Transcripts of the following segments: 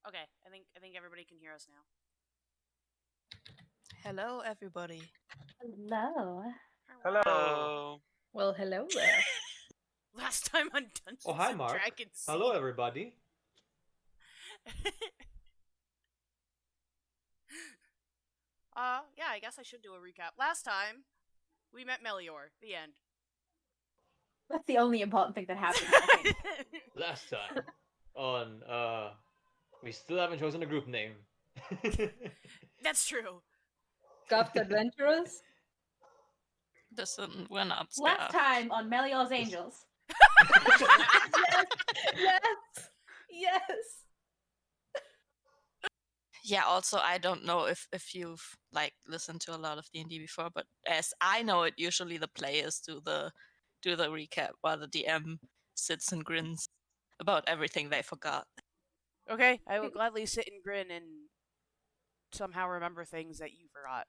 Okay, I think everybody can hear us now. Hello, everybody. Hello. Hello. Well, hello there. Last time on Dungeons Oh, hi, and Mark. Dragons. Hello, everybody. Yeah, I guess I should do a recap. Last time, we met Melior. The end. That's the only important thing that happened, I think. Last time on we still haven't chosen a group name. That's true. Scuffed Adventurers? We're not Last scuffed. time on Melior's Angels. Yes! Yes! Yeah, also I don't know if you've listened to a lot of D&D before, but as I know it, usually the players do the recap while the DM sits and grins about everything they forgot. Okay, I will gladly sit and grin and somehow remember things that you forgot.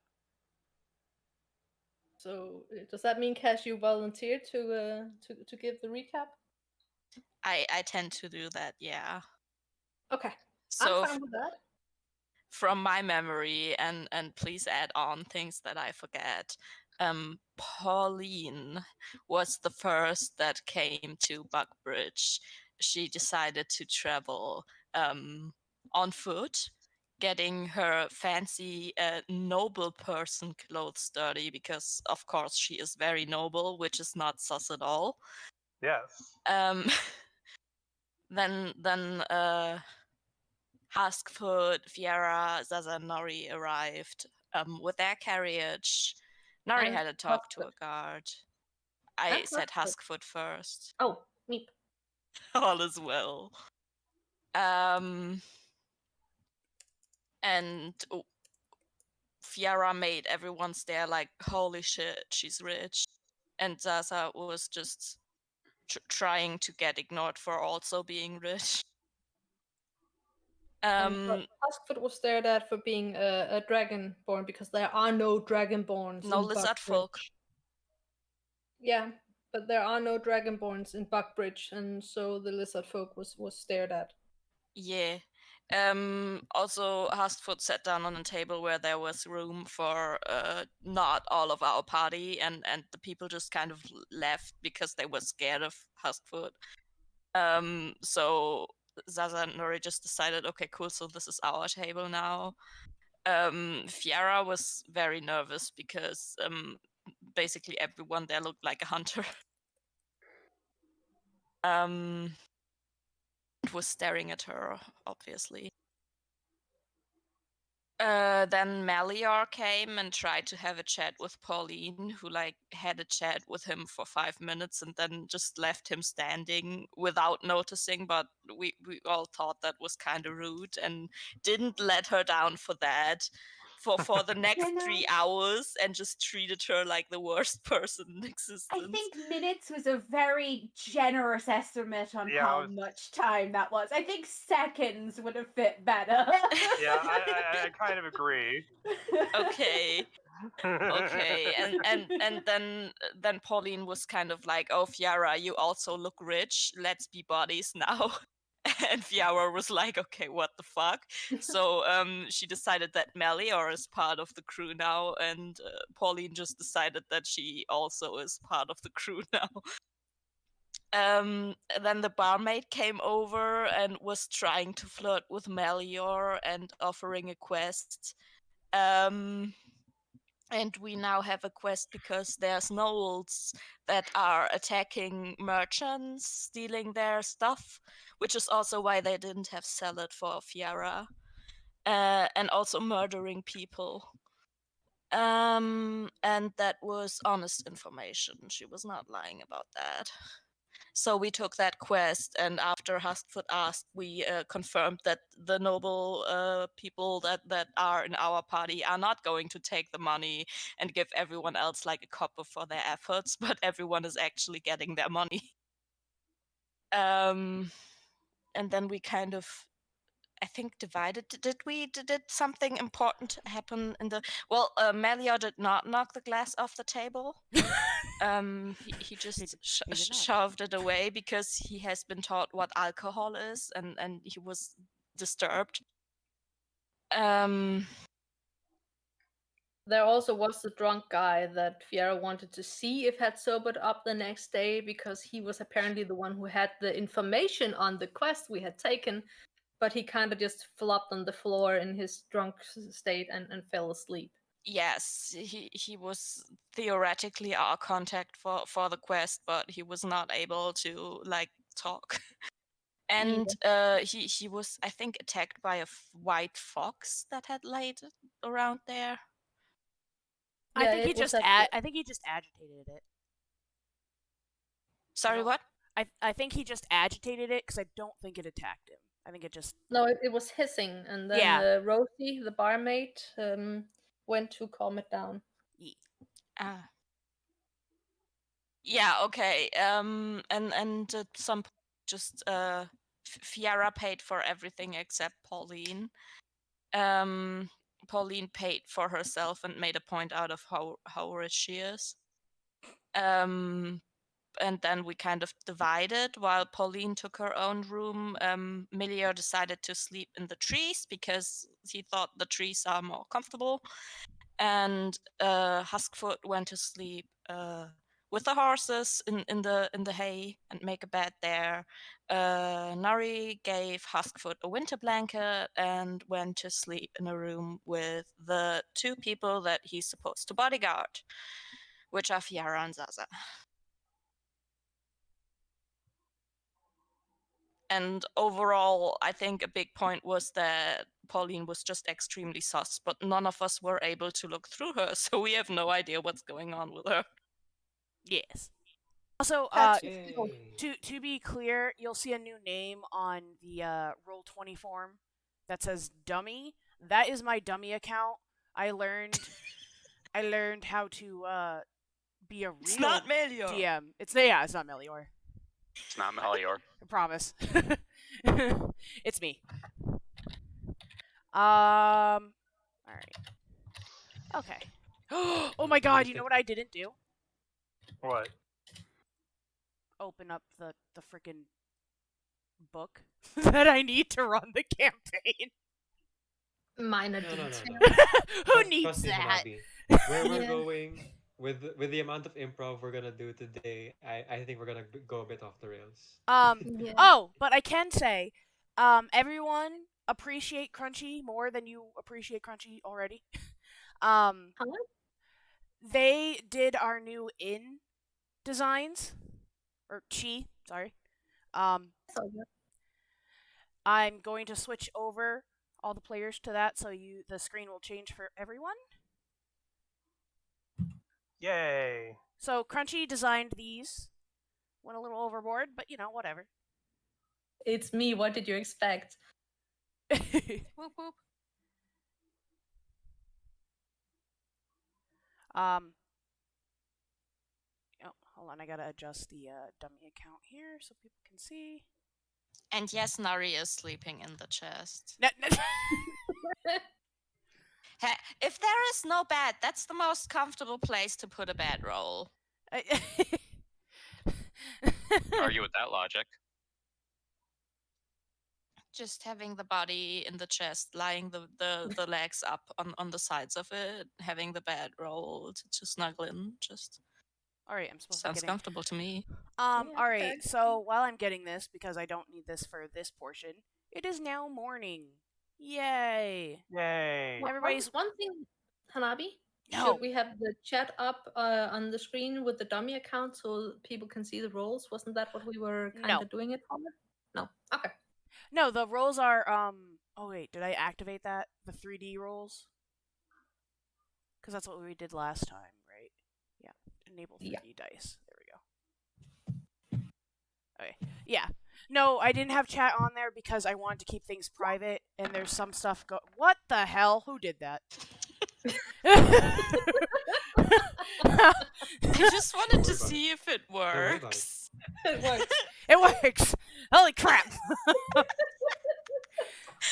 So, does that mean, Cash, you volunteered to give the recap? I tend to do that, yeah. Okay, So I'm fine with that. from my memory, and please add on things that I forget. Pauline was the first that came to Buckbridge. She decided to travel on foot, getting her fancy noble person clothes dirty because, of course, she is very noble, which is not sus at all. Yes. Then Huskfoot, Fiera, Zaazaa, and Nori arrived with their carriage. Nori And had to talk to a Huskfoot. guard. I And said Huskfoot. Huskfoot first. Oh, meep. All is well. And Fiera made everyone stare like, holy shit, she's rich. And Zaazaa was just trying to get ignored for also being rich. But Huskfoot was stared at for being a dragonborn because there are no dragonborns no in lizard folk. Buckbridge. Yeah, but there are no dragonborns in Buckbridge, and so the lizard folk was stared at. Yeah. Also, Huskfoot sat down on a table where there was room for not all of our party, and the people just kind of left because they were scared of Huskfoot. So Zaazaa and Nori just decided, okay, cool, so this is our table now. Fiera was very nervous because basically everyone there looked like a hunter. Was staring at her, obviously. Then Melior came and tried to have a chat with Pauline, who had a chat with him for 5 minutes and then just left him standing without noticing, but we all thought that was kind of rude and didn't let her down for that for the next 3 hours and just treated her like the worst person in existence. I think minutes was a very generous estimate on how much time that was. I think seconds would have fit better. Yeah, I kind of agree. Okay. Okay, and then Pauline was kind of like, oh, Fiera, you also look rich, let's be buddies now. And Fiera was like, okay, what the fuck? So she decided that Melior is part of the crew now, and Pauline just decided that she also is part of the crew now. Then the barmaid came over and was trying to flirt with Melior and offering a quest. And we now have a quest because there's gnolls that are attacking merchants, stealing their stuff, which is also why they didn't have salad for Fiera, and also murdering people. And that was honest information. She was not lying about that. So we took that quest, and after Huskfoot asked, we confirmed that the noble people that are in our party are not going to take the money and give everyone else like a copper for their efforts, but everyone is actually getting their money. And then we kind of, I think, divided. Did something important happen in the? Well, Melior did not knock the glass off the table. He just He did not. shoved it away because he has been taught what alcohol is, and he was disturbed. There also was the drunk guy that Fiera wanted to see if had sobered up the next day, because he was apparently the one who had the information on the quest we had taken, but he kind of just flopped on the floor in his drunk state and fell asleep. Yes, he was theoretically our contact for the quest, but he was not able to like talk. And he was, I think, attacked by a white fox that had laid around there. I Yeah, think he it was just at I think he just agitated it. Sorry, No. what? I think he just agitated it because I don't think it attacked him. I think it just No, it was hissing, and then Yeah. Rosie, the barmaid, went to calm it down. Ah. Yeah, okay. And at some point, just Fiera paid for everything except Pauline. Pauline paid for herself and made a point out of how rich she is. And then we kind of divided. While Pauline took her own room, Melior decided to sleep in the trees because he thought the trees are more comfortable. And Huskfoot went to sleep with the horses in the hay and make a bed there. Nari gave Huskfoot a winter blanket and went to sleep in a room with the two people that he's supposed to bodyguard, which are Fiera and Zaazaa. And overall, I think a big point was that Pauline was just extremely sus, but none of us were able to look through her, so we have no idea what's going on with her. yes. Also, Yay. to be clear, you'll see a new name on the Roll20 form that says dummy. That is my dummy account. I learned how to be a real It's not Melior. DM. It's not Melior. It's not Melior. I promise. It's me. Alright. Okay. Oh my god, you know what I didn't do? What? Open up the frickin' book that I need to run the campaign. Minor No. detail. Who needs Trust me, that? Hanabi. Where we're Yeah. going with the amount of improv we're gonna do today, I think we're gonna go a bit off the rails. Yeah. Oh, but I can say, everyone appreciate Crunchy more than you appreciate Crunchy already. They did our new inn designs, or chi, sorry. I'm going to switch over all the players to that, so the screen will change for everyone. Yay! So Crunchy designed these. Went a little overboard, but whatever. It's me. What did you expect? Whoop, whoop. Oh, hold on, I gotta adjust the dummy account here so people can see. And yes, Nari is sleeping in the chest. If there is no bed, that's the most comfortable place to put a bedroll. Argue with that logic. Just having the body in the chest, lying the legs up on the sides of it, having the bedroll to snuggle in, just Alright, I'm supposed sounds to get comfortable to me. Alright, so while I'm getting this, because I don't need this for this portion, it is now morning. Yay! Yay! Everybody's one thing, Hanabi. No. Should we have the chat up on the screen with the dummy account so people can see the roles? Wasn't that what we were kind of doing it for? No. Okay. No, the rolls are oh wait, did I activate that? The 3D rolls? Because that's what we did last time, right? Yeah. Enable 3D dice. There we go. Okay. Yeah. No, I didn't have chat on there because I wanted to keep things private, and there's some stuff What the hell? Who did that? I just wanted to see if it worry about works. It works. It works! Holy crap!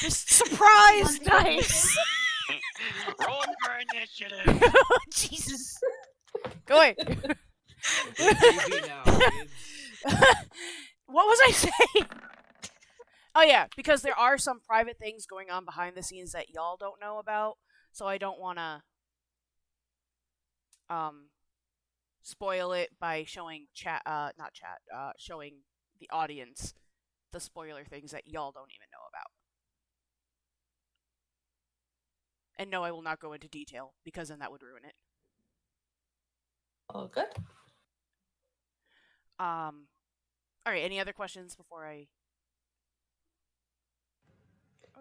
Just surprise dice! Roll for initiative. Oh, Jesus! Go away! It's easy now, kids. What was I saying? Oh yeah, because there are some private things going on behind the scenes that y'all don't know about, so I don't want to spoil it by showing showing the audience the spoiler things that y'all don't even know about. And no, I will not go into detail because then that would ruin it. Oh, good. All right. Any other questions before I?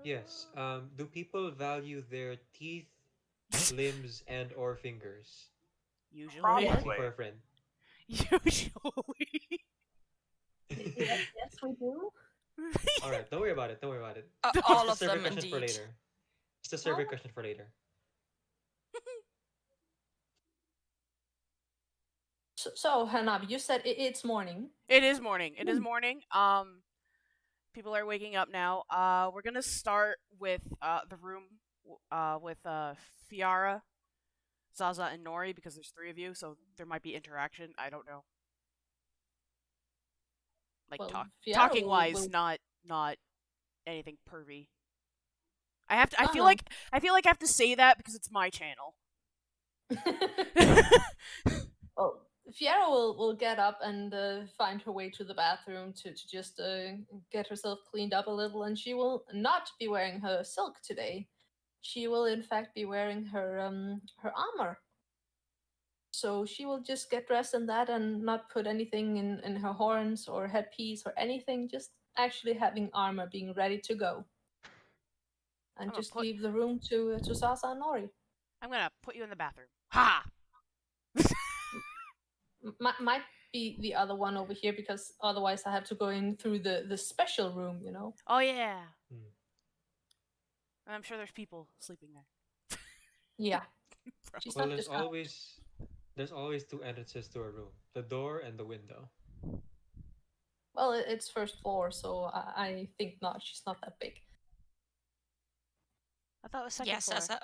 Yes. Do people value their teeth, limbs, and/or fingers? Usually. Probably. Asking for a friend. Usually. Yes, we do. All right. Don't worry about it. Don't worry about it. All It's a of survey them, question for indeed. later. It's a survey question for later. So Hanabi, you said it's morning. It is morning. It is morning. People are waking up now. We're gonna start with the room with Fiara, Zaazaa, and Nori because there's 3 of you, so there might be interaction. I don't know. Like Well, Fiara talking wise, not anything pervy. I have to. I feel like I have to say that because it's my channel. Well, Fiara will get up and find her way to the bathroom to just get herself cleaned up a little, and she will not be wearing her silk today. She will in fact be wearing her armor. So she will just get dressed in that and not put anything in her horns or headpiece or anything, just actually having armor, being ready to go. And just leave the room to Zaazaa and Nori. I'm gonna put you in the bathroom. Ha! Might be the other one over here because otherwise I have to go in through the special room, you know. Oh yeah. I'm sure there's people sleeping there. Yeah. She's Well, not there's just always 2 entrances to a room: the door and the window. Well, it's first floor, so I think not. She's not that big. I thought it was second floor. Zaazaa.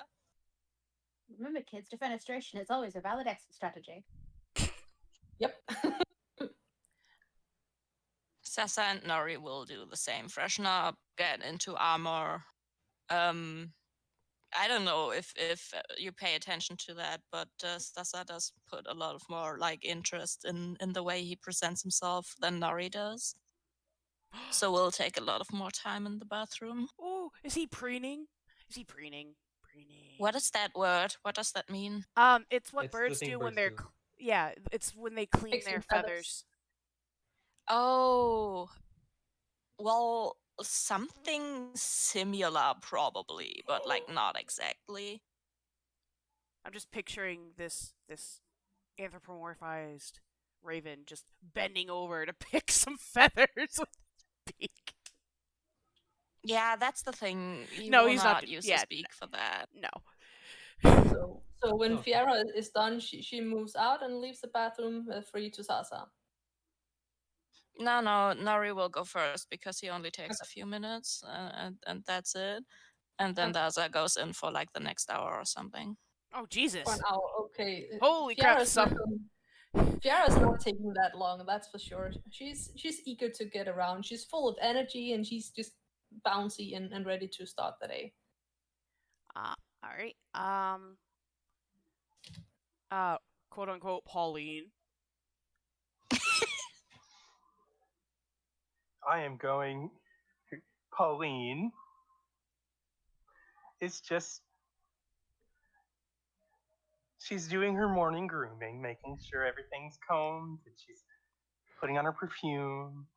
Remember, kids, defenestration is always a valid exit strategy. Yep. Zaazaa and Nori will do the same. Freshen up, get into armor. I don't know if you pay attention to that, but Zaazaa does put a lot of more like interest in the way he presents himself than Nori does. So we'll take a lot of more time in the bathroom. Oh, is he preening? Is he preening? Preening. What is that word? What does that mean? It's what birds do when they're yeah, it's when they clean their feathers. Oh. Well, something similar probably, but like not exactly. I'm just picturing this anthropomorphized raven just bending over to pick some feathers with his beak. Yeah, that's the thing. He No, will he's not not. use Yeah, his beak for that. no. So when Fiara is done, she moves out and leaves the bathroom free to Zaazaa. No, Nori will go first because he only takes a few minutes, and that's it. And then Zaazaa goes in for like the next hour or something. Oh Jesus! For an hour, okay. Holy crap! Fiara's not taking that long, that's for sure. She's eager to get around. She's full of energy and she's just bouncy and ready to start the day. All right. Quote unquote Pauline. I am going. Pauline. It's just. She's doing her morning grooming, making sure everything's combed, and she's putting on her perfume.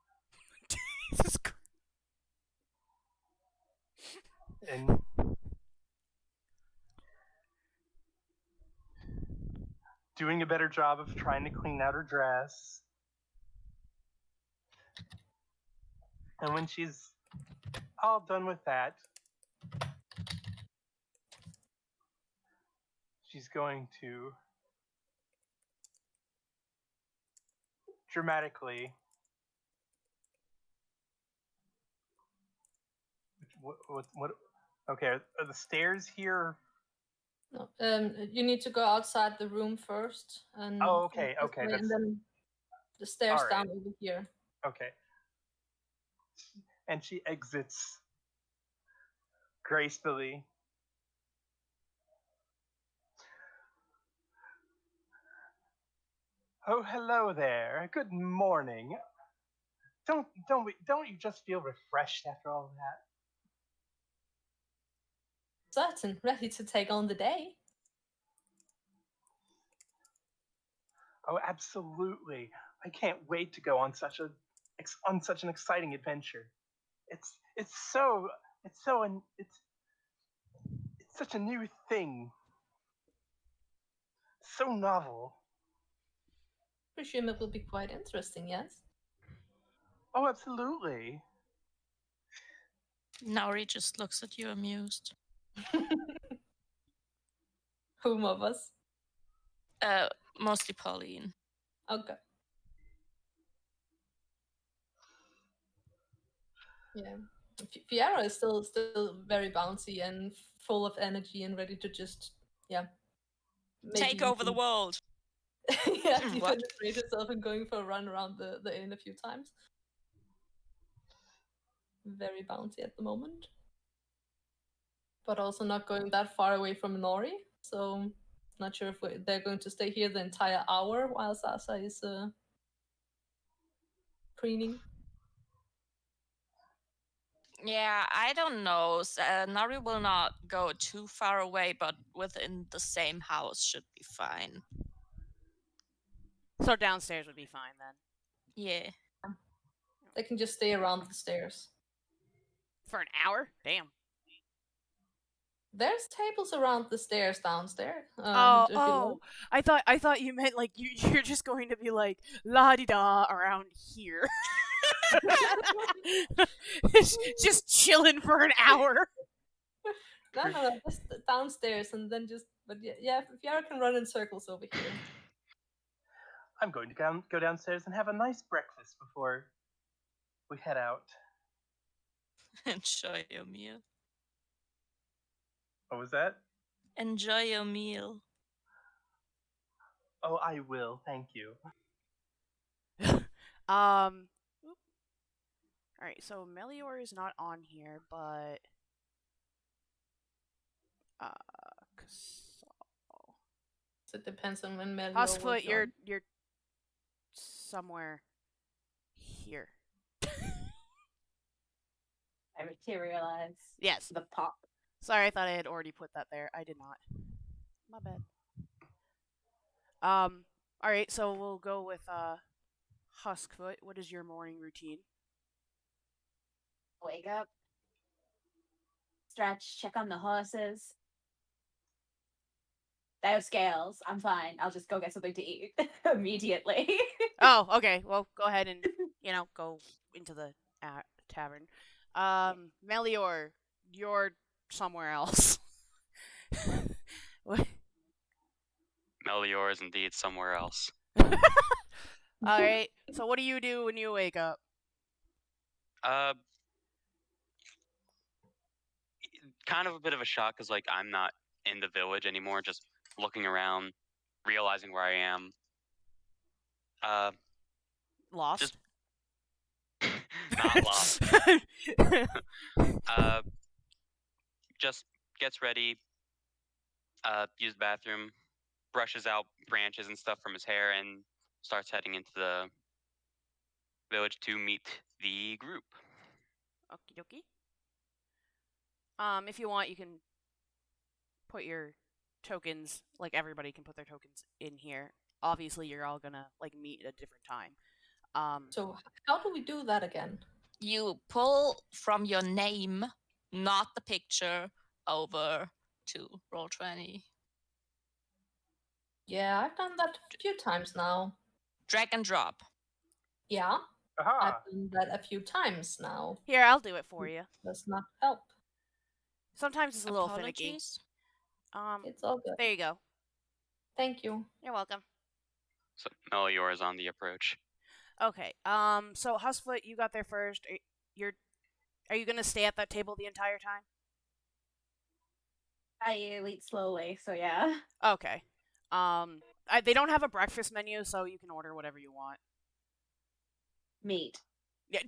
Jesus Christ. And doing a better job of trying to clean out her dress. And when she's all done with that, she's going to dramatically what okay, are the stairs here? No, you need to go outside the room first and okay, and then the stairs down over here. Okay. and she exits gracefully. Oh, hello there. Good morning. Don't you just feel refreshed after all of that? Certain, ready to take on the day. Oh, absolutely. I can't wait to go on such an exciting adventure. It's such a new thing. So novel. Presume it will be quite interesting, yes? Oh, absolutely. Nauri just looks at you amused. Whom of us? Mostly Pauline. Okay. Yeah. Fiera is still very bouncy and full of energy and ready to just, Take over the world. Yeah, What? demonstrate herself and going for a run around the inn a few times. Very bouncy at the moment. But also not going that far away from Nori, so not sure if they're going to stay here the entire hour while Zaazaa is preening. Yeah, I don't know. Nari will not go too far away, but within the same house should be fine. So downstairs would be fine then. Yeah. They can just stay around the stairs. For an hour? Damn. There's tables around the stairs downstairs. Oh! I thought you meant like you're just going to be like la di da around here. just chilling for an hour. No, just downstairs and then but yeah, Fiara can run in circles over here. I'm going to go downstairs and have a nice breakfast before we head out. Enjoy your meal. What was that? Enjoy your meal. Oh, I will. Thank you. Alright, so Melior is not on here, but Kisaell. So it depends on when Melior Huskfoot, you're somewhere here. I materialize. Yes. The pop. Sorry, I thought I had already put that there. I did not. My bad. Alright, so we'll go with Huskfoot. What is your morning routine? Wake up. Stretch. Check on the horses. They have scales. I'm fine. I'll just go get something to eat immediately. Oh, okay. Well, go ahead and, go into the tavern. Melior, you're somewhere else. Melior is indeed somewhere else. Alright, so what do you do when you wake up? Kind of a bit of a shock because, like, I'm not in the village anymore, just looking around, realizing where I am. Lost? Not lost. Just gets ready, use the bathroom, brushes out branches and stuff from his hair, and starts heading into the village to meet the group. Okie dokie. If you want, you can put your tokens, like everybody can put their tokens in here. Obviously, you're all gonna, meet at a different time. So how do we do that again? You pull from your name, not the picture, over to Roll20. Yeah, I've done that a few times now. Drag and drop. Yeah, Aha! I've done that a few times now. Here, I'll do it for you. Does not help. Sometimes it's a little finicky. Apologies. It's all good. There you go. Thank you. You're welcome. So Melior is on the approach. Okay. So Huskfoot, you got there first. Are you gonna stay at that table the entire time? I eat slowly, so yeah. Okay. They don't have a breakfast menu, so you can order whatever you want. Meat. Yeah.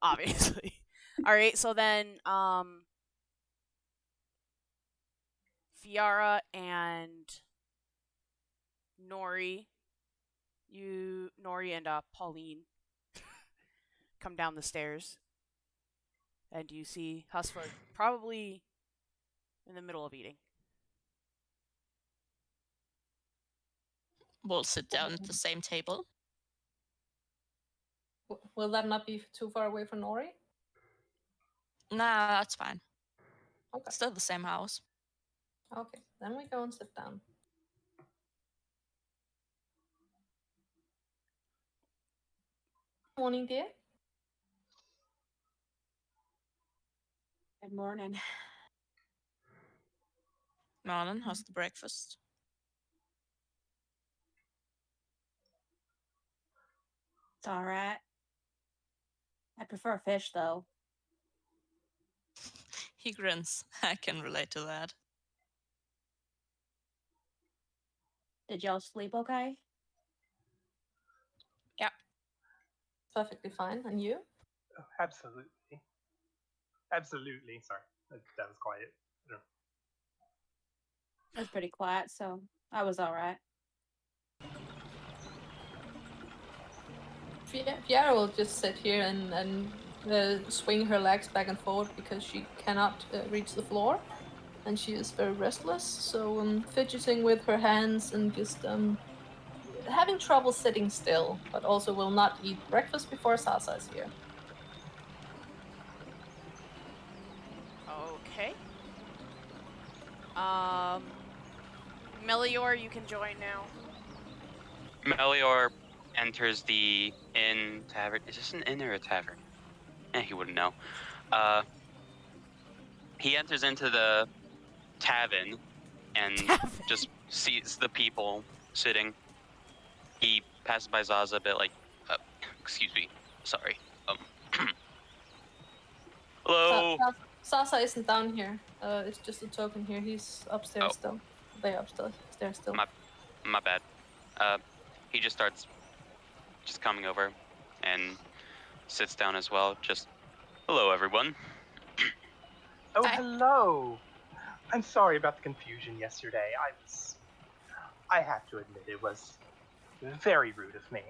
Obviously. All right. So then, Fiara and Nori, Nori and Pauline come down the stairs, and you see Huskfoot probably in the middle of eating. We'll sit down at the same table. Will that not be too far away from Nori? Nah, that's fine. Okay. Still the same house. Okay, then we go and sit down. Morning, dear. Good morning. Marlon, how's the breakfast? It's all right. I prefer fish, though. He grins. I can relate to that. Did y'all sleep okay? Yeah. Perfectly fine. And you? Oh, absolutely. Absolutely. Sorry, that was quiet. It was pretty quiet, so I was all right. Fiara will just sit here and swing her legs back and forth because she cannot reach the floor, and she is very restless. So fidgeting with her hands and just having trouble sitting still, but also will not eat breakfast before Zaazaa is here. Okay. Melior, you can join now. Melior enters the inn tavern. Is this an inn or a tavern? He wouldn't know. He enters into the tavern and just sees the people sitting. He passes by Zaazaa a bit like, excuse me, sorry. Hello. Zaazaa isn't down here. It's just a token here. He's upstairs still. They're upstairs still. My bad. He just starts just coming over and sits down as well. Just, hello, everyone. Oh, Hi. hello. I'm sorry about the confusion yesterday. I have to admit, it was very rude of me.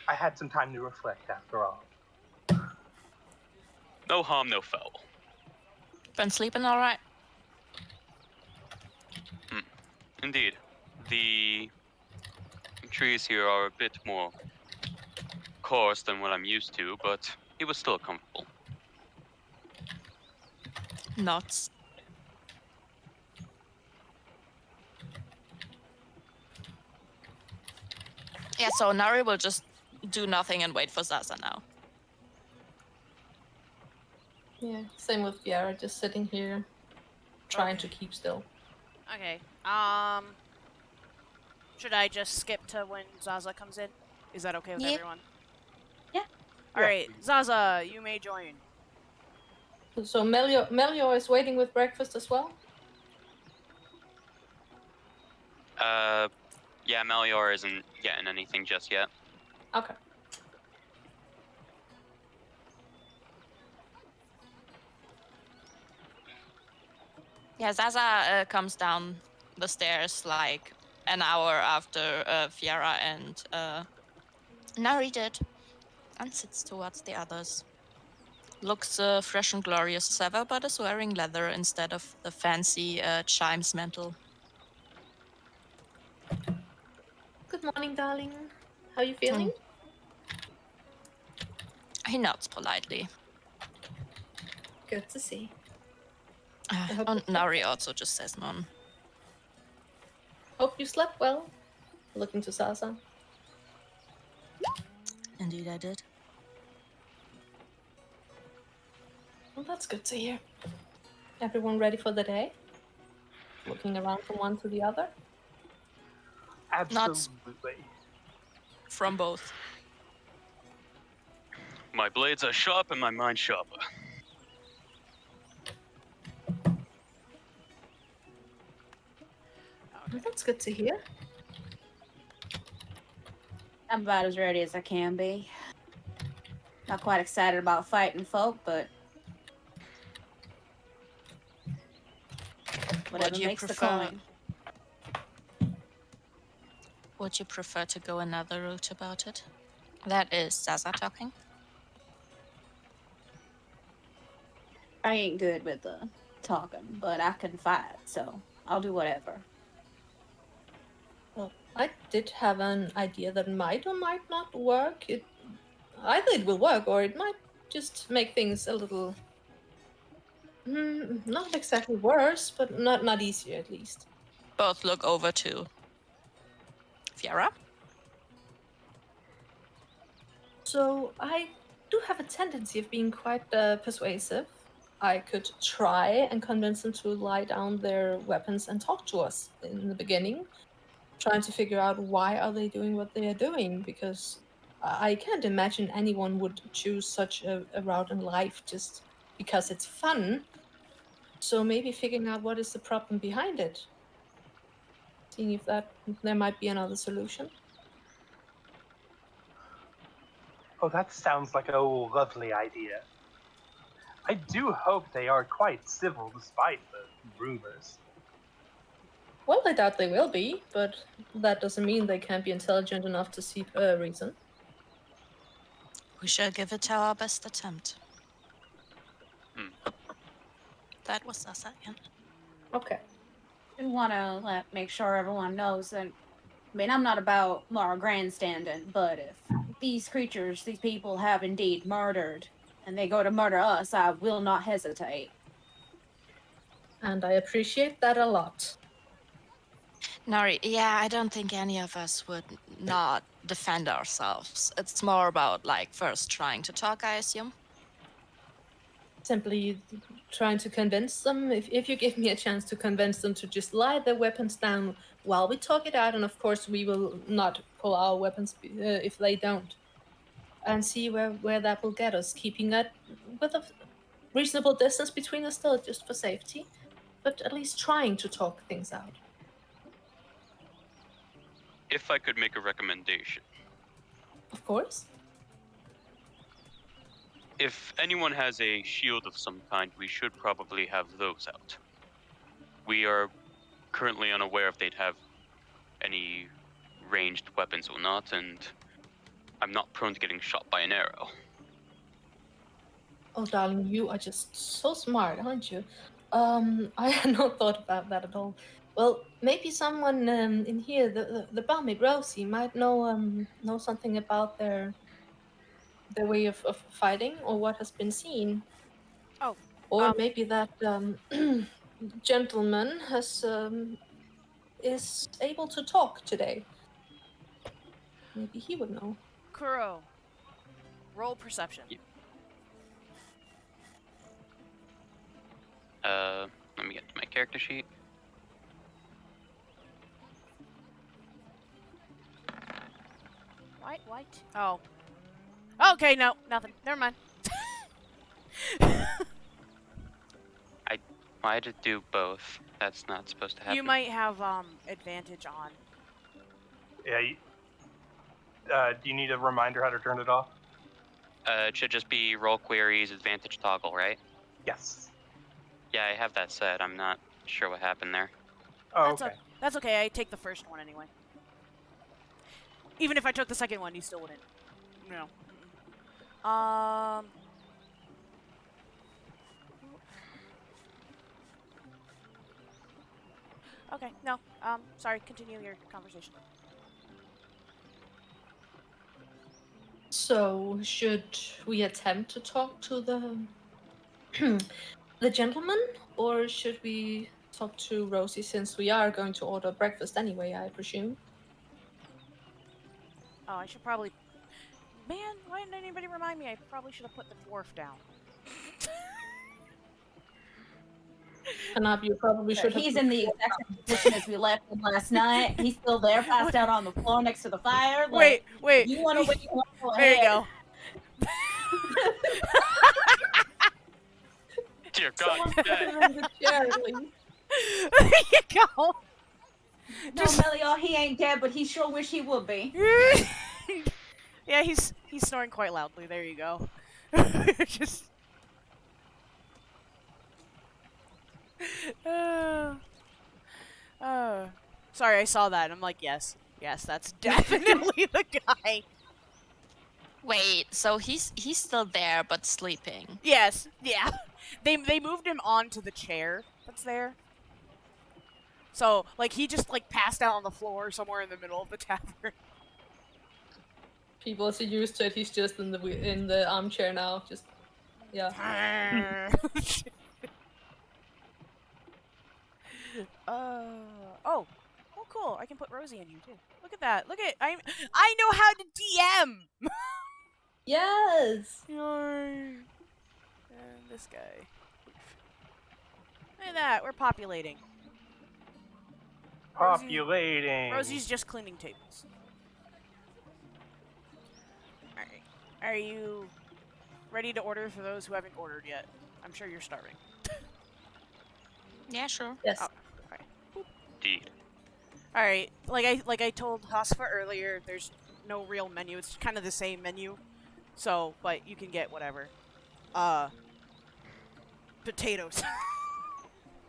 I had some time to reflect after all. No harm, no foul. Been sleeping all right? Indeed. The trees here are a bit more coarse than what I'm used to, but it was still comfortable. Nuts. Yeah, so Nari will just do nothing and wait for Zaazaa now. Yeah, same with Fiara, just sitting here, trying to keep still. Okay. Should I just skip to when Zaazaa comes in? Is that okay with everyone? Yeah. All right, Zaazaa, you may join. So Melior is waiting with breakfast as well? Yeah, Melior isn't getting anything just yet. Okay. Yeah, Zaazaa comes down the stairs like an hour after Fiara and Nari did, and sits towards the others. Looks fresh and glorious as ever, but is wearing leather instead of the fancy chimes mantle. Good morning, darling. How are you feeling? He nods politely. Good to see. And Nari also just says none. Hope you slept well. Looking to Zaazaa. Indeed, I did. Well, that's good to hear. Everyone ready for the day? Looking around from one to the other? Absolutely. From both. My blades are sharp and my mind sharper. Well, that's good to hear. I'm about as ready as I can be. Not quite excited about fighting folk, but whatever Would you makes the prefer? coin. Would you prefer to go another route about it? That is Zaazaa talking. I ain't good with the talking, but I can fight, so I'll do whatever. Well, I did have an idea that might or might not work. Either it will work or it might just make things a little not exactly worse, but not easier at least. Both look over to Fiera. So I do have a tendency of being quite persuasive. I could try and convince them to lie down their weapons and talk to us in the beginning, trying to figure out why are they doing what they are doing, because I can't imagine anyone would choose such a route in life just because it's fun. So maybe figuring out what is the problem behind it, seeing if there might be another solution. Oh, that sounds like a lovely idea. I do hope they are quite civil despite the rumors. Well, I doubt they will be, but that doesn't mean they can't be intelligent enough to see a reason. We shall give it our best attempt. That was Zaazaa again. Okay. I want to make sure everyone knows that. I mean, I'm not about moral grandstanding, but if these creatures, these people have indeed murdered, and they go to murder us, I will not hesitate. And I appreciate that a lot. Nari, yeah, I don't think any of us would not defend ourselves. It's more about, like, first trying to talk, I assume. Simply trying to convince them, if you give me a chance to convince them to just lie their weapons down while we talk it out, and of course we will not pull our weapons if they don't, and see where that will get us, keeping it with a reasonable distance between us still, just for safety, but at least trying to talk things out. If I could make a recommendation. Of course. If anyone has a shield of some kind, we should probably have those out. We are currently unaware if they'd have any ranged weapons or not, and I'm not prone to getting shot by an arrow. Oh, darling, you are just so smart, aren't you? I had not thought about that at all. Well, maybe someone in here, the barmaid Rosie, might know something about their way of fighting or what has been seen. Oh, Or maybe that gentleman is able to talk today. Maybe he would know. Kuro, roll perception. Let me get to my character sheet. White? Oh. Okay, no, nothing. Never mind. Why did do both? That's not supposed to happen. You might have advantage on. Yeah. Do you need a reminder how to turn it off? It should just be roll queries, advantage toggle, right? Yes. Yeah, I have that set. I'm not sure what happened there. Oh, That's okay. That's okay. I take the first one anyway. Even if I took the second one, you still wouldn't. No. Okay, no. Sorry, continue your conversation. So, should we attempt to talk to the the gentleman, or should we talk to Rosie, since we are going to order breakfast anyway, I presume? Oh, I should probably... Man, why didn't anybody remind me? I probably should have put the dwarf down. Hanabi, you probably should have... He's in the exact same position as we left him last night. He's still there, passed out on the floor next to the fire. Wait. You want to wake him up? Go There you ahead. go. Dear God, he's dead. There you go. No, Melior, he ain't dead, but he sure wish he would be. Yeah, he's snoring quite loudly. There you go. Just. Sorry, I saw that. And I'm like, yes, that's definitely the guy. Wait, so he's still there but sleeping. Yes, yeah. They moved him onto the chair that's there. So like he just like passed out on the floor somewhere in the middle of the tavern. People are so used to it. He's just in the armchair now. Just yeah. Oh, cool! I can put Rosie in here too. Look at that! Look at I know how to DM. Yes. And this guy. Look at that! We're populating. Populating. Rosie's just cleaning tables. All right. Are you ready to order for those who haven't ordered yet? I'm sure you're starving. Yeah, sure. Yes. Oh, okay. Indeed. All right. Like I told Huskfoot earlier, there's no real menu. It's kind of the same menu. So, but you can get whatever. Potatoes.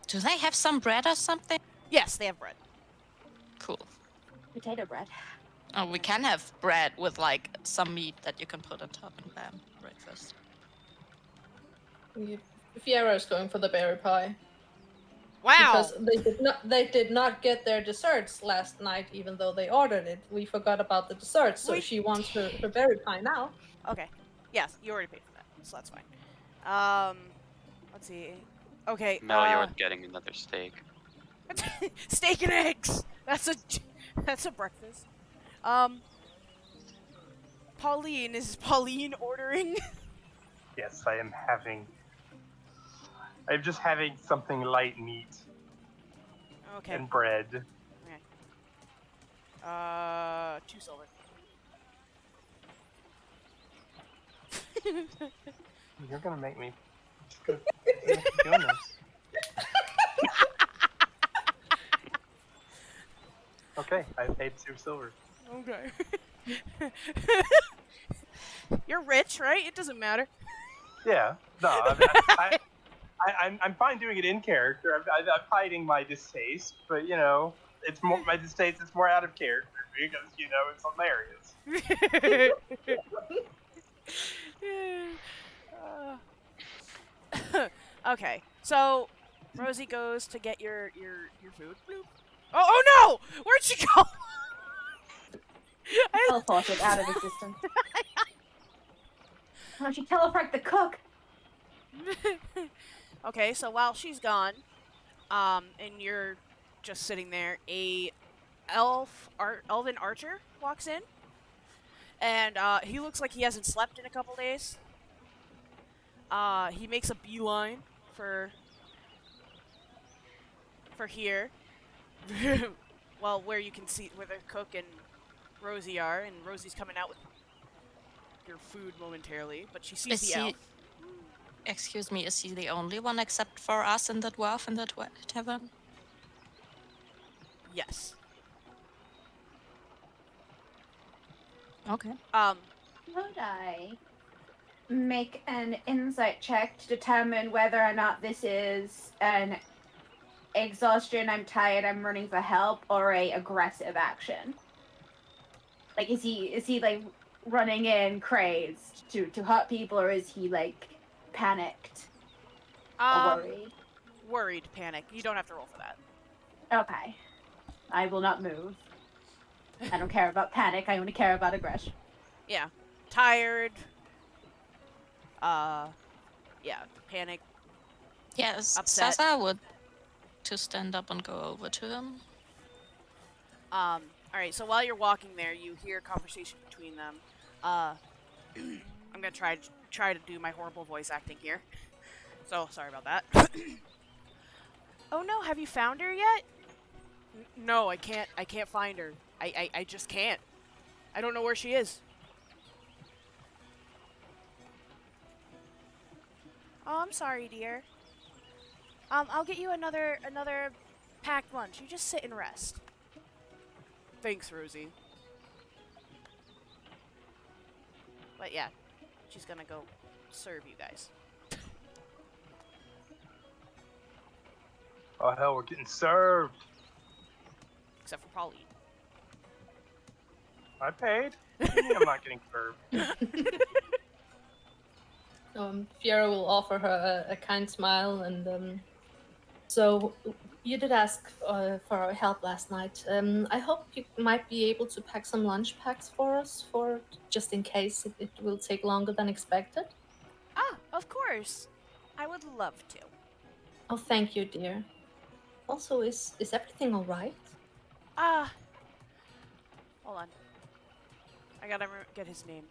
Do they have some bread or something? Yes, they have bread. Cool. Potato bread. Oh, we can have bread with like some meat that you can put on top and bam, breakfast. Fiera is going for the berry pie. Wow. Because they did not get their desserts last night, even though they ordered it. We forgot about the desserts, so she wants her berry pie now. Okay. Yes, you already paid for that, so that's fine. Let's see. Okay. Melior's getting another steak. Steak and eggs. That's a breakfast. Pauline, is Pauline ordering? Yes, I'm just having something light meat Okay. and bread. Okay. 2 silver. You're gonna make me. Just gonna keep doing this. Okay, I paid 2 silver. Okay. You're rich, right? It doesn't matter. Yeah. No, I'm fine doing it in character. I'm hiding my distaste, but you know, it's more my distaste is more out of character because you know it's hilarious. Okay, so Rosie goes to get your food. Bloop. Oh no! Where'd she go? Teleported out of existence. Why don't you teleport the cook? Okay, so while she's gone, and you're just sitting there, a elven archer walks in, and he looks like he hasn't slept in a couple days. He makes a beeline for here. Well, where you can see where the cook and Rosie are, and Rosie's coming out with your food momentarily, but she sees the elf. Excuse me, is he the only one except for us and the dwarf in the tavern? Yes. Okay. Would I make an insight check to determine whether or not this is an exhaustion, I'm tired, I'm running for help, or a aggressive action? Like, is he like running in crazed to hurt people, or is he like panicked or worried? Worried, panic. You don't have to roll for that. Okay. I will not move. I don't care about panic, I only care about aggression. Yeah. Tired. Yeah, panic. Yes, Upset. Zaazaa would to stand up and go over to him. Alright, so while you're walking there, you hear a conversation between them. I'm gonna try to do my horrible voice acting here. So, sorry about that. Oh no, have you found her yet? No, I can't find her. I just can't. I don't know where she is. Oh, I'm sorry, dear. I'll get you another packed lunch. You just sit and rest. Thanks, Rosie. But yeah, she's gonna go serve you guys. Oh hell, we're getting served. Except for Pauline. I paid. What do you mean I'm not getting served? Fiera will offer her a kind smile, and so you did ask for our help last night. I hope you might be able to pack some lunch packs for us, for just in case it will take longer than expected. Ah, of course. I would love to. Oh, thank you, dear. Also, is everything all right? Ah, hold on. I gotta get his name.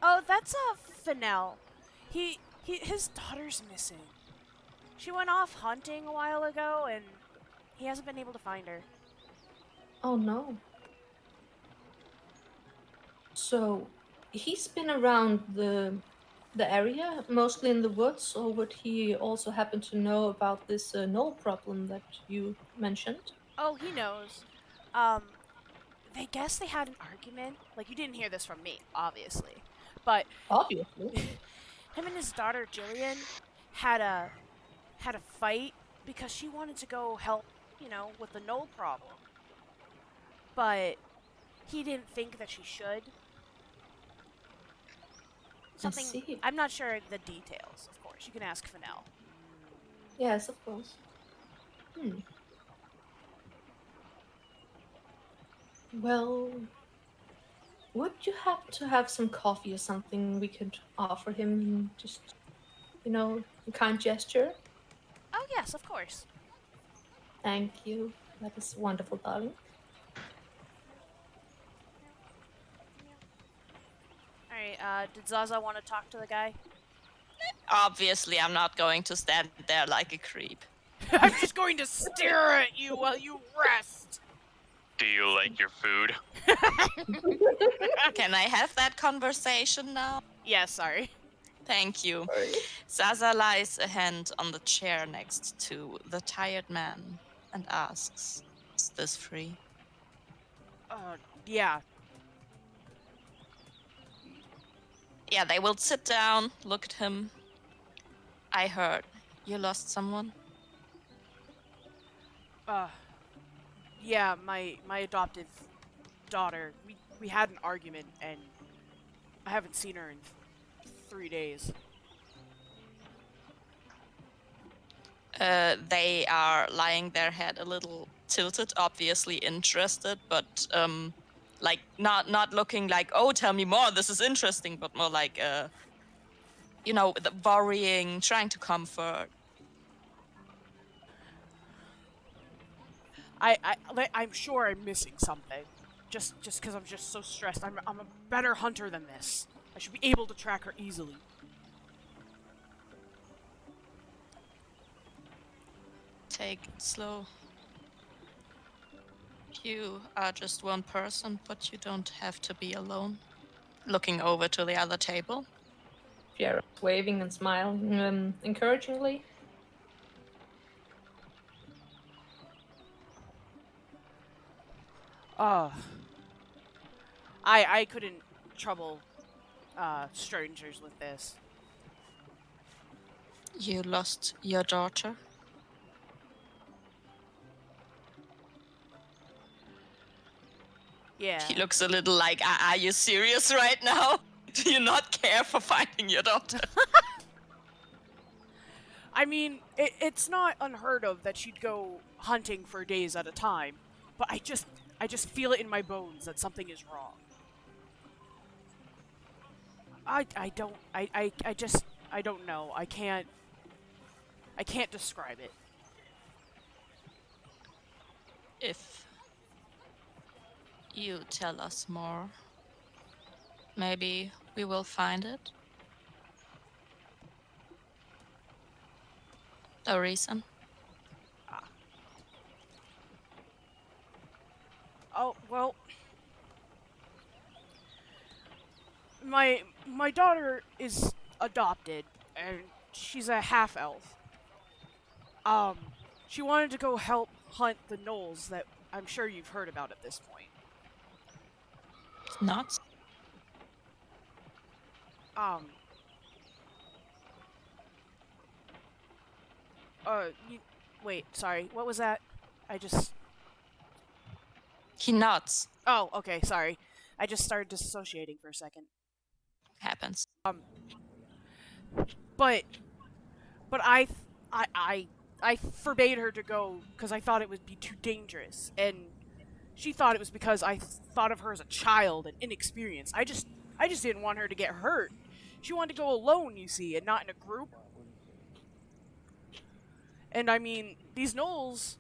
Oh, that's Fennel. His daughter's missing. She went off hunting a while ago, and he hasn't been able to find her. Oh no. So, he's been around the area, mostly in the woods, or would he also happen to know about this knoll problem that you mentioned? Oh, he knows. They guess they had an argument. Like, you didn't hear this from me, obviously. But Obviously. him and his daughter Jillian had a fight because she wanted to go help, with the knoll problem. But he didn't think that she should. Something I see. I'm not sure the details, of course. You can ask Fennel. Yes, of course. Well, would you happen to have some coffee or something we could offer him in just, a kind gesture? Oh, yes, of course. Thank you. That is wonderful, darling. Alright, did Zaazaa want to talk to the guy? Obviously, I'm not going to stand there like a creep. I'm just going to stare at you while you rest! Do you like your food? Can I have that conversation now? Yeah, sorry. Thank you. Zaazaa lies a hand on the chair next to the tired man and asks, "Is this free?" Yeah. Yeah, they will sit down, look at him. I heard you lost someone. Yeah, my adoptive daughter. We had an argument, and I haven't seen her in 3 days. They are lying their head a little tilted, obviously interested, but like not looking like, "Oh, tell me more, this is interesting," but more like worrying, trying to comfort. I'm sure I'm missing something. Just because I'm just so stressed. I'm a better hunter than this. I should be able to track her easily. Take it slow. You are just one person, but you don't have to be alone. Looking over to the other table. Fiera waving and smiling encouragingly. I couldn't trouble strangers with this. You lost your daughter? Yeah. He looks a little like, are you serious right now? Do you not care for finding your daughter? I mean, it's not unheard of that she'd go hunting for days at a time, but I just feel it in my bones that something is wrong. I don't know. I can't describe it. If you tell us more, maybe we will find it. A reason. Oh, well, my daughter is adopted, and she's a half-elf. She wanted to go help hunt the gnolls that I'm sure you've heard about at this point. Not. Um. You, wait, sorry. What was that? I just. He nods. Oh, okay, sorry. I just started disassociating for a second. Happens. But I forbade her to go because I thought it would be too dangerous, and she thought it was because I thought of her as a child and inexperienced. I just didn't want her to get hurt. She wanted to go alone, you see, and not in a group. And I mean, these gnolls,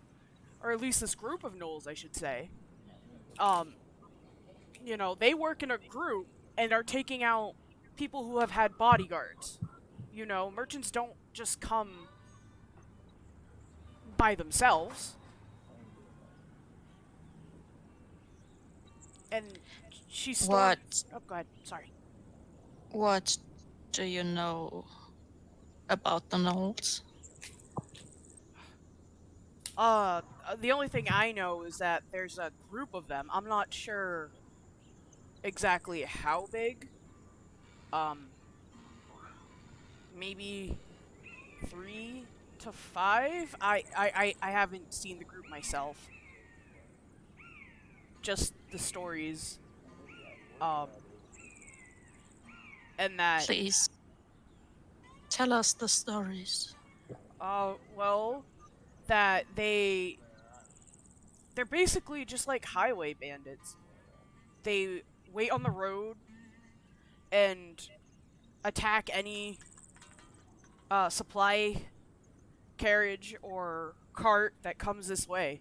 or at least this group of gnolls, I should say, you know, they work in a group and are taking out people who have had bodyguards. You know, merchants don't just come by themselves. And she stormed... What? Oh, go ahead. Sorry. What do you know about the gnolls? The only thing I know is that there's a group of them. I'm not sure exactly how big. Maybe 3 to 5? I haven't seen the group myself. Just the stories. And that... Please, tell us the stories. Well, that they're basically just like highway bandits. They wait on the road and attack any supply carriage or cart that comes this way.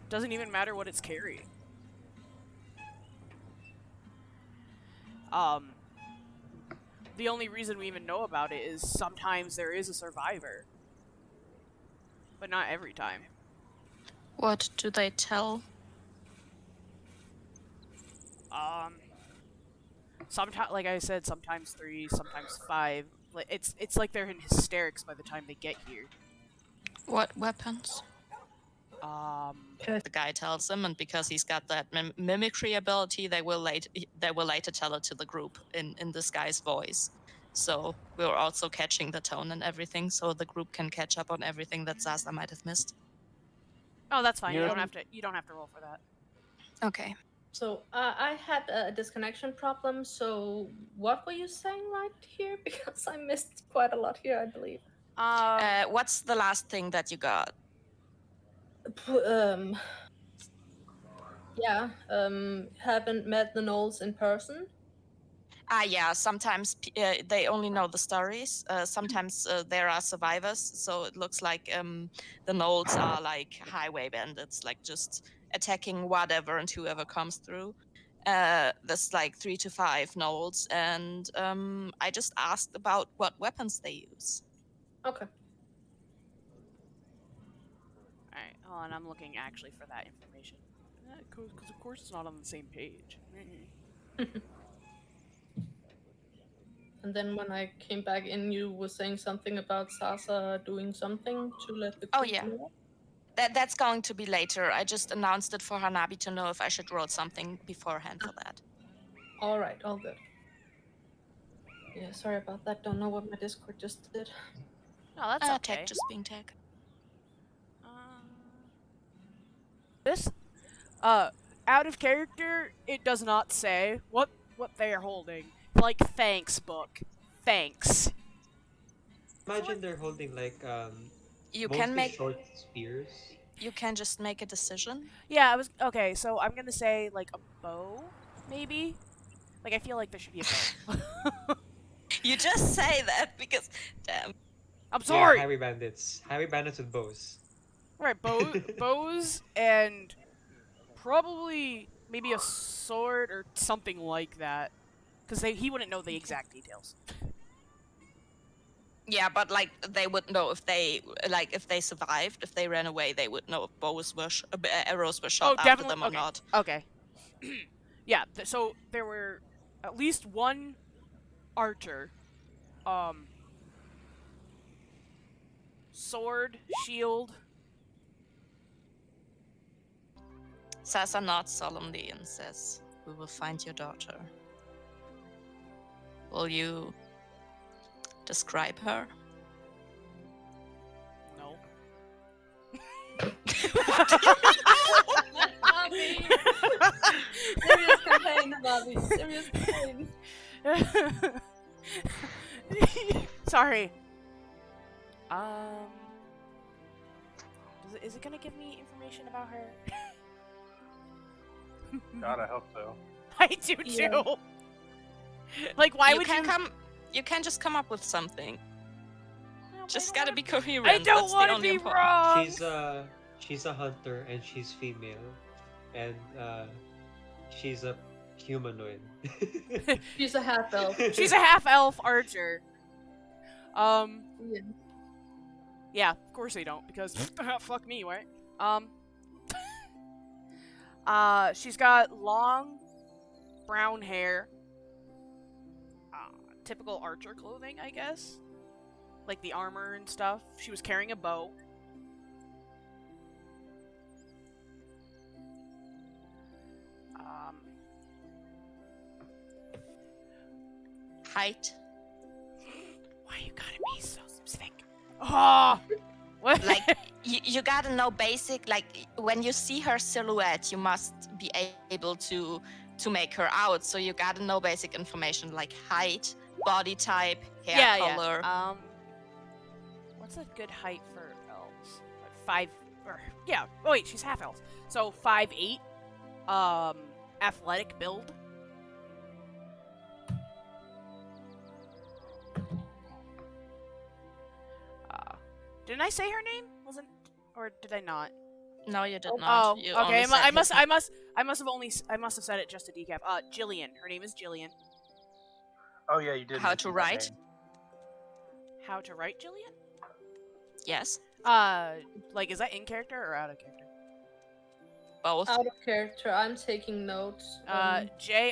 Doesn't even matter what it's carrying. The only reason we even know about it is sometimes there is a survivor. But not every time. What do they tell? Sometimes, like I said, sometimes 3, sometimes 5. It's like they're in hysterics by the time they get here. What weapons? The guy tells them, and because he's got that mimicry ability, they will later tell it to the group in this guy's voice. So we're also catching the tone and everything, so the group can catch up on everything that Zaazaa might have missed. Oh, that's fine. Yeah. You don't have to roll for that. Okay. So I had a disconnection problem. So what were you saying right here? Because I missed quite a lot here, I believe. What's the last thing that you got? Haven't met the gnolls in person. Yeah, sometimes they only know the stories. Sometimes there are survivors, so it looks like the gnolls are like highway bandits, like just attacking whatever and whoever comes through. There's like 3 to 5 gnolls, and I just asked about what weapons they use. Okay. Alright, hold on, I'm looking actually for that information. Because of course it's not on the same page. And then when I came back in, you were saying something about Zaazaa doing something to let the Oh, group yeah. know? That's going to be later. I just announced it for Hanabi to know if I should roll something beforehand for that. All right, all good. Yeah, sorry about that. Don't know what my Discord just did. No, that's okay. Tech just being tech. This, out of character, it does not say what they are holding. Like, thanks, book. Thanks. Imagine they're holding like You mostly can make. short spears. You can just make a decision. Yeah, okay, so I'm gonna say, like, a bow, maybe? Like, I feel like there should be a bow. You just say that because, damn. I'm sorry! Yeah, highway bandits. Highway bandits with bows. Right, bows, and probably maybe a sword or something like that. Because he wouldn't know the exact details. Yeah, but like they would know if they survived, if they ran away, they would know if arrows were shot after them or not. Okay. Yeah, so there were at least one archer. Sword, shield. Zaazaa nods solemnly and says, "We will find your daughter. Will you describe her?" No. Bobby! Serious campaign, Bobby. Serious campaign. Sorry. Is it gonna give me information about her? God, I hope so. I do too. Yeah. Like, why you would can you? come? You can just come up with something. No, I Just don't gotta wanna be coherent. I don't That's the want to only be important. wrong. She's a hunter and she's female, and she's a humanoid. She's a half elf. She's a half elf archer. Yeah. Yeah, of course they don't, because fuck me, right? She's got long brown hair. Typical archer clothing, I guess. Like the armor and stuff. She was carrying a bow. Height. Why you gotta be so specific? Oh! What? Like you gotta know basic. Like when you see her silhouette, you must be able to make her out. So you gotta know basic information like height, body type, hair color. Yeah. What's a good height for elves? Like 5 or yeah. Oh wait, she's half elf. So 5'8". Athletic build. Didn't I say her name? Wasn't, or did I not? No, you did Oh, not. You okay. only said I must have said it just to decap. Jillian. Her name is Jillian. Oh yeah, you did. How mention to that write? name. How to write Jillian? Yes. Like, is that in character or out of character? Both. Out of character, I'm taking notes. Jillian.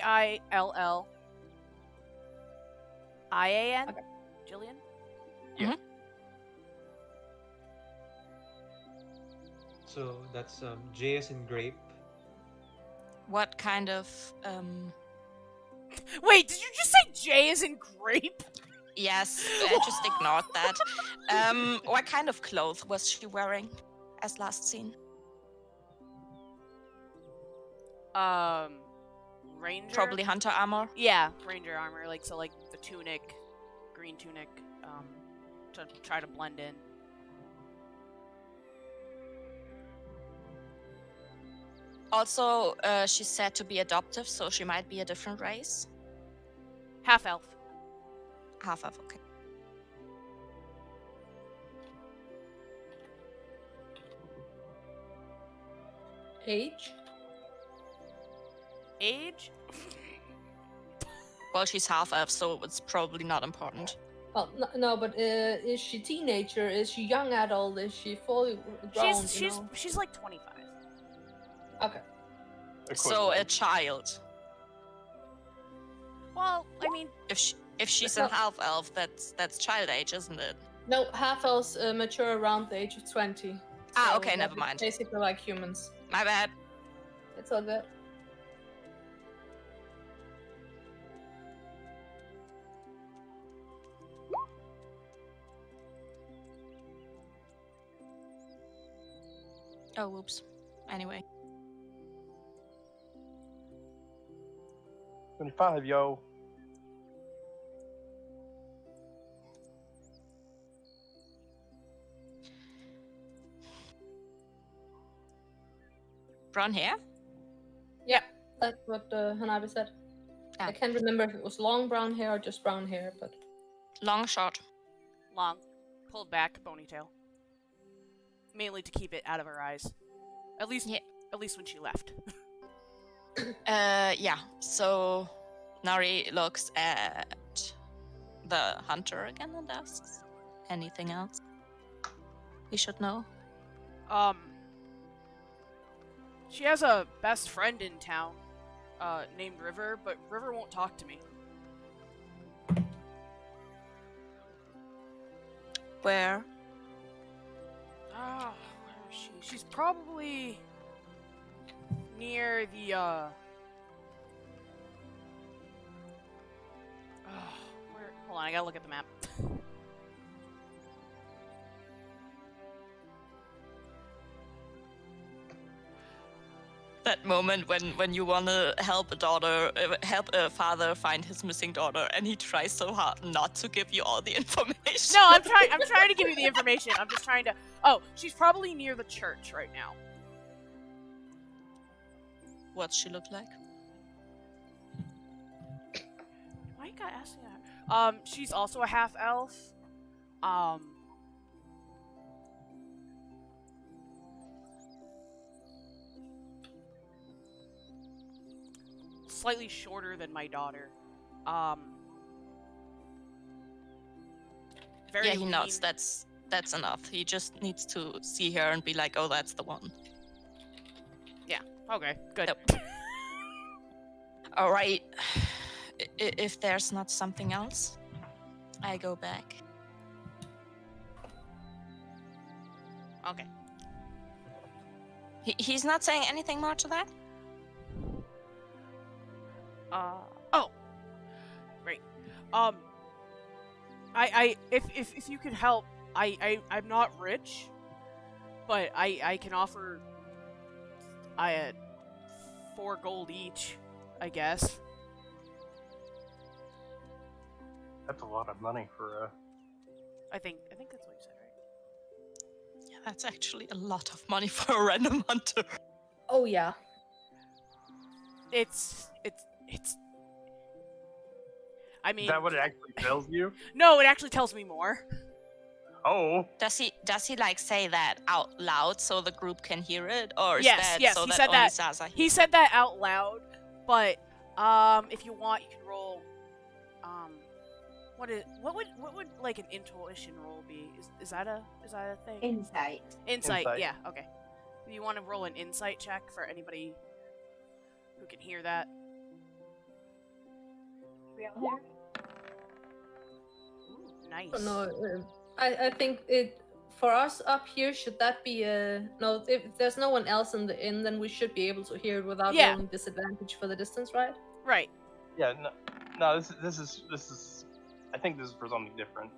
Okay. Jillian? Yeah. So that's J as in grape. What kind of Wait, did you just say J as in grape? Yes, I just ignored that. What kind of clothes was she wearing as last seen? Ranger? Probably hunter armor. Yeah, ranger armor. Like, so like the tunic, green tunic, to try to blend in. Also, she's said to be adoptive, so she might be a different race. Half elf. Half of, okay. Age? Age? Well, she's half elf, so it's probably not important. Well, no, but is she teenager? Is she young adult? Is she fully grown? She's like 25. Okay. So a child. Well, I mean, If she's No. a half elf, that's child age, isn't it? No, half elves mature around the age of 20. Ah, okay, that never is mind. Basically like humans. My bad. It's all good. Oh, whoops. Anyway. 25, yo. Brown hair? Yeah, that's what Hanabi said. Ah. I can't remember if it was long brown hair or just brown hair, but Long, short. long, pulled back ponytail, mainly to keep it out of her eyes. At least when she left. Yeah. So Nari looks at the hunter again and asks, "Anything else we should know?" She has a best friend in town, named River, but River won't talk to me. Where? Where is she? She's probably near the where? Hold on, I gotta look at the map. That moment when you want to help help a father find his missing daughter, and he tries so hard not to give you all the information. No, I'm trying to give you the information. I'm just trying to. Oh, she's probably near the church right now. What's she look like? Why you gotta ask me that? She's also a half elf. Slightly shorter than my daughter. Very Yeah, he lean. nods. That's enough. He just needs to see her and be like, "Oh, that's the one." Yeah. Okay. Good. Yep. All right. If there's not something else, I go back. Okay. He's not saying anything more to that? Oh. Great. If you could help, I'm not rich, but I can offer 4 gold each, I guess. That's a lot of money for a. I think that's what you said, right? Yeah, that's actually a lot of money for a random hunter. Oh yeah. It's. I mean, Is that what it actually tells you? no, it actually tells me more. Oh. Does he like say that out loud so the group can hear it, or is Yes, that yes, so he that said only that. Zaazaa He said that out loud, but if you want, you can roll. What would like an intuition roll be? Is that a thing? Insight. Insight. Insight. Yeah. Okay. You want to roll an insight check for anybody who can hear that? We all here? Ooh, nice. Oh, no, I think it for us up here. Should that be a no? If there's no one else in the inn, then we should be able to hear it without Yeah. rolling disadvantage for the distance, right? Right. Yeah. No. This is. I think this is for something different.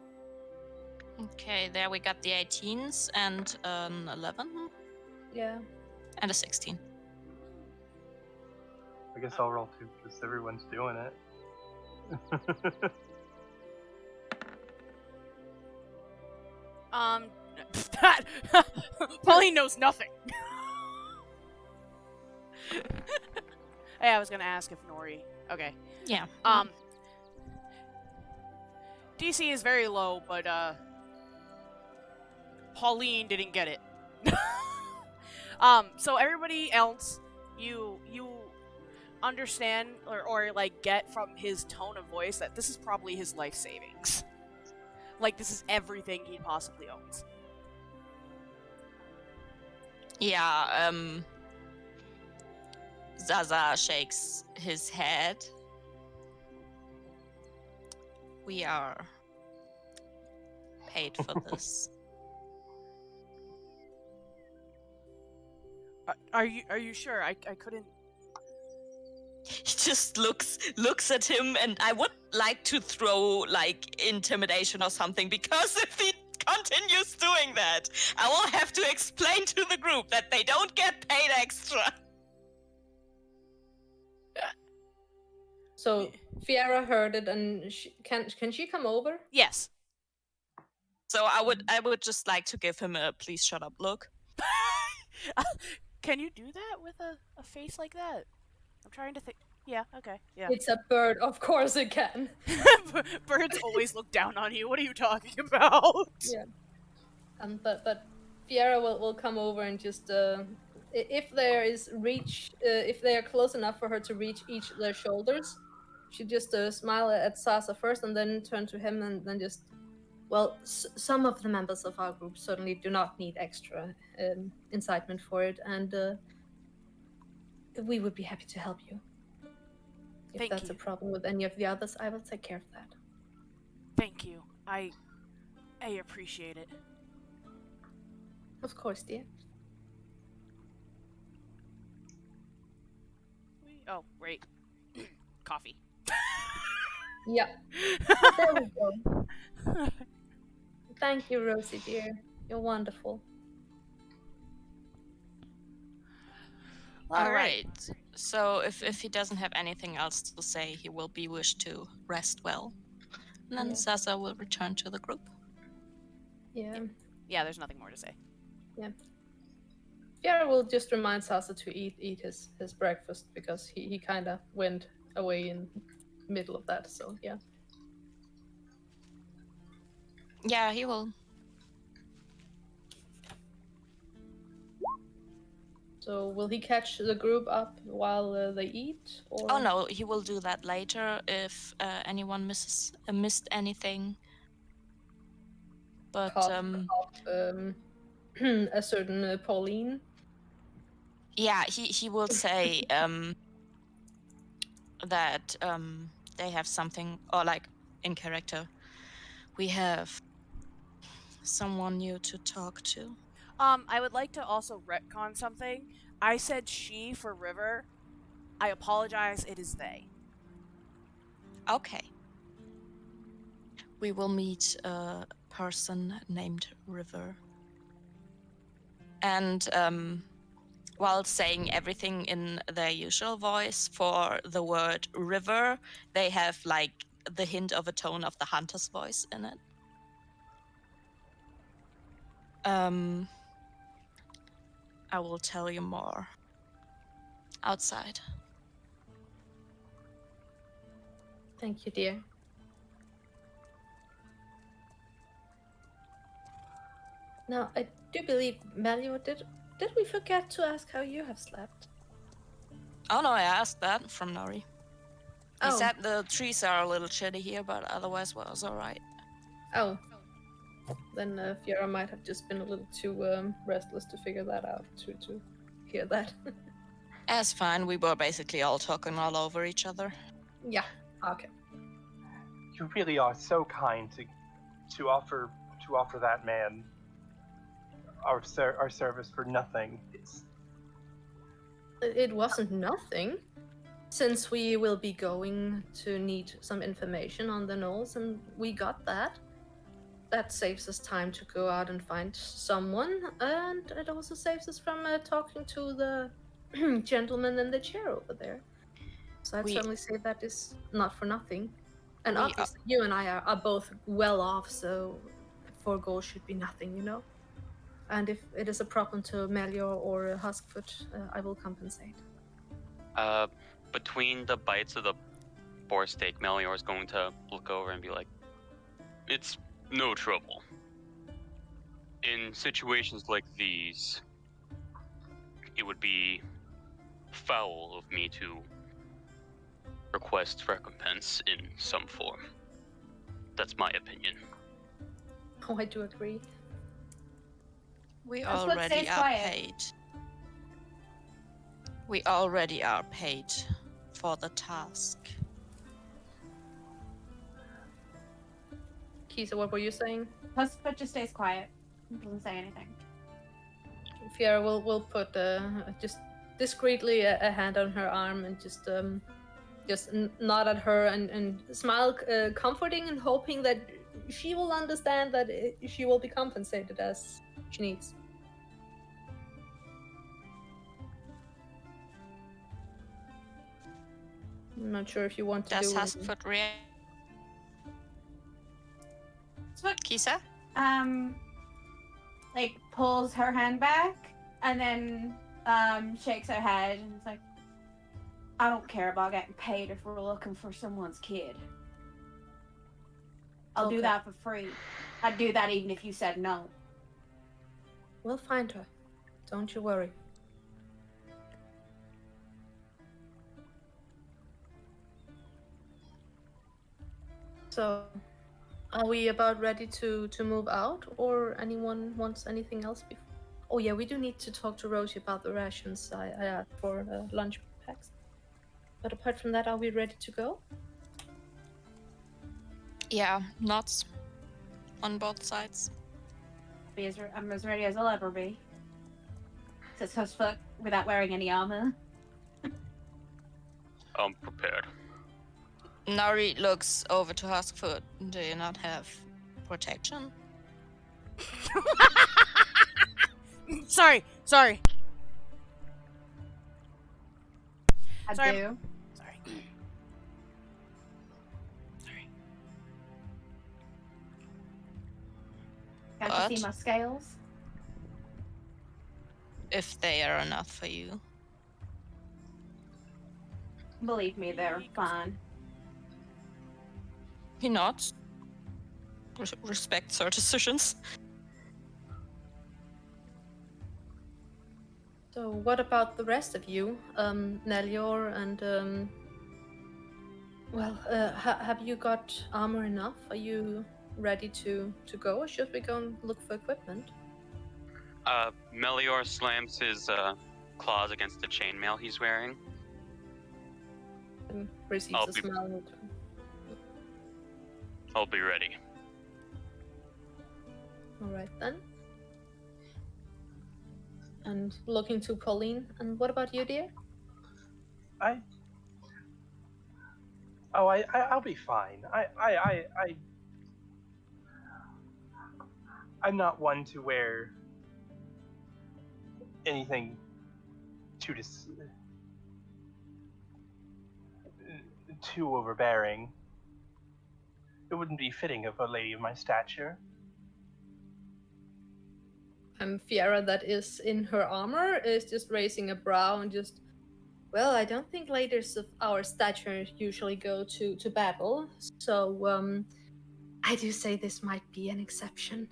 Okay, there we got the 18s and an 11 Yeah. and a 16. I guess I'll roll 2 because everyone's doing it. That Pauline knows nothing. Hey, I was gonna ask if Nori. Okay. Yeah. DC is very low, but Pauline didn't get it. So everybody else, you understand or like get from his tone of voice that this is probably his life savings. Like this is everything he possibly owns. Yeah, Zaazaa shakes his head. We are paid for this. Are you sure? I couldn't. He just looks at him, and I would like to throw like intimidation or something, because if he continues doing that, I will have to explain to the group that they don't get paid extra. So Fiera heard it, and can she come over? Yes. So I would just like to give him a please shut up look. Can you do that with a face like that? I'm trying to think. Yeah, okay. Yeah. It's a bird, of course it can. Birds always look down on you. What are you talking about? Yeah. But Fiera will come over and just if there is reach, if they are close enough for her to reach each their shoulders, she just smile at Zaazaa first and then turn to him and then just, well, some of the members of our group certainly do not need extra incitement for it, and we would be happy to help you. If Thank that's you. a problem with any of the others, I will take care of that. Thank you. I appreciate it. Of course, dear. Oh, right. Coffee. Yeah. There we go. Thank you, Rosie dear. You're wonderful. All right. So if he doesn't have anything else to say, he will be wished to rest well. And then Yeah. Zaazaa will return to the group. Yeah. Yeah, there's nothing more to say. Fiera will just remind Zaazaa to eat his breakfast because he kind of went away in middle of that. So yeah. Yeah, he will. So will he catch the group up while they eat? Or Oh no, he will do that later if anyone missed anything. But caught a certain Pauline? yeah, he will say that they have something, or like in character, we have someone new to talk to. I would like to also retcon something. I said she for River. I apologize, it is they. Okay. We will meet a person named River. And while saying everything in their usual voice, for the word river, they have like the hint of a tone of the hunter's voice in it. I will tell you more outside. Thank you, dear. Now, I do believe, Melior, did we forget to ask how you have slept? Oh no, I asked that from Nori. He Oh. said the trees are a little shitty here, but otherwise was alright. Oh. Then Fiora might have just been a little too restless to figure that out, to hear that. That's fine, we were basically all talking all over each other. Yeah, okay. You really are so kind to offer that man our service for nothing. It wasn't nothing, since we will be going to need some information on the Knolls, and we got that. That saves us time to go out and find someone, and it also saves us from talking to the gentleman in the chair over there. So I'd certainly say that is not for nothing. And obviously, you and I are both well off, so forego should be nothing, you know? And if it is a problem to Melior or Huskfoot, I will compensate. Between the bites of the boar steak, Melior is going to look over and be like, "It's no trouble. In situations like these, it would be foul of me to request recompense in some form. That's my opinion." Oh, I do agree. We That's what already stays are quiet. paid. We already are paid for the task. Kisa, what were you saying? Huskfoot just stays quiet. He doesn't say anything. Fiora will put just discreetly a hand on her arm and just nod at her and smile, comforting and hoping that she will understand that she will be compensated as she needs. I'm not sure if you want to Does do Huskfoot react? Kisa? Like pulls her hand back and then shakes her head and it's like, I don't care about getting paid if we're looking for someone's kid. I'll do that for free. I'd do that even if you said no. We'll find her. Don't you worry. So, are we about ready to move out, or anyone wants anything else before? Oh yeah, we do need to talk to Rosie about the rations I asked for lunch packs. But apart from that, are we ready to go? Yeah, knots on both sides. I'm as ready as I'll ever be. Says Huskfoot without wearing any armor. I'm prepared. Nari looks over to Huskfoot. Do you not have protection? Sorry. I Sorry. do. Sorry. Sorry. Can't you What? see my scales? If they are enough for you. Believe me, they're fine. He nods. Respects her decisions. So what about the rest of you, Melior and have you got armor enough? Are you ready to go, or should we go and look for equipment? Melior slams his claws against the chainmail he's wearing. And receives I'll a be- smile in return. I'll be ready. All right then. And looking to Pauline. And what about you, dear? I'll be fine. I'm not one to wear anything too overbearing. It wouldn't be fitting of a lady of my stature. Fiera, that is in her armor, is just raising a brow and just, well, I don't think ladies of our stature usually go to battle, so I do say this might be an exception.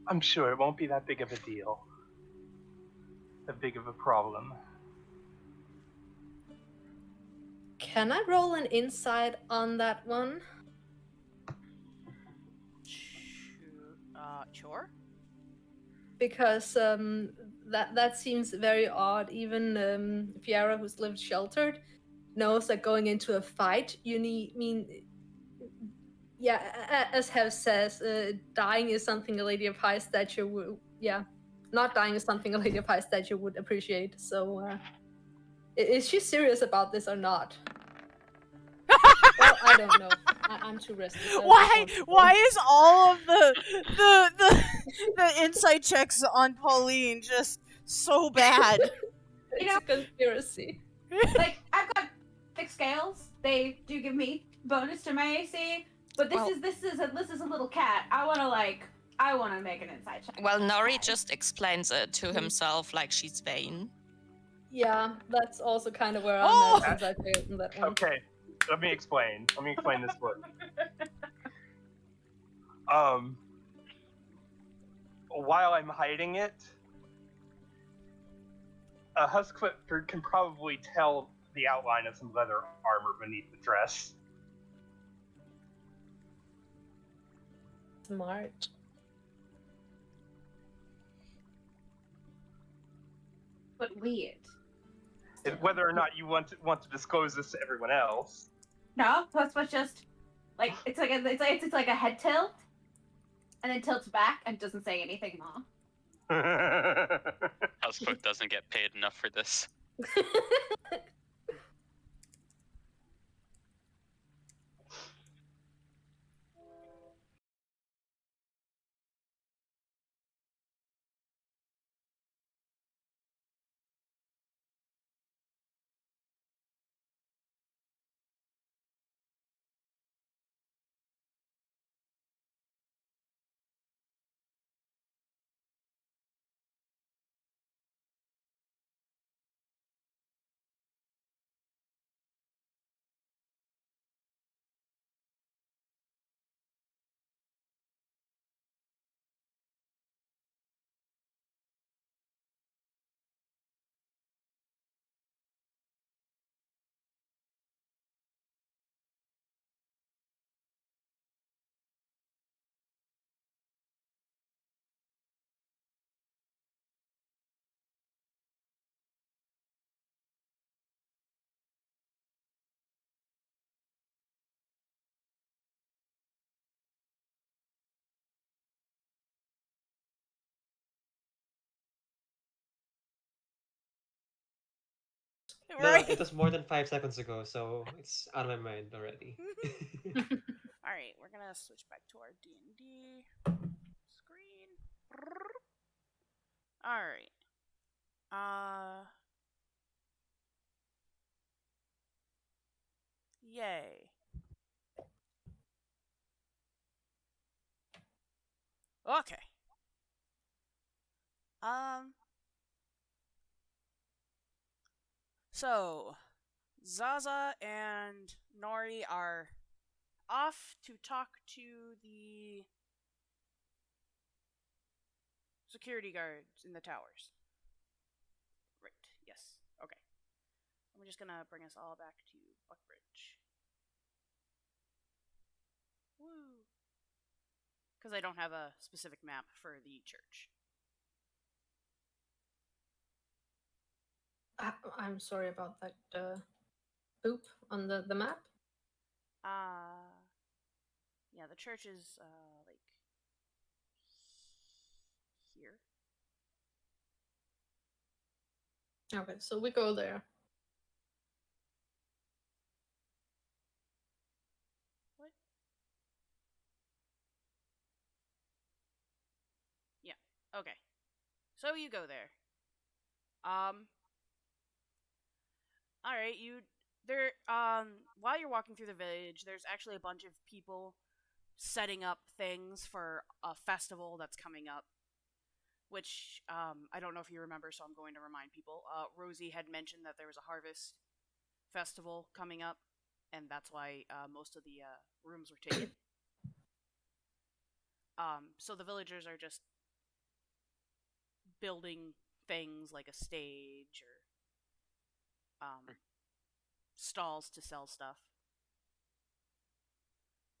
I'm sure it won't be that big of a deal. That big of a problem. Can I roll an insight on that one? Sure. Because that seems very odd. Even Fiera, who's lived sheltered, knows that going into a fight, as Hev says, dying is something a lady of high stature would, not dying is something a lady of high stature would appreciate. So, is she serious about this or not? Well, I don't know. I'm too restless. I just want to go. Why is all of the insight checks on Pauline just so bad? It's a conspiracy. Like, I've got thick scales. They do give me bonus to my AC, but this is a little cat. I wanna make an insight check. Well, Nori just explains it to himself like she's vain. Yeah, that's also kind of where I'm Oh! at since I failed in that one. Okay, let me explain this one. While I'm hiding it, a Huskfoot can probably tell the outline of some leather armor beneath the dress. Smart. But weird. Whether or not you want to disclose this to everyone else. No, Huskfoot just like it's like a head tilt, and then tilts back and doesn't say anything more. Huskfoot doesn't get paid enough for this. No, Right? it was more than 5 seconds ago, so it's out of my mind already. Alright, we're gonna switch back to our D&D screen. Alright. Yay. Okay. So, Zaazaa and Nori are off to talk to the security guards in the towers. Right, yes. Okay. I'm just gonna bring us all back to Buckbridge. Woo! Because I don't have a specific map for the church. I'm sorry about that boop on the map. Yeah, the church is, like, here. Okay, so we go there. What? Yeah, okay. So you go there. Alright, while you're walking through the village, there's actually a bunch of people setting up things for a festival that's coming up. Which, I don't know if you remember, so I'm going to remind people. Rosie had mentioned that there was a harvest festival coming up, and that's why most of the rooms were taken. So the villagers are just building things like a stage or stalls to sell stuff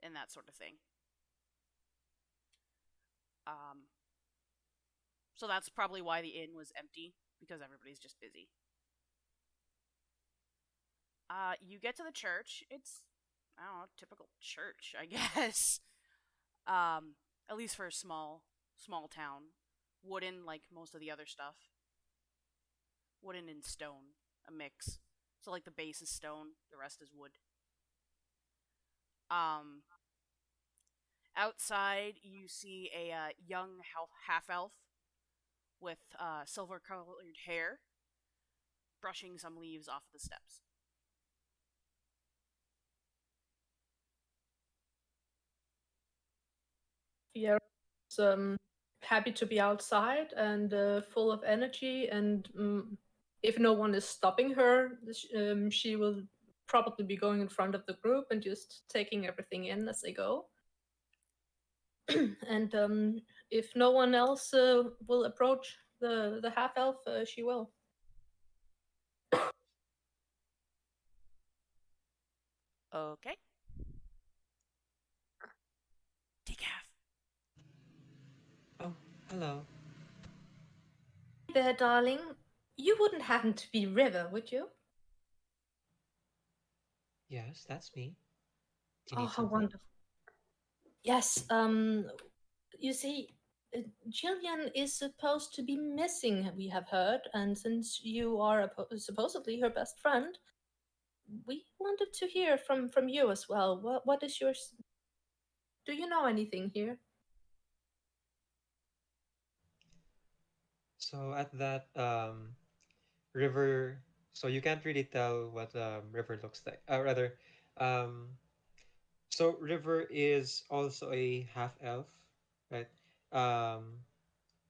and that sort of thing. So that's probably why the inn was empty, because everybody's just busy. You get to the church. It's, I don't know, typical church, I guess. At least for a small town. Wooden, like most of the other stuff. Wooden and stone, a mix. So like the base is stone, the rest is wood. Outside you see a young half elf with silver colored hair brushing some leaves off the steps. Fiera is happy to be outside and full of energy, and if no one is stopping her, she will probably be going in front of the group and just taking everything in as they go. And if no one else will approach the half elf, she will. Okay. Decaf. Oh, hello. Hey there, darling. You wouldn't happen to be River, would you? Yes, that's me. Do you Oh, need how something? wonderful. Yes, you see, Jillian is supposed to be missing, we have heard, and since you are supposedly her best friend, we wanted to hear from you as well. What is your... Do you know anything here? So at that river, so you can't really tell what river looks like. Rather, um, so river is also a half elf, right? Um,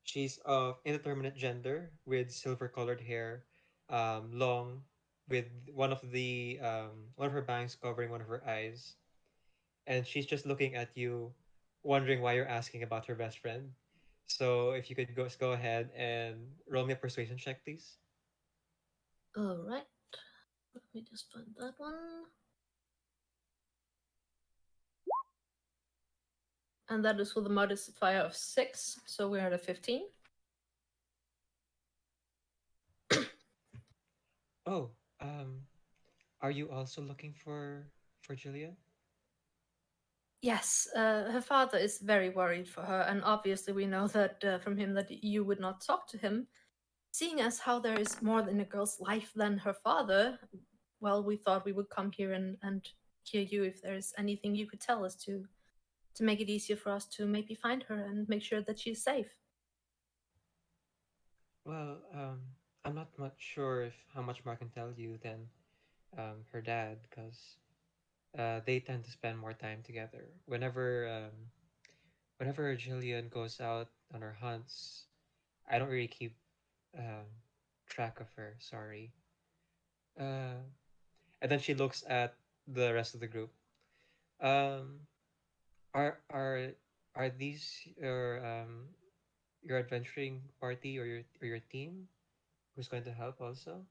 she's of indeterminate gender with silver colored hair, long, with one of her bangs covering one of her eyes, and she's just looking at you, wondering why you're asking about her best friend. So if you could go ahead and roll me a persuasion check, please. All right. Let me just find that one. And that is with a modifier of 6, so we're at a 15. Oh, are you also looking for Jillian? Yes, her father is very worried for her, and obviously we know that from him that you would not talk to him. seeing as how there is more in a girl's life than her father, well, we thought we would come here and hear you if there's anything you could tell us to make it easier for us to maybe find her and make sure that she's safe. Well, I'm not much sure if how much more I can tell you than her dad, because they tend to spend more time together. Whenever Jillian goes out on her hunts, I don't really keep um, track of her. Sorry. Uh, and then she looks at the rest of the group. Um, are are are these your adventuring party or your team who's going to help also?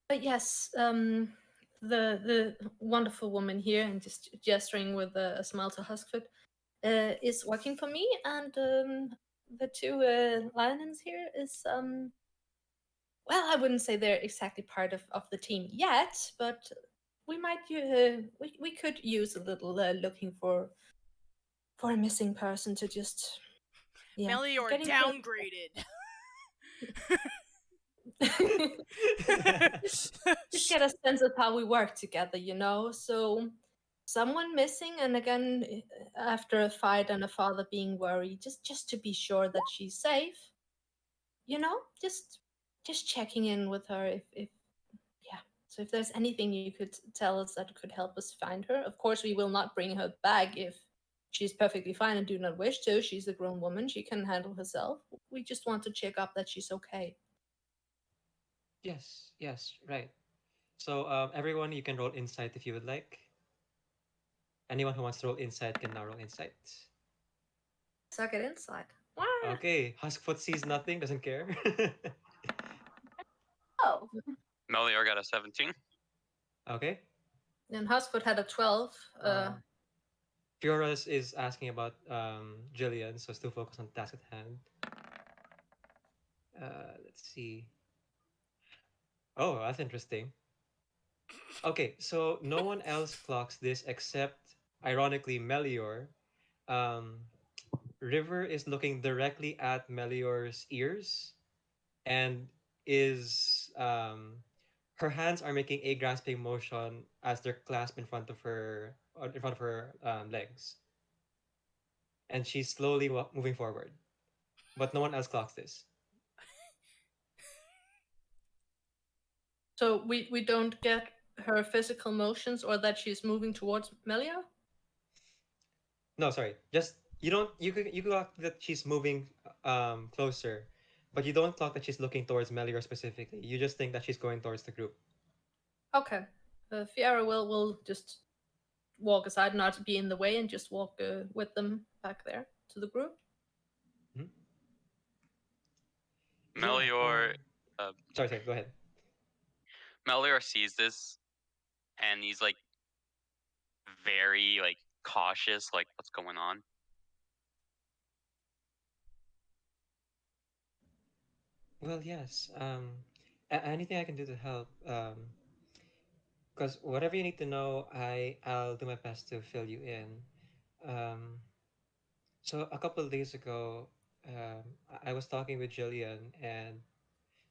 But yes, the wonderful woman here, and just gesturing with a smile to Huskfoot, is working for me, and the two lions here is well, I wouldn't say they're exactly part of the team yet, but we might we could use a little looking for a missing person to just Melior getting downgraded. just get a sense of how we work together, you know. So someone missing, and again, after a fight and a father being worried, just to be sure that she's safe, you know, just checking in with her if yeah. So if there's anything you could tell us that could help us find her, of course we will not bring her back if she's perfectly fine and do not wish to. She's a grown woman, she can handle herself. We just want to check up that she's okay. Yes, yes, right. So everyone, you can roll insight if you would like. Anyone who wants to roll insight can now roll insight. Suck it inside. Okay, Huskfoot sees nothing, doesn't care. Oh, Melior got a 17. Okay. And Huskfoot had a 12. Fiora's is asking about Jillian, so still focus on task at hand. Let's see. Oh, that's interesting. Okay, so no one else clocks this except, ironically, Melior. Um, River is looking directly at Melior's ears and is her hands are making a grasping motion as they're clasped in front of her legs, and she's slowly moving forward. But no one else clocks this. So we don't get her physical motions or that she's moving towards Melia? No, sorry. Just you clock that she's moving closer, but you don't clock that she's looking towards Melior specifically. You just think that she's going towards the group. Okay. Fiera will just walk aside, not be in the way, and just walk with them back there to the group. Mhm. Melior, Sorry, go ahead. Melior sees this, and he's like very like cautious, like what's going on. Well, yes. Anything I can do to help. Because whatever you need to know, I'll do my best to fill you in. Um, so a couple of days ago, I was talking with Jillian, and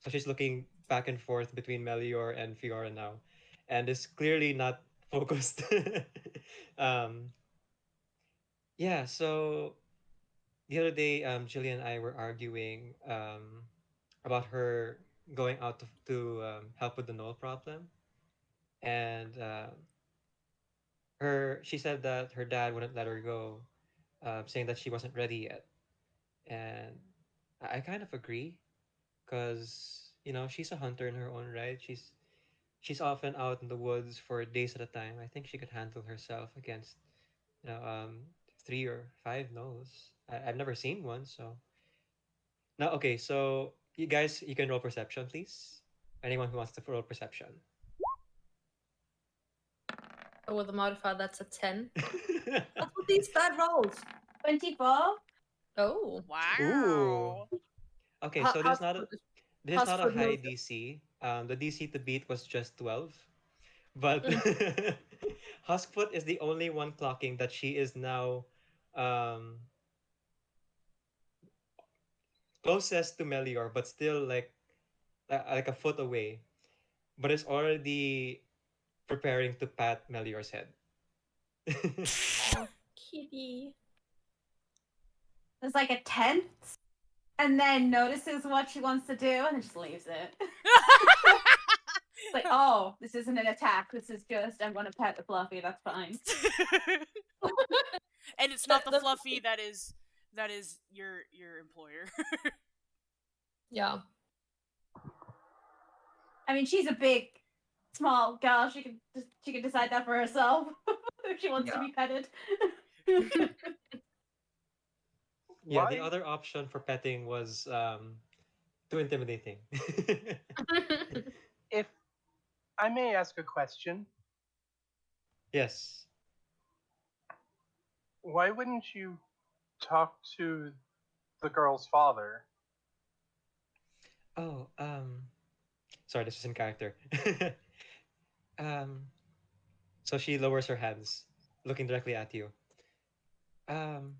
so she's looking back and forth between Melior and Fiora now, and is clearly not focused. um, yeah. So the other day, Jillian and I were arguing about her going out to help with the null problem, and her she said that her dad wouldn't let her go, saying that she wasn't ready yet, and I kind of agree, because she's a hunter in her own right. She's often out in the woods for days at a time. I think she could handle herself against you know um 3 or 5 no's. I've never seen one, so now okay. So you guys, you can roll perception, please. Anyone who wants to roll perception. With a modifier, that's a 10. What's with these bad rolls? 24? Oh. Wow. Okay, so this is not a Huskfoot high knows DC. The DC to beat was just 12, but Mm. Huskfoot is the only one clocking that she is now um, closest to Melior, but still like a foot away, but it's already preparing to pat Melior's head. Oh, kitty. There's like a tense, and then notices what she wants to do, and just leaves it. It's like, oh, this isn't an attack. This is just I'm gonna pet the Fluffy. That's fine. And it's not the Fluffy that is your employer. Yeah. I mean, she's a big, small gal. She can decide that for herself if she wants to be petted. Yeah, the Why? other option for petting was too intimidating. If I may ask a question, Yes. why wouldn't you talk to the girl's father? Oh, sorry, this is in character. um, so she lowers her hands, looking directly at you. Um,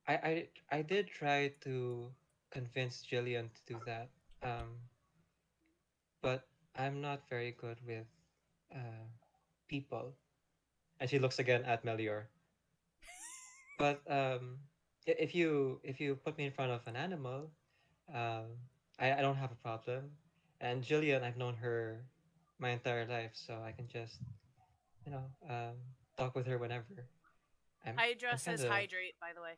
I did try to convince Jillian to do that. Um, but I'm not very good with uh people. And she looks again at Melior. But if you put me in front of an animal, um, I don't have a problem. And Jillian, I've known her my entire life, so I can just you know um, talk with her whenever. I I'm address kind as of hydrate, by the way.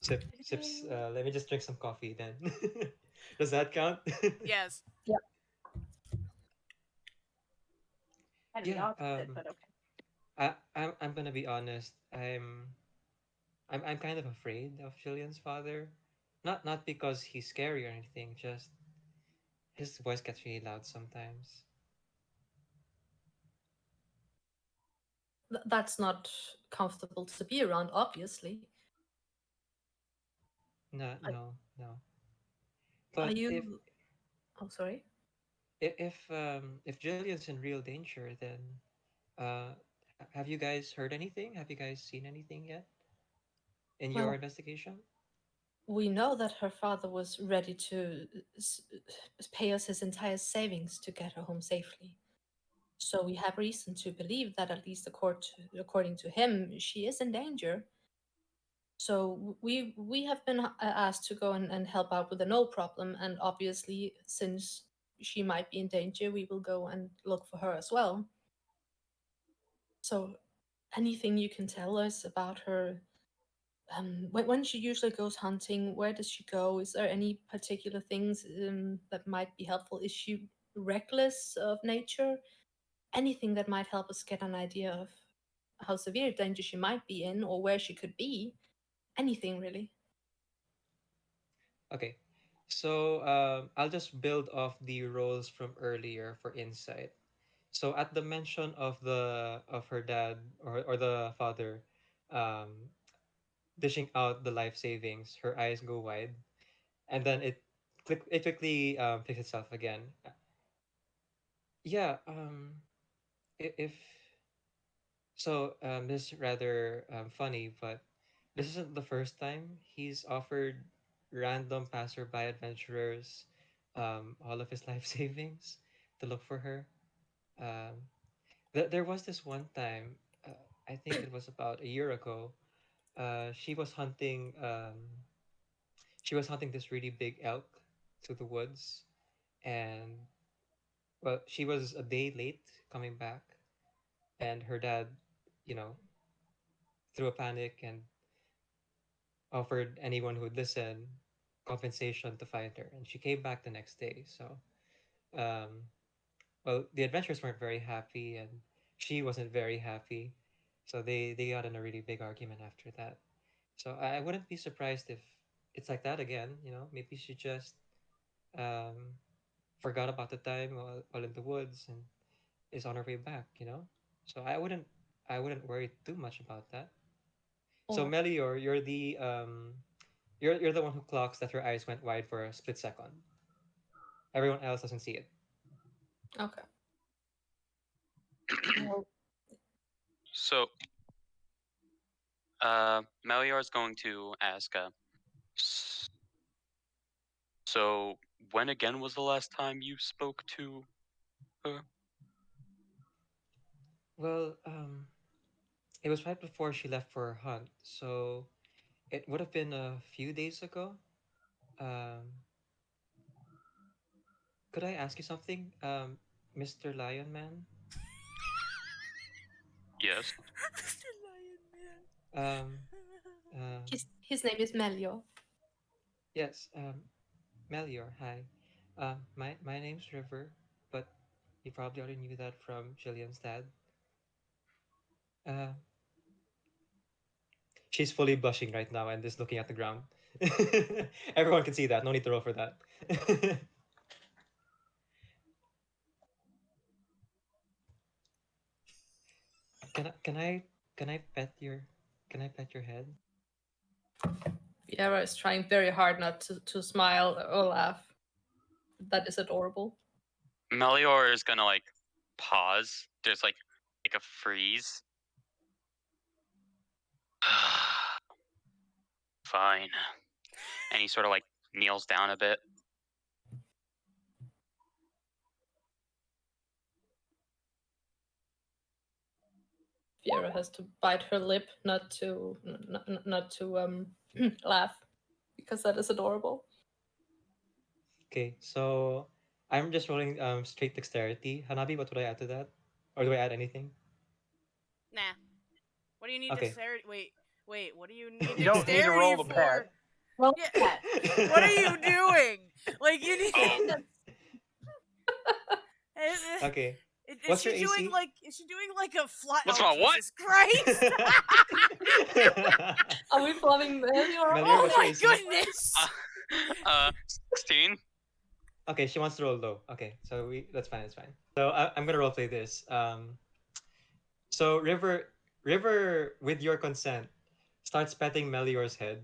sips. Let me just drink some coffee then. Does that count? Yes. Kind of the Yeah. opposite, but okay. I'm gonna be honest. I'm kind of afraid of Jillian's father. Not because he's scary or anything, just his voice gets really loud sometimes. That's not comfortable to be around, obviously. No, Are, no, no. are But you? Oh, sorry. if Jillian's in real danger, then uh, have you guys heard anything? Have you guys seen anything yet in your Well, investigation? we know that her father was ready to s- pay us his entire savings to get her home safely. So we have reason to believe that, at least according to him, she is in danger. So we have been asked to go and help out with a no problem, and obviously, since she might be in danger, we will go and look for her as well. So, anything you can tell us about her? When she usually goes hunting, where does she go? Is there any particular things that might be helpful? Is she reckless of nature? Anything that might help us get an idea of how severe danger she might be in, or where she could be? Anything really? Okay, so I'll just build off the roles from earlier for insight. So at the mention of her dad or the father, um, dishing out the life savings, her eyes go wide, and then it quickly fixes itself again. Yeah. If so, this is rather funny, but this isn't the first time he's offered random passerby adventurers all of his life savings to look for her. Um, there was this one time, I think it was about a year ago. She was hunting. She was hunting this really big elk through the woods, and well, she was a day late coming back, and her dad, you know, threw a panic and offered anyone who would listen compensation to find her, and she came back the next day. So, um, well, the adventurers weren't very happy, and she wasn't very happy. So they got in a really big argument after that. So I wouldn't be surprised if it's like that again. You know, maybe she just um, forgot about the time while in the woods and is on her way back. You know, so I wouldn't worry too much about that. So Or Melior, you're the one who clocks that her eyes went wide for a split second. Everyone else doesn't see it. okay. Well, So Melior is going to ask, so when again was the last time you spoke to her? Well, it was right before she left for her hunt, so it would have been a few days ago. Um, could I ask you something, Mr. Lion Man? Yes. Mr. Lion Man. Um, um, His name is Melior. yes, Melior, hi. My name's River, but you probably already knew that from Jillian's dad. Uh, she's fully blushing right now and is looking at the ground. Everyone can see that. No need to roll for that. can I can I can I pet your can I pet your head? Fiera is trying very hard not to smile or laugh. That is adorable. Melior is gonna like pause. There's like a freeze. Fine. And he sort of like kneels down a bit. Fiera has to bite her lip not to laugh because that is adorable. Okay, so I'm just rolling straight dexterity. Hanabi, what would I add to that? Or do I add anything? Nah. What do you need Okay. dexterity? Wait. What do you need You don't need to roll the for? pet. Roll Yeah. that. What are you doing? Like you need. Oh. Okay. Is What's she your doing AC? like? Is she doing like a fly? What's oh, my what? Jesus Christ! Are we following Melior? Melior, Oh what's your my AC? goodness! 16. Okay, she wants to roll low. Okay, so that's fine. That's fine. So I'm gonna roleplay this. So River, with your consent, starts petting Melior's head,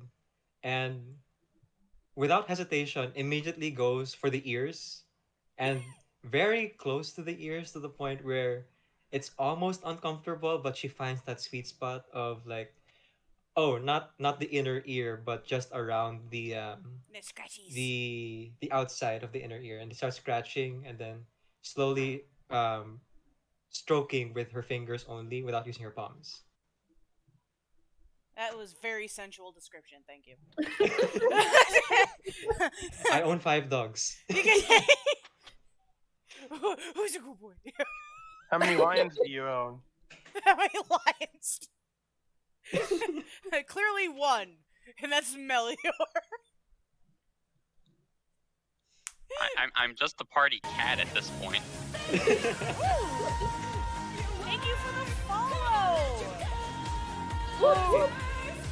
and without hesitation, immediately goes for the ears, and very close to the ears to the point where it's almost uncomfortable, but she finds that sweet spot of like, oh, not the inner ear, but just around No scratchies. the outside of the inner ear, and they start scratching and then slowly stroking with her fingers only without using her palms. That was very sensual description. Thank you. I own 5 dogs. Who's a good boy? How many lions do you own? How many lions? Clearly one, and that's Melior. I'm just the party cat at this point. Thank you for the follow. Okay.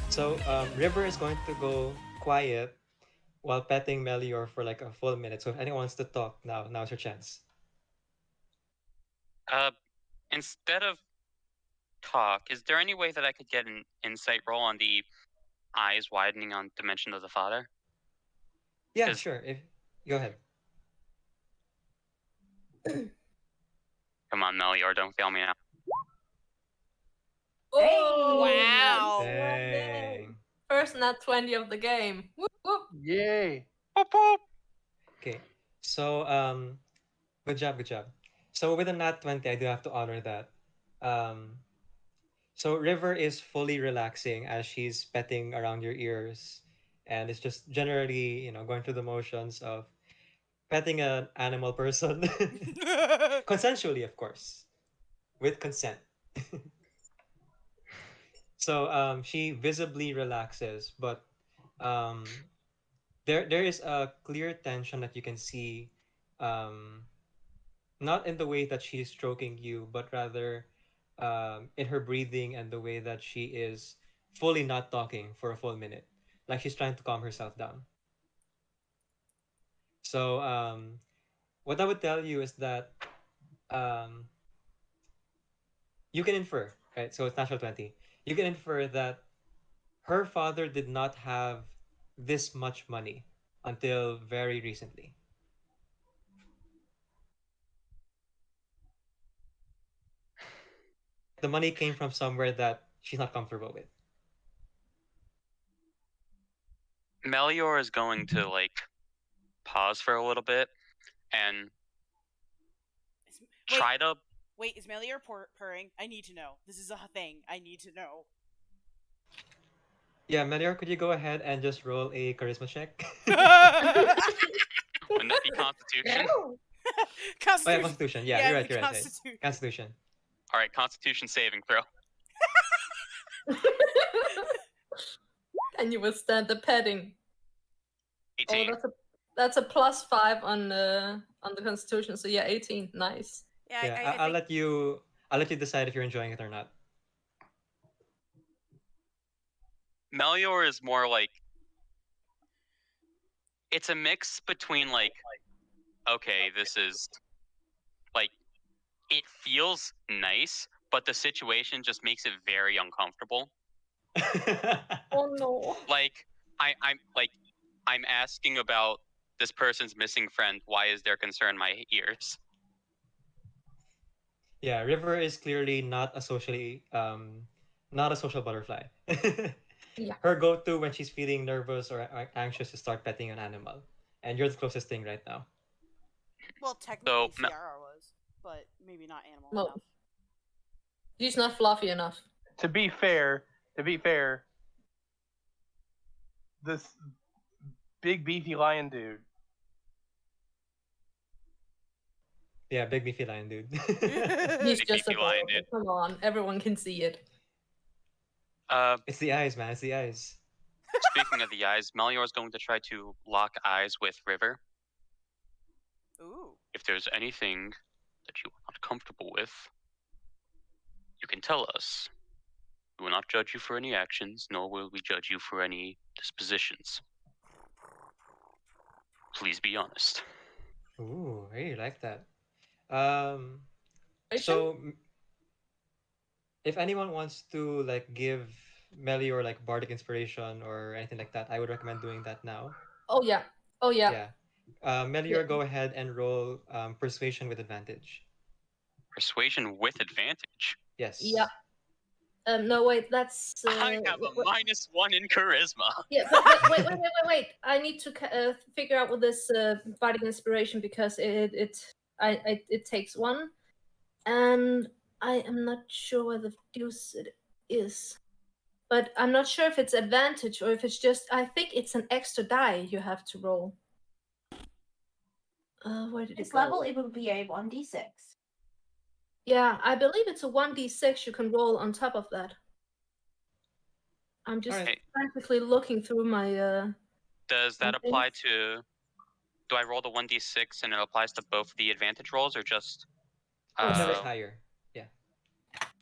So River is going to go quiet while petting Melior for like a full minute. So if anyone wants to talk, now's your chance. Instead of talk, is there any way that I could get an insight roll on the eyes widening on Dimension of the Father? Yeah, 'Cause- sure. If go ahead. Come on, Melior, don't fail me now. Oh, Wow. Dang. First nat 20 of the game. Whoop, whoop. Yay! Boop, boop. Okay. So good job, good job. So with a nat 20, I do have to honor that. So River is fully relaxing as she's petting around your ears, and it's just generally, going through the motions of petting an animal person, consensually, of course, with consent. So she visibly relaxes, but um, there is a clear tension that you can see, um, not in the way that she's stroking you, but rather in her breathing and the way that she is fully not talking for a full minute, like she's trying to calm herself down. So what I would tell you is that um, you can infer, right? So it's natural 20. You can infer that her father did not have this much money until very recently. The money came from somewhere that she's not comfortable with. Melior is going to like pause for a little bit and Wait, try to. wait, is Melior purring? I need to know. This is a thing. I need to know. Yeah, Melior, could you go ahead and just roll a charisma check? Wouldn't that be Constitution? Oh yeah, Constitution. Constitution. Yeah, Yeah, you're it'd right. be You're right. Constitution. Constitution. All right, Constitution saving throw. And you withstand the petting. 18. Oh, that's a +5 on the Constitution. So yeah, 18. Nice. Yeah, Yeah, I I'll think let you. I'll let you decide if you're enjoying it or not. Melior is more like. It's a mix between like, okay, this is like, it feels nice, but the situation just makes it very uncomfortable. Oh no. Like, I'm asking about this person's missing friend. Why is there concern in my ears? Yeah, River is clearly not a not a social butterfly. Yeah. Her go-to when she's feeling nervous or anxious is start petting an animal, and you're the closest thing right now. well, technically So, Ciara was, but maybe not animal Well, enough. she's not fluffy enough. To be fair, this big beefy lion dude. Yeah, big beefy lion dude. He's Big just beefy lion, adorable. Come on, everyone can see it. It's the eyes, man. It's the eyes. Speaking of the eyes, Melior is going to try to lock eyes with River. Ooh. If there's anything that you are not comfortable with, you can tell us. We will not judge you for any actions, nor will we judge you for any dispositions. Please be honest. Ooh, I really like that. Um, Rachel? so if anyone wants to like give Melior like bardic inspiration or anything like that, I would recommend doing that now. Oh yeah. Oh yeah. Yeah. Melior, go ahead and roll persuasion with advantage. Persuasion with advantage. Yes. Yeah. No, wait. That's. I have a -1 in charisma. Yeah, but wait. I need to figure out with this bardic inspiration because it takes one, and I am not sure where the deuce it is. But I'm not sure if it's advantage or if it's just. I think it's an extra die you have to roll. Where did This it go? level, it will be a 1d6. Yeah, I believe it's a 1d6 you can roll on top of that. I'm just Alright. frantically looking through my. Does that Okay. apply to? Do I roll the 1d6 and it applies to both the advantage rolls, or just? Whichever's higher. Yeah.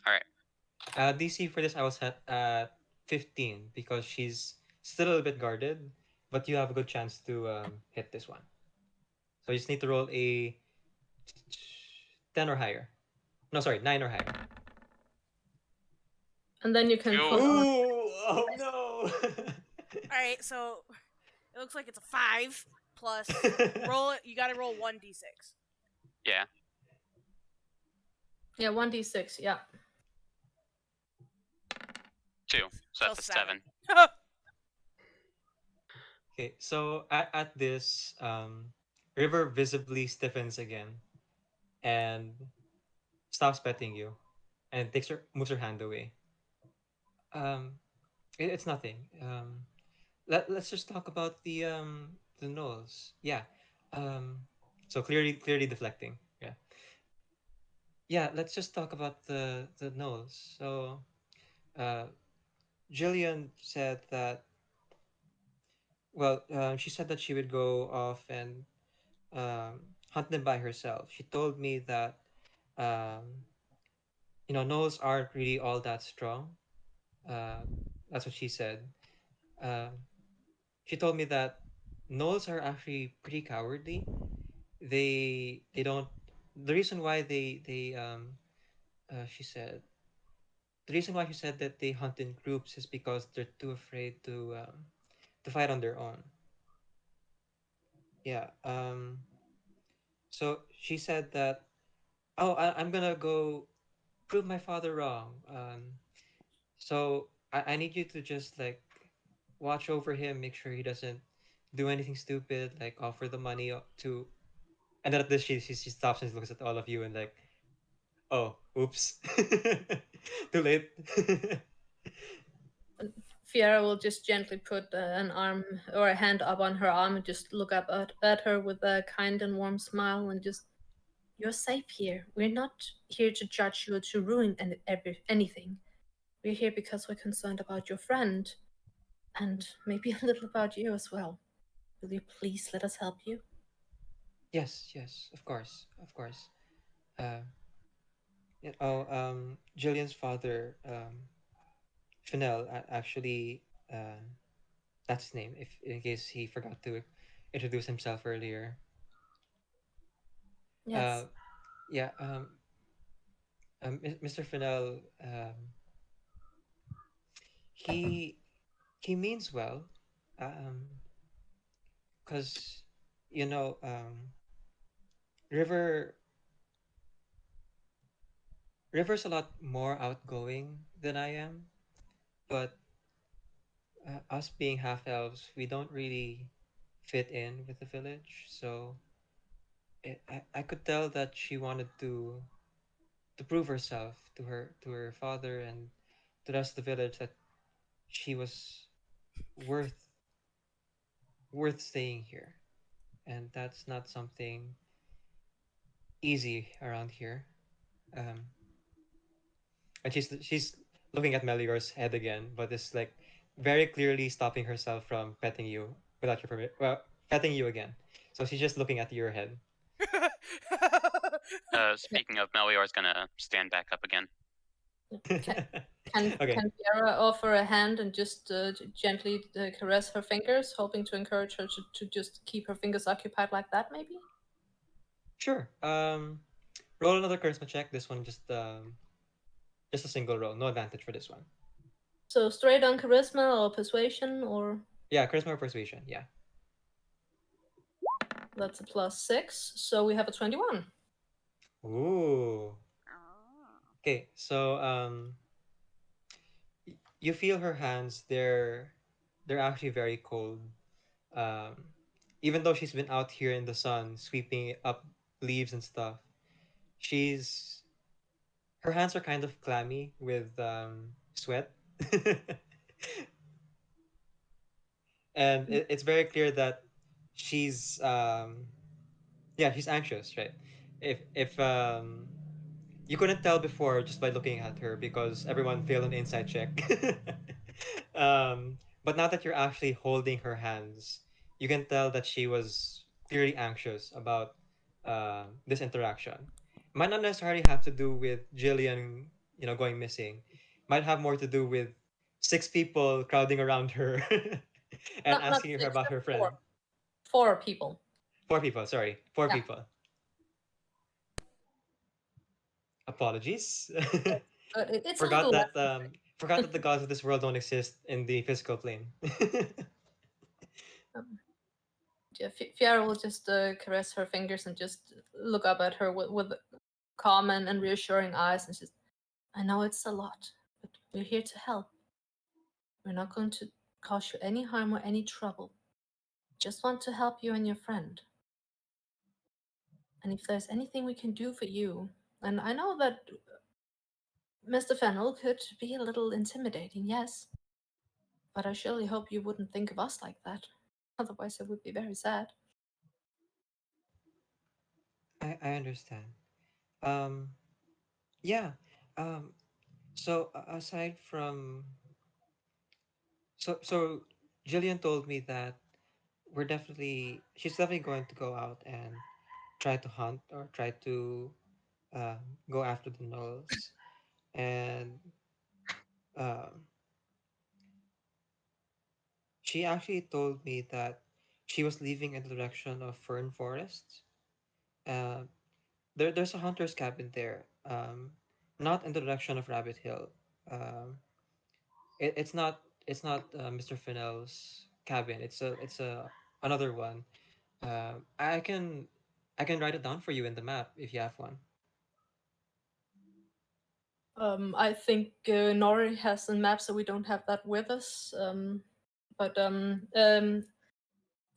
All right. DC for this I will set at 15 because she's still a little bit guarded, but you have a good chance to hit this one. So you just need to roll a 10 or higher. No, sorry, 9 or higher. And then you can Ooh. put on. Ooh! Oh no! All right, so it looks like it's a 5 plus roll it. You got to roll 1d6. Yeah. Yeah, 1d6, yeah. 2. So that's a 7. Okay, so at this, River visibly stiffens again and stops petting you and moves her hand away. It's nothing. Let's just talk about the nose. Yeah. So clearly deflecting. Yeah. Yeah, let's just talk about the nose. So Jillian said that she said that she would go off and hunt them by herself. She told me that um nose aren't really all that strong. Uh, that's what she said. Um, she told me that gnolls are actually pretty cowardly. They don't. The reason why she said the reason why she said that they hunt in groups is because they're too afraid to fight on their own. Yeah. So she said that, oh, I'm gonna go prove my father wrong. So I need you to just like watch over him, make sure he doesn't do anything stupid, like offer the money to. And then at this, she stops and looks at all of you and like, oh, oops, too late. Fiera will just gently put an arm or a hand up on her arm and just look up at her with a kind and warm smile and just, you're safe here. We're not here to judge you or to ruin anything. We're here because we're concerned about your friend and maybe a little about you as well. Will you please let us help you? Yes, yes, of course, of course. Uh, oh, Jillian's father, Chanel, actually, that's his name. If in case he forgot to introduce himself earlier. Yes. Yeah. Mr. Fennell, he he means well, cause you know, River River's a lot more outgoing than I am, but us being half elves, we don't really fit in with the village. So I could tell that she wanted to prove herself to her father and to the rest of the village that she was worth worth staying here, and that's not something easy around here. Um, and she's looking at Melior's head again, but it's like very clearly stopping herself from petting you without your permission. Well, petting you again. So she's just looking at your head. Speaking of, Melior's gonna stand back up again. Can Okay. Fiera offer a hand and just gently caress her fingers, hoping to encourage her to just keep her fingers occupied like that, maybe? Sure. Roll another charisma check. This one just a single roll, no advantage for this one. So straight on charisma or persuasion, or Yeah, charisma or persuasion. Yeah. that's a +6. So we have a 21. Ooh. Okay, so you feel her hands. They're actually very cold. Um, even though she's been out here in the sun sweeping up leaves and stuff, she's her hands are kind of clammy with sweat. And it's very clear that she's yeah, she's anxious, right? If you couldn't tell before just by looking at her because everyone failed an insight check. But now that you're actually holding her hands, you can tell that she was clearly anxious about this interaction. Might not necessarily have to do with Jillian, going missing. Might have more to do with six people crowding around her and Not asking her 6, about just her friend. 4. 4 people. Four people, sorry, four Yeah. people. Apologies. But it's a forgot little that less. forgot that the gods of this world don't exist in the physical plane. Yeah, Fiera will just caress her fingers and just look up at her with calm and reassuring eyes and just, I know it's a lot, but we're here to help. We're not going to cause you any harm or any trouble. Just want to help you and your friend. And if there's anything we can do for you, and I know that Mr. Fennel could be a little intimidating, yes, but I surely hope you wouldn't think of us like that. Otherwise, it would be very sad. I understand. Um, yeah. Um, so aside from so Jillian told me that she's definitely going to go out and try to hunt or try to um, go after the gnolls, and um, she actually told me that she was leaving in the direction of Fern Forest. Uh, there's a hunter's cabin there. Not in the direction of Rabbit Hill. Um, it's not Mr. Fennell's cabin. It's a another one. I can write it down for you in the map if you have one. I think Nori has a map, so we don't have that with us. But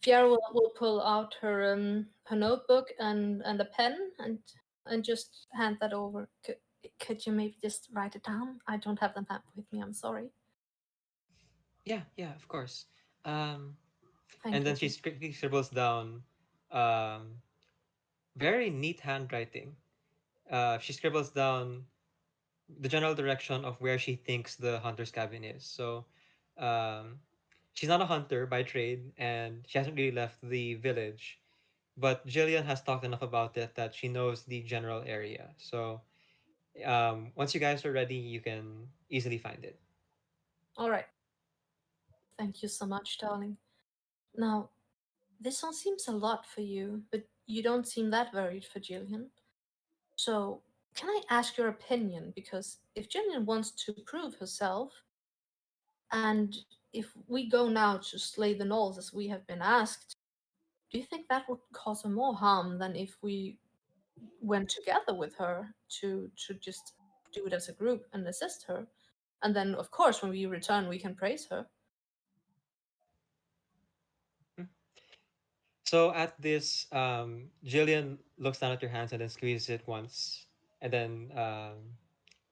Fiera will pull out her notebook and a pen and just hand that over. Could you maybe just write it down? I don't have the map with me. I'm sorry. Yeah, yeah, of course. Um, Thank and you. then she quickly scribbles down um, very neat handwriting. She scribbles down the general direction of where she thinks the hunter's cabin is. So, um, she's not a hunter by trade, and she hasn't really left the village. But Jillian has talked enough about it that she knows the general area. So, once you guys are ready, you can easily find it. All right. Thank you so much, darling. Now, this all seems a lot for you, but you don't seem that worried for Jillian. So, can I ask your opinion? Because if Jillian wants to prove herself, and if we go now to slay the gnolls as we have been asked, do you think that would cause her more harm than if we went together with her to just do it as a group and assist her? And then, of course, when we return, we can praise her. So at this, Jillian looks down at your hands and then squeezes it once, and then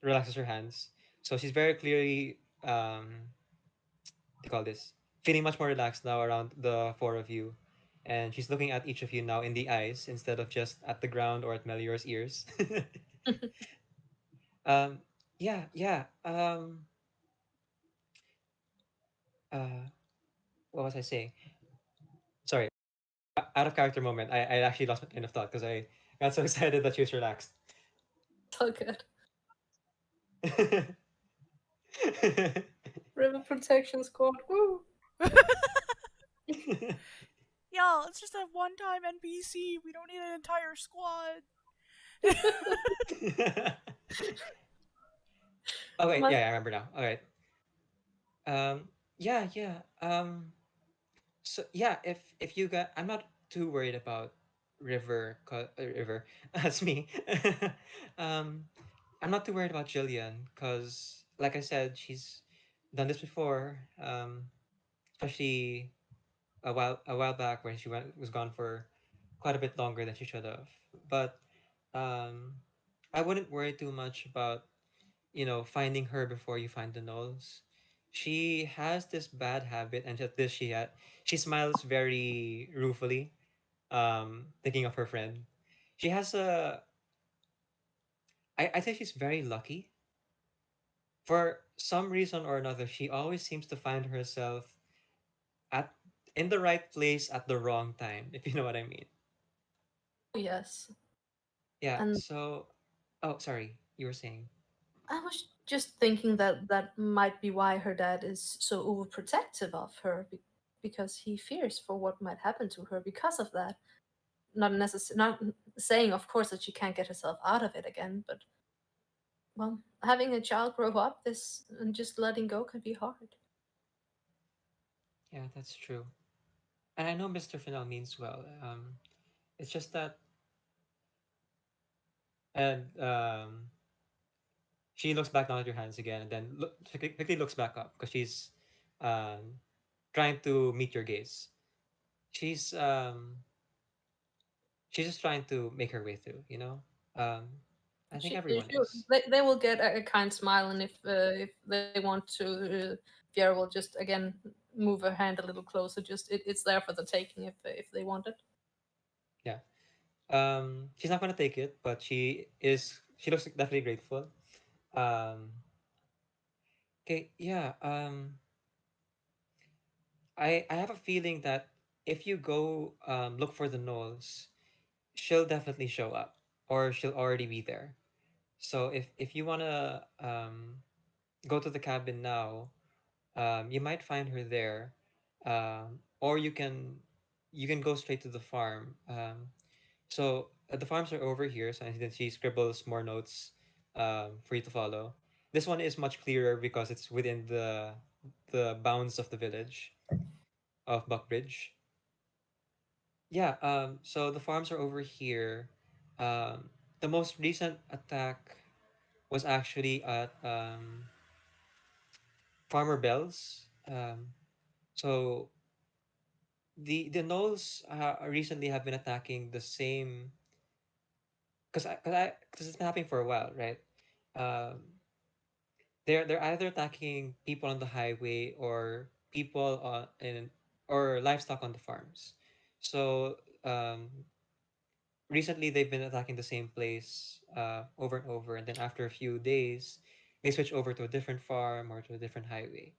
relaxes her hands. So she's very clearly, what do you call this? Feeling much more relaxed now around the four of you, and she's looking at each of you now in the eyes instead of just at the ground or at Melior's ears. um, yeah, yeah. Uh, what was I saying? Sorry, out of character moment. I actually lost my train of thought because I got so excited that she was relaxed. So good. River Protection Squad. Woo! Y'all, it's just a one-time NPC. We don't need an entire squad. Oh wait, Must- yeah, I remember now. All right. Yeah, yeah. So yeah, if you got, I'm not too worried about River. That's me. um, I'm not too worried about Jillian because, like I said, she's done this before. Especially a while back when she was gone for quite a bit longer than she should have. But um, I wouldn't worry too much about finding her before you find the Knolls. She has this bad habit, and just this she smiles very ruefully, thinking of her friend. She has I think she's very lucky. For some reason or another, she always seems to find herself at in the right place at the wrong time, if you know what I mean. yes. Yeah, And so oh, sorry, you were saying. I was just thinking that that might be why her dad is so overprotective of her, because he fears for what might happen to her because of that. Not saying, of course, that she can't get herself out of it again, but well, having a child grow up this and just letting go can be hard. Yeah, that's true. And I know Mr. Fennell means well. It's just that, and she looks back down at your hands again, and then quickly looks back up because she's um, trying to meet your gaze. She's um, she's just trying to make her way through. Um, I think everyone is. They will get a kind smile, and if they want to, Fiera will just again move her hand a little closer. Just it's there for the taking if they want it. Yeah. She's not gonna take it, but she is. She looks definitely grateful. Um, okay. Yeah. I have a feeling that if you go look for the Knolls, she'll definitely show up, or she'll already be there. So if you wanna go to the cabin now, you might find her there, or you can go straight to the farm. So the farms are over here, so then she scribbles more notes for you to follow. This one is much clearer because it's within the bounds of the village of Buckbridge. Yeah, so the farms are over here. The most recent attack was actually at Farmer Bell's. So the gnolls recently have been attacking the same because it's been happening for a while, right? Um, they're either attacking people on the highway or people on in or livestock on the farms. So recently they've been attacking the same place over and over, and then after a few days, they switch over to a different farm or to a different highway.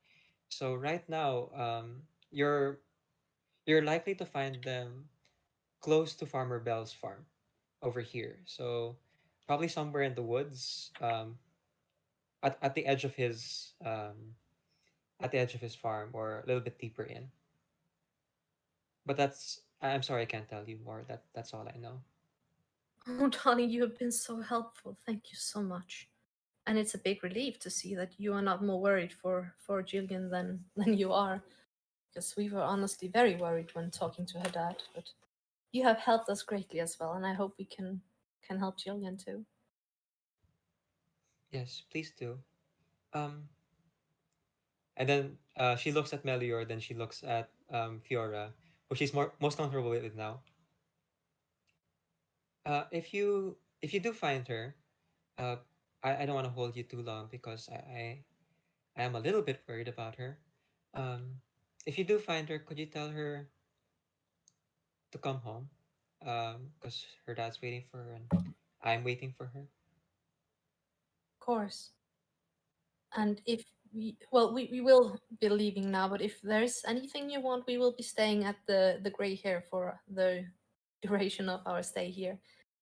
So right now, you're likely to find them close to Farmer Bell's farm over here. So probably somewhere in the woods, at the edge of his farm or a little bit deeper in. But I'm sorry I can't tell you more. That's all I know. Oh, Donnie, you have been so helpful. Thank you so much. And it's a big relief to see that you are not more worried for Jillian than you are, because we were honestly very worried when talking to her dad. But you have helped us greatly as well, and I hope we can help Jillian too. Yes, please do. Um, and then she looks at Melior, then she looks at Fiora, who she's most comfortable with now. If you do find her, uh, I don't want to hold you too long because I am a little bit worried about her. Um, if you do find her, could you tell her to come home? Because her dad's waiting for her and I'm waiting for her. Of course. And if we will be leaving now, but if there's anything you want, we will be staying at the Grey Hair for the duration of our stay here.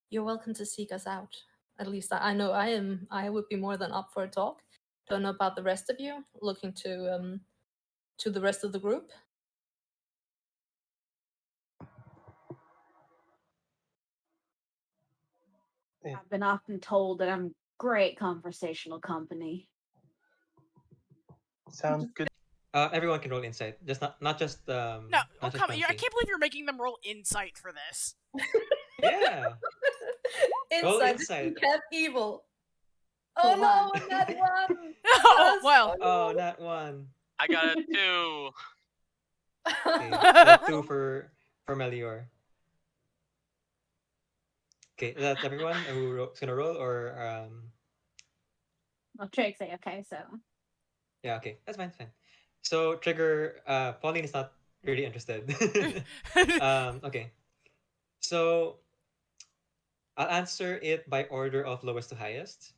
You're welcome to seek us out. At least I know I would be more than up for a talk. Don't know about the rest of you. Looking to the rest of the group. I've been often told that I'm great conversational company. Sounds good. Everyone can roll insight, just not just No, not just come on. I Fancy. can't believe you're making them roll insight for this. Yeah, roll Inside insight. Cat Evil. For Oh no, one. not one. Oh, well. Oh, not one. I got a 2. Okay, so two for Melior. Okay, is that everyone who's gonna roll or Well, Trixie, okay, so. yeah, okay, that's fine, fine. So trigger Pauline is not really interested. Okay. So I'll answer it by order of lowest to highest.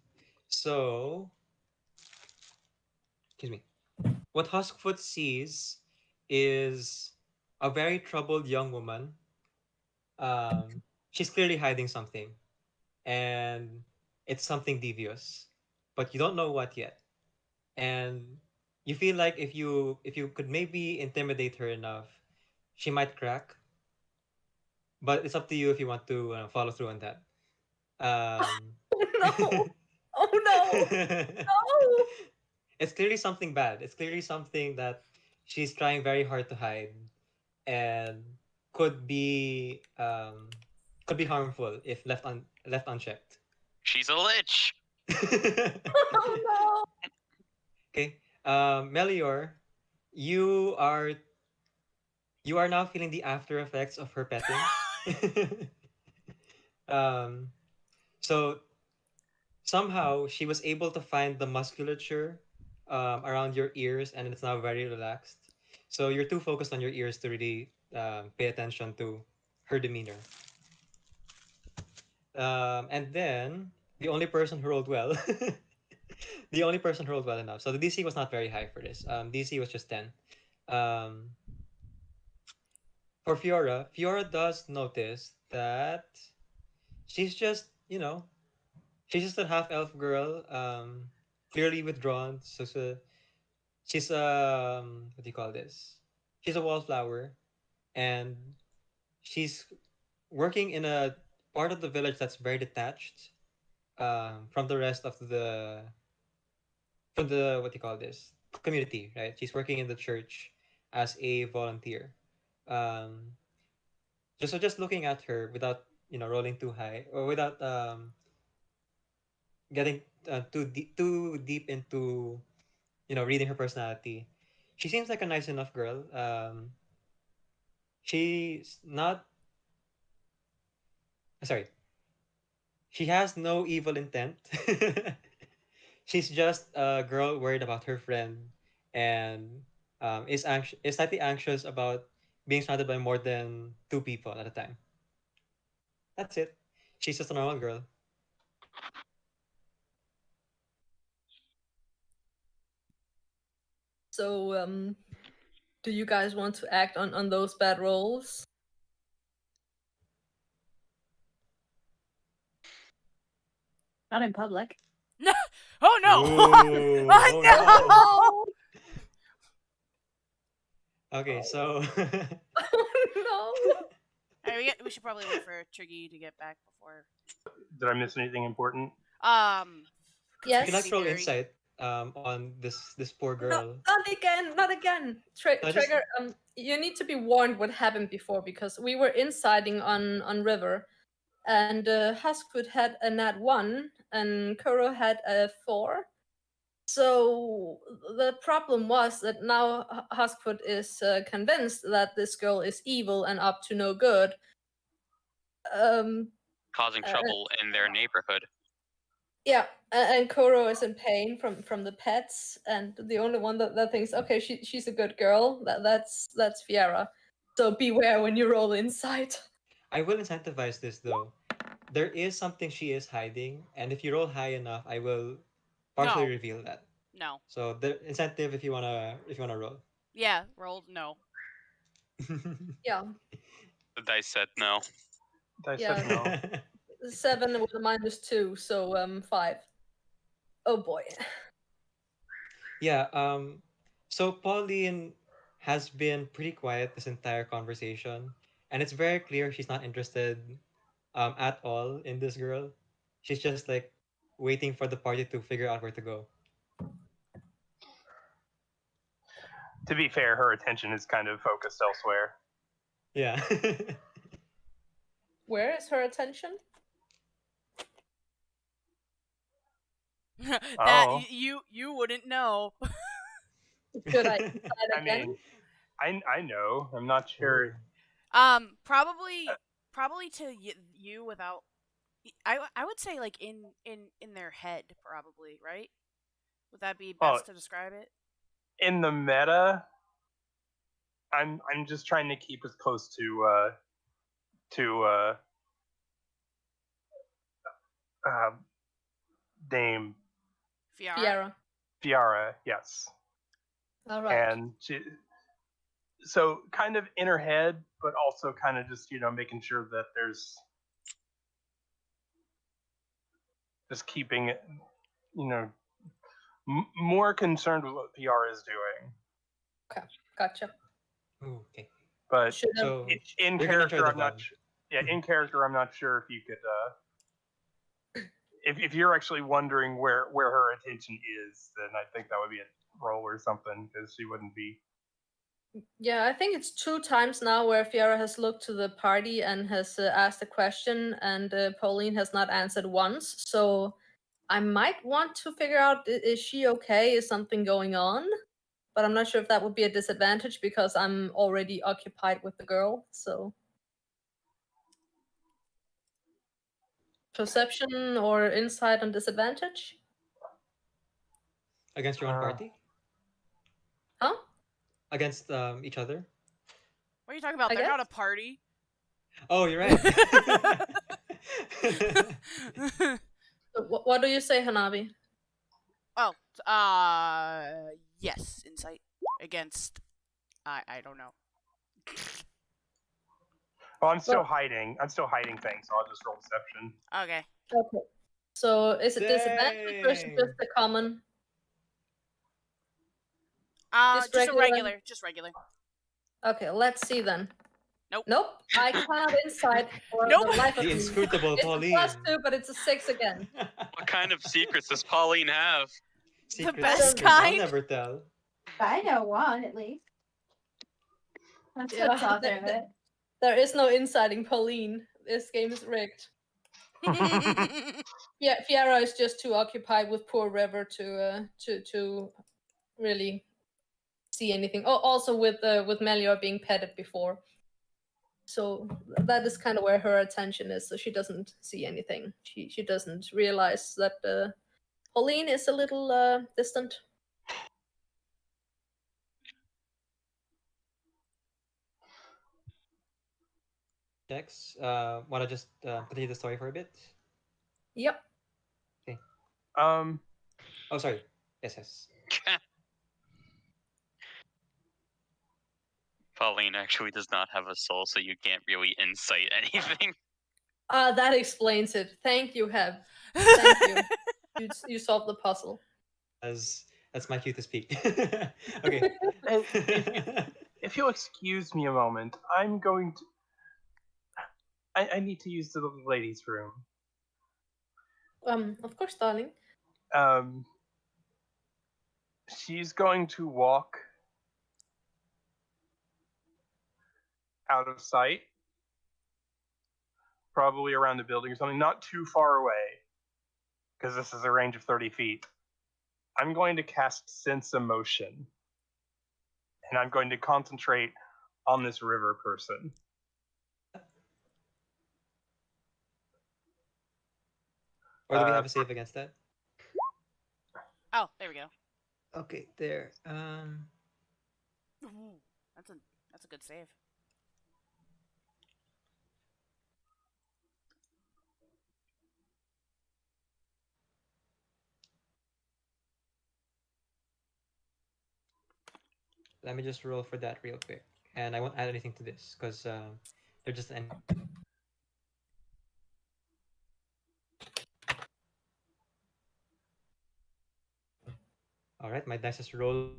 So excuse me. What Huskfoot sees is a very troubled young woman. She's clearly hiding something, and it's something devious, but you don't know what yet. And you feel like if you could maybe intimidate her enough, she might crack. But it's up to you if you want to follow through on that. Um, No. Oh no. No. it's clearly something bad. It's clearly something that she's trying very hard to hide, and could be um, could be harmful if left unchecked. She's a lich. Oh no. Okay, Melior, you are you are now feeling the after effects of her petting. um, so somehow she was able to find the musculature around your ears, and it's now very relaxed. So you're too focused on your ears to really pay attention to her demeanor. And then the only person who rolled well, the only person who rolled well enough. So the DC was not very high for this. DC was just 10. Um, for Fiora, Fiora does notice that she's just, she's just a half elf girl, clearly withdrawn. So she's what do you call this? She's a wallflower, and she's working in a part of the village that's very detached from the rest of the what do you call this community, right? She's working in the church as a volunteer. Um, just looking at her without rolling too high or without getting too deep into reading her personality, she seems like a nice enough girl. She's not. Sorry, she has no evil intent. She's just a girl worried about her friend and is slightly anxious about being surrounded by more than two people at a time. That's it. She's just a normal girl. So, do you guys want to act on those bad rolls? Not in public. Oh no! Ooh, Oh no! Okay, so Oh Alright, we should probably wait for Triggy to get back before. Did I miss anything important? Yes. you can like roll Very- insight on this poor no! girl. Not again! Not again! No, just- Trigger, you need to be warned what happened before because we were inciting on River, and Huskfoot had a nat 1 and Kuro had a 4. So the problem was that now Huskfoot is convinced that this girl is evil and up to no good. Causing trouble in their neighborhood. Yeah, and Kuro is in pain from the pets, and the only one that thinks, okay, she's a good girl. That's Fiera. So beware when you roll insight. I will incentivize this though. There is something she is hiding, and if you roll high enough, I will partially No. reveal that. No. So the incentive if you wanna roll. Yeah, rolled no. Yeah, The dice said no. I Yeah. said no. 7 with a -2, so 5. Oh boy. Yeah, so Pauline has been pretty quiet this entire conversation, and it's very clear she's not interested at all in this girl. She's just like waiting for the party to figure out where to go. To be fair, her attention is kind of focused elsewhere. Yeah. Where is her attention? That Oh. you wouldn't know. Should I decide I again? mean, I know. I'm not sure. Probably to you without. I would say like in their head probably, right? Would that be best to describe it? In the meta, I'm just trying to keep as close to name Fiera. yes. All right. And so kind of in her head, but also kind of just making sure that there's just keeping it, more concerned with what PR is doing. Okay, gotcha. Ooh, okay. But So in you're gonna try character, the I'm not. bomb. In character, I'm not sure if you could. If you're actually wondering where her attention is, then I think that would be a roll or something because she wouldn't be. Yeah, I think it's 2 times now where Fiera has looked to the party and has asked a question, and Pauline has not answered once. So I might want to figure out, is she okay? Is something going on? But I'm not sure if that would be a disadvantage because I'm already occupied with the girl. So perception or insight on disadvantage? Against your own party? Huh? Against each other? What are you talking about? I They're not guess. a party. Oh, you're right. So what do you say, Hanabi? Oh, yes, insight against. I don't know. Well, I'm still hiding. I'm still hiding things, so I'll just roll deception. Okay. Okay. So is it disadvantage or is it just a common? Just a regular. Just regular. Okay, let's see then. Nope. I cannot insight for Nope. the life of The me. inscrutable It's Pauline. a +2, but it's a 6 again. What kind of secrets does Pauline have? Secrets best I'll kind? never tell. I know one at least. That's what's out there. There is no inciting Pauline. This game is rigged. Yeah, Fiera is just too occupied with poor River to really see anything. Oh, also with Melior being petted before. So that is kind of where her attention is. So she doesn't see anything. She doesn't realize that Pauline is a little distant. Dex, want to just continue the story for a bit? Yep. Okay. Um, Oh, sorry. Yes. Pauline actually does not have a soul, so you can't really insight anything. That explains it. Thank you, Heb. Thank you. You solved the puzzle. That's my cue to speak. Okay. and if you'll excuse me a moment, I'm going to. I need to use the ladies' room. Of course, darling. She's going to walk out of sight, probably around the building or something, not too far away, because this is a range of 30 feet. I'm going to cast Sense Emotion, and I'm going to concentrate on this river person. Or do we have a save against that? Oh, there we go. Okay, there. Ooh, that's a good save. Let me just roll for that real quick, and I won't add anything to this because they're just an. All right, my dice just roll.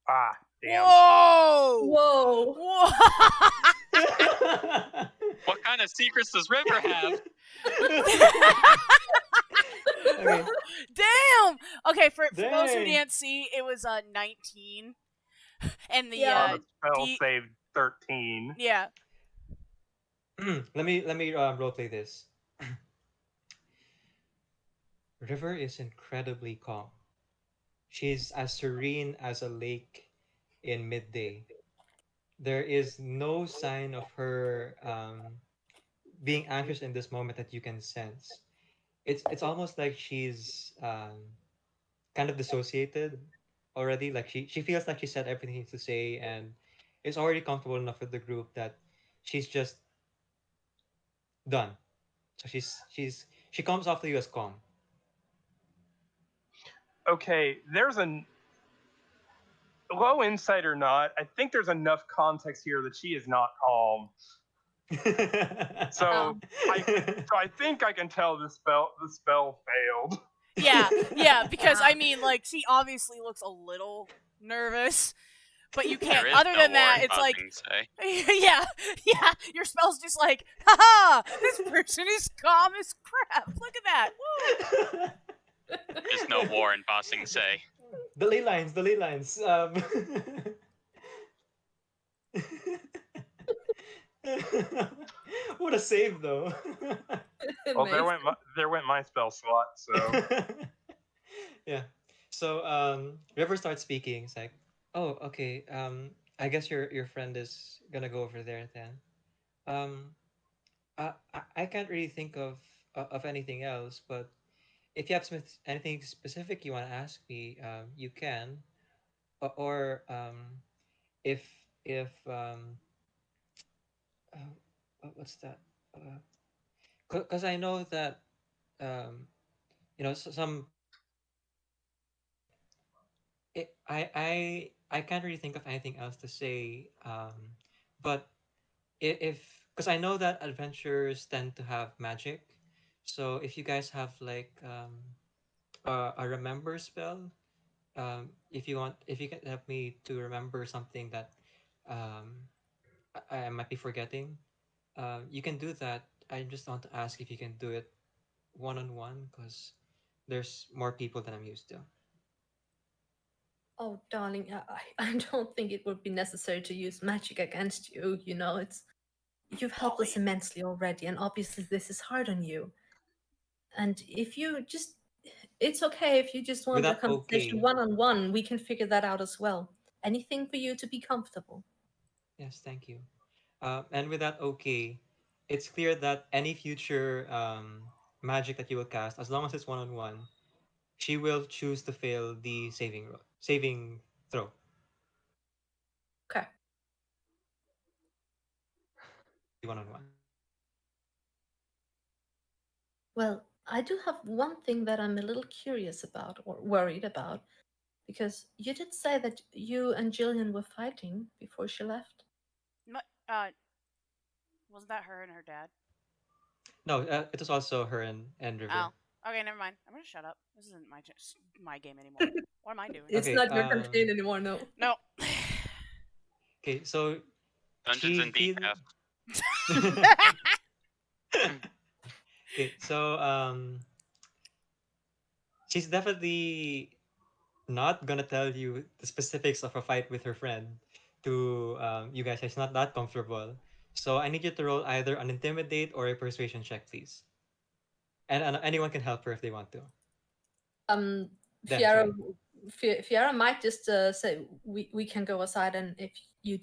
Ah, damn. Whoa! Whoa! Whoa! What kind of secrets does River have? Okay. Damn. Okay, for those who Dang. didn't see, it was 19, and the Yeah. The spell D- saved 13. yeah. let me roleplay this. River is incredibly calm. She's as serene as a lake in midday. There is no sign of her being anxious in this moment that you can sense. It's almost like she's kind of dissociated already. Like she feels like she said everything she needs to say and is already comfortable enough with the group that she's just done. So she comes off to you as calm. Okay, there's a low insight or not. I think there's enough context here that she is not calm. So I think I can tell the spell failed. Yeah, because I mean, like, she obviously looks a little nervous, but you can't. There is Other no than that, Warren it's like, Buffing say. yeah. Your spell's just like, haha, this person is calm as crap. Look at that. Woo. There's no Warren Bossing say. The ley lines. What a save, though. Well, there went my spell slot. So Yeah. So River starts speaking. It's like, oh, okay. I guess your friend is gonna go over there then. Um, I can't really think of anything else, but if you have anything specific you want to ask me, you can. Or if if what's that? Because I know that some I can't really think of anything else to say. But if because I know that adventures tend to have magic, so if you guys have like a remember spell, if you can help me to remember something that um I might be forgetting, you can do that. I just want to ask if you can do it one on one because there's more people than I'm used to. Oh, darling, I don't think it would be necessary to use magic against you. You know, you've helped us immensely already, and obviously this is hard on you. And if you just, it's okay if you just want a Without conversation okay. one on one. We can figure that out as well. anything for you to be comfortable. Yes, thank you. And with that, okay, it's clear that any future magic that you will cast, as long as it's one-on-one, she will choose to fail the saving throw. Okay. One-on-one. Well, I do have one thing that I'm a little curious about or worried about, because you did say that you and Jillian were fighting before she left. Wasn't that her and her dad? No, it was also her and River. Oh, okay, never mind. I'm gonna shut up. This isn't my game anymore. What am I doing? It's Okay, not your campaign anymore, no. No. Okay, so Dungeons she and feel. decaf. Okay, so she's definitely not gonna tell you the specifics of a fight with her friend to you guys. She's not that comfortable. So I need you to roll either an intimidate or a persuasion check, please. And anyone can help her if they want to. Fiara, sorry. Fiara might just say we can go aside, and if you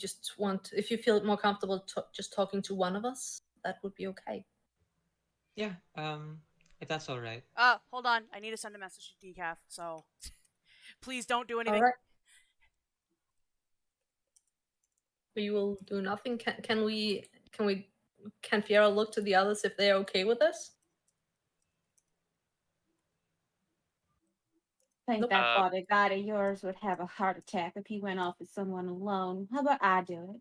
feel more comfortable just talking to one of us, that would be okay. Yeah, if that's all right. Hold on. I need to send a message to Decaf, so please don't do anything. All right. We will do nothing. Can Fiera look to the others if they're okay with this? I think that bodyguard of yours would have a heart attack if he went off with someone alone. How about I do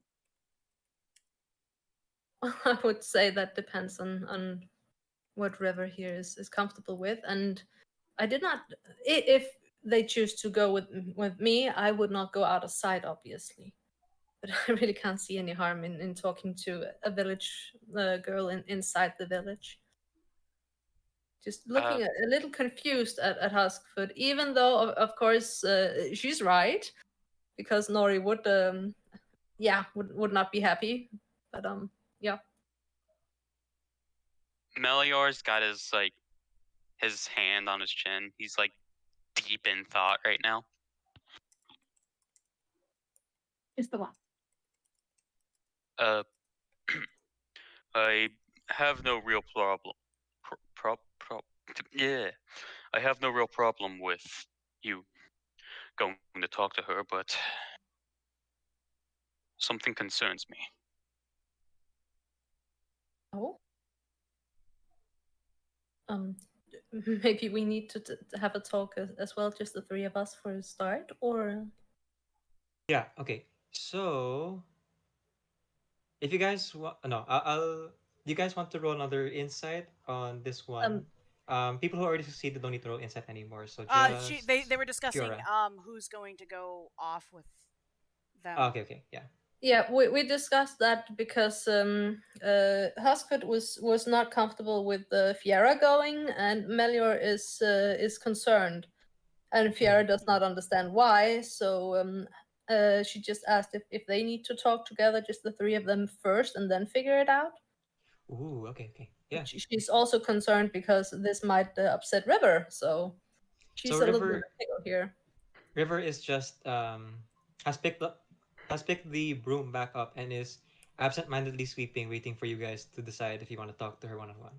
it? I would say that depends on what River here is comfortable with, and I did not. If they choose to go with me, I would not go out of sight, obviously. But I really can't see any harm in talking to a village girl inside the village. Just looking a little confused at Huskfoot, even though of course she's right, because Nori would would not be happy. But yeah. Melior's got his hand on his chin. He's like deep in thought right now. Just the one. I have no real problem. I have no real problem with you going to talk to her, but something concerns me. Oh. Maybe we need to have a talk as well, just the three of us for a start, or. Yeah. Okay. So, if you guys want, no, I'll. You guys want to roll another insight on this one? People who already succeeded don't need to roll insight anymore. So just they were discussing Fiora. Who's going to go off with them. Okay. Yeah. Yeah, we discussed that because Huskfoot was not comfortable with Fiera going, and Melior is concerned, and Fiera does not understand why. So she just asked if they need to talk together, just the three of them first, and then figure it out. Ooh, okay. Yeah. She's also concerned because this might upset River, so she's a little bit here. River is just has picked the broom back up and is absent-mindedly sweeping, waiting for you guys to decide if you want to talk to her one-on-one.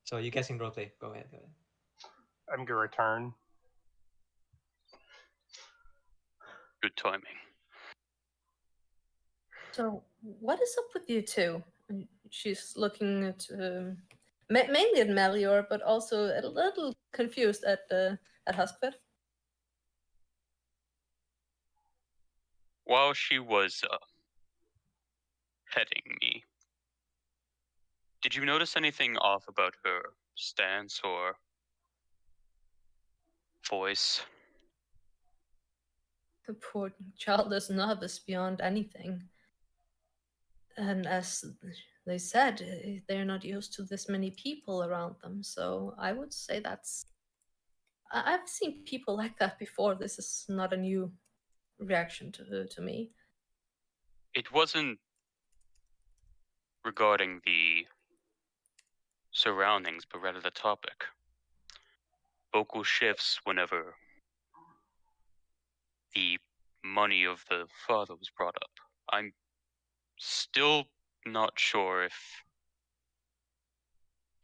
So you guys can roleplay. Go ahead. I'm gonna return. Good timing. So what is up with you two? She's looking at mainly at Melior, but also a little confused at Huskfoot. While she was petting me, did you notice anything off about her stance or voice? The poor child is nervous beyond anything. And as they said, they're not used to this many people around them. So I would say I've seen people like that before. This is not a new reaction to me. It wasn't regarding the surroundings, but rather the topic. Vocal shifts whenever the money of the father was brought up. I'm still not sure if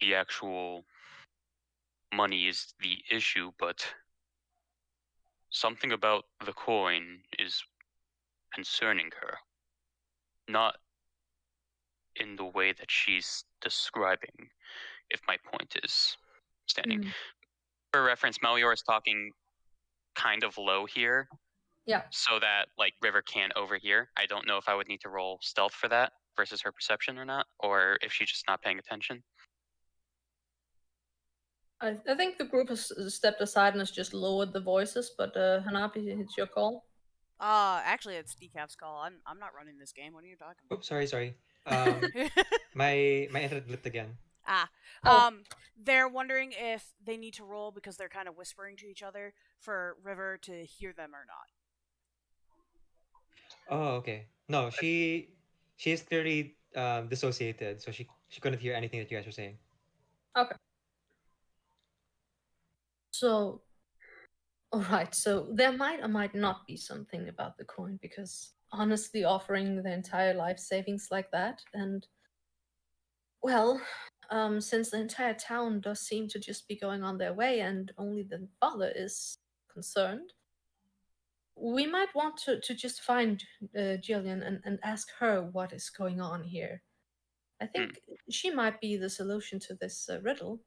the actual money is the issue, but something about the coin is concerning her. Not in the way that she's describing, if my point is standing. Mm. For reference, Melior is talking kind of low here. Yeah. So that like River can't overhear. I don't know if I would need to roll stealth for that versus her perception or not, or if she's just not paying attention. I think the group has stepped aside and has just lowered the voices, but Hanabi, it's your call. Actually, it's Decaf's call. I'm not running this game. What are you talking about? Oops, sorry. My internet blipped again. They're wondering if they need to roll because they're kind of whispering to each other for River to hear them or not. Oh, okay. No, she is clearly dissociated, so she couldn't hear anything that you guys were saying. Okay. So, alright, so there might or might not be something about the coin, because honestly, offering the entire life savings like that, and well, since the entire town does seem to just be going on their way and only the father is concerned, we might want to just find Jillian and ask her what is going on here. I think she might be the solution to this riddle.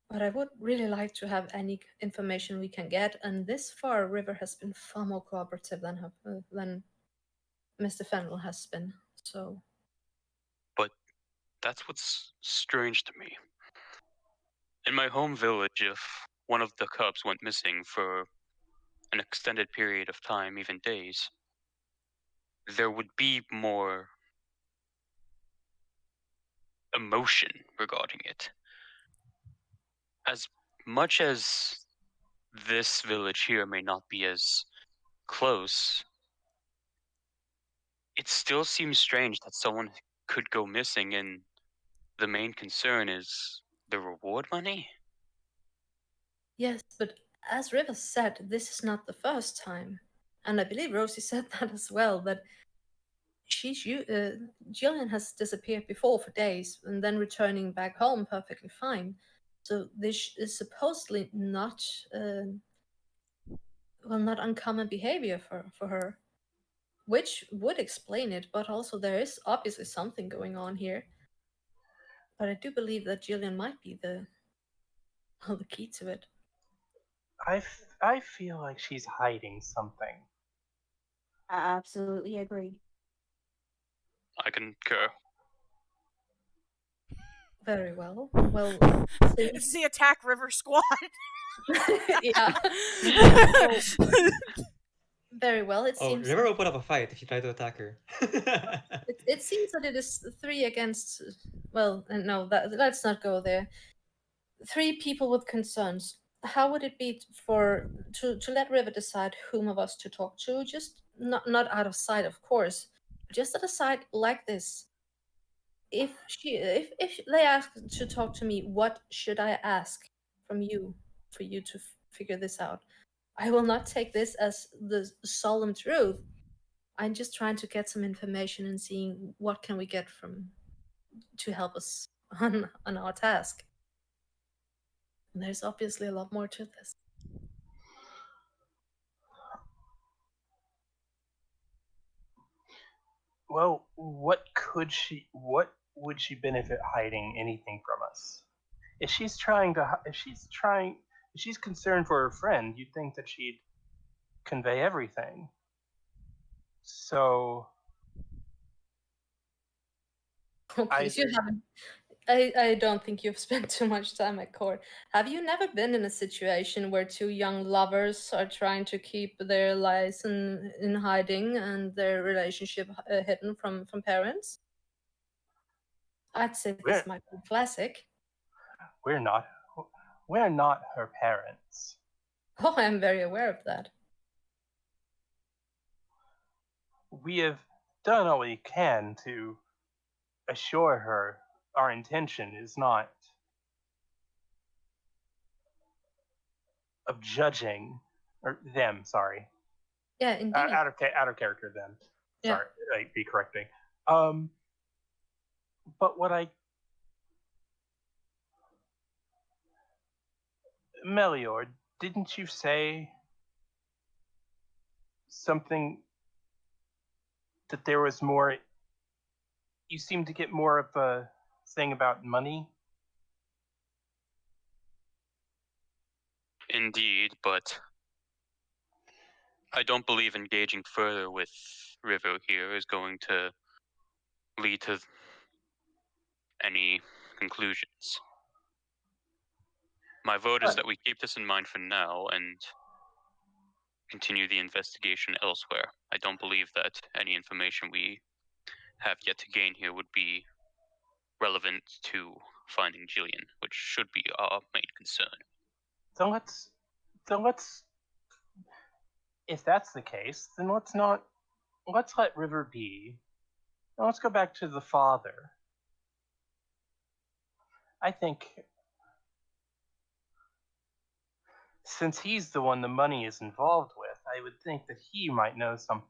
But I would really like to have any information we can get, and this far, River has been far more cooperative than Mr. Fennel has been. So, But that's what's strange to me. In my home village, if one of the cubs went missing for an extended period of time, even days, there would be more emotion regarding it. As much as this village here may not be as close, it still seems strange that someone could go missing and the main concern is the reward money? yes, but as River said, this is not the first time. And I believe Rosie said that as well, that Jillian has disappeared before for days and then returning back home perfectly fine. So this is supposedly not, not uncommon behavior for her. Which would explain it, but also there is obviously something going on here. But I do believe that Jillian might be the key to it. I feel like she's hiding something. I absolutely agree. I concur. Very well. Well, It's the attack River squad. yeah. Very well. It seems. River will put up a fight if you try to attack her. It seems that it is 3 against. Well, no, let's not go there. 3 people with concerns. How would it be to let River decide whom of us to talk to? Just not out of sight, of course. Just at a side like this. If they ask to talk to me, what should I ask from you for you to figure this out? I will not take this as the solemn truth. I'm just trying to get some information and seeing what can we get from to help us on our task. And there's obviously a lot more to this. Well, what would she benefit hiding anything from us? If she's concerned for her friend, you'd think that she'd convey everything. So Please, you haven't. I don't think you've spent too much time at court. Have you never been in a situation where 2 young lovers are trying to keep their lies in hiding and their relationship hidden from parents? I'd say this might be classic. We're not her parents. Oh, I am very aware of that. We have done all we can to assure her our intention is not of judging, or them, sorry. Yeah, indeed. Out of character then. Yeah. Sorry, I'd be correcting. But what Melior, didn't you say something that there was more? You seem to get more of a thing about money. Indeed, but I don't believe engaging further with River here is going to lead to any conclusions. My vote is that we keep this in mind for now and continue the investigation elsewhere. I don't believe that any information we have yet to gain here would be relevant to finding Jillian, which should be our main concern. So let's, if that's the case, then let's let River be. Now let's go back to the father. I think since he's the one the money is involved with, I would think that he might know something.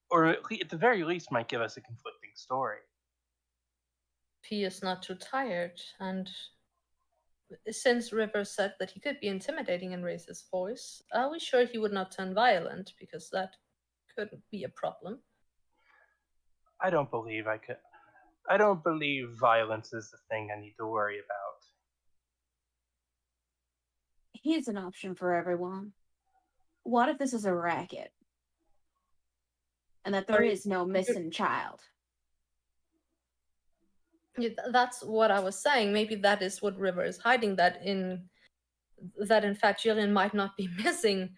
Or at the very least might give us a conflicting story. He is not too tired, and since River said that he could be intimidating and raise his voice, are we sure he would not turn violent? Because that could be a problem. I don't believe violence is the thing I need to worry about. Here's an option for everyone. What if this is a racket? And that there is no missing child? Yeah, that's what I was saying. Maybe that is what River is hiding, that in fact Jillian might not be missing.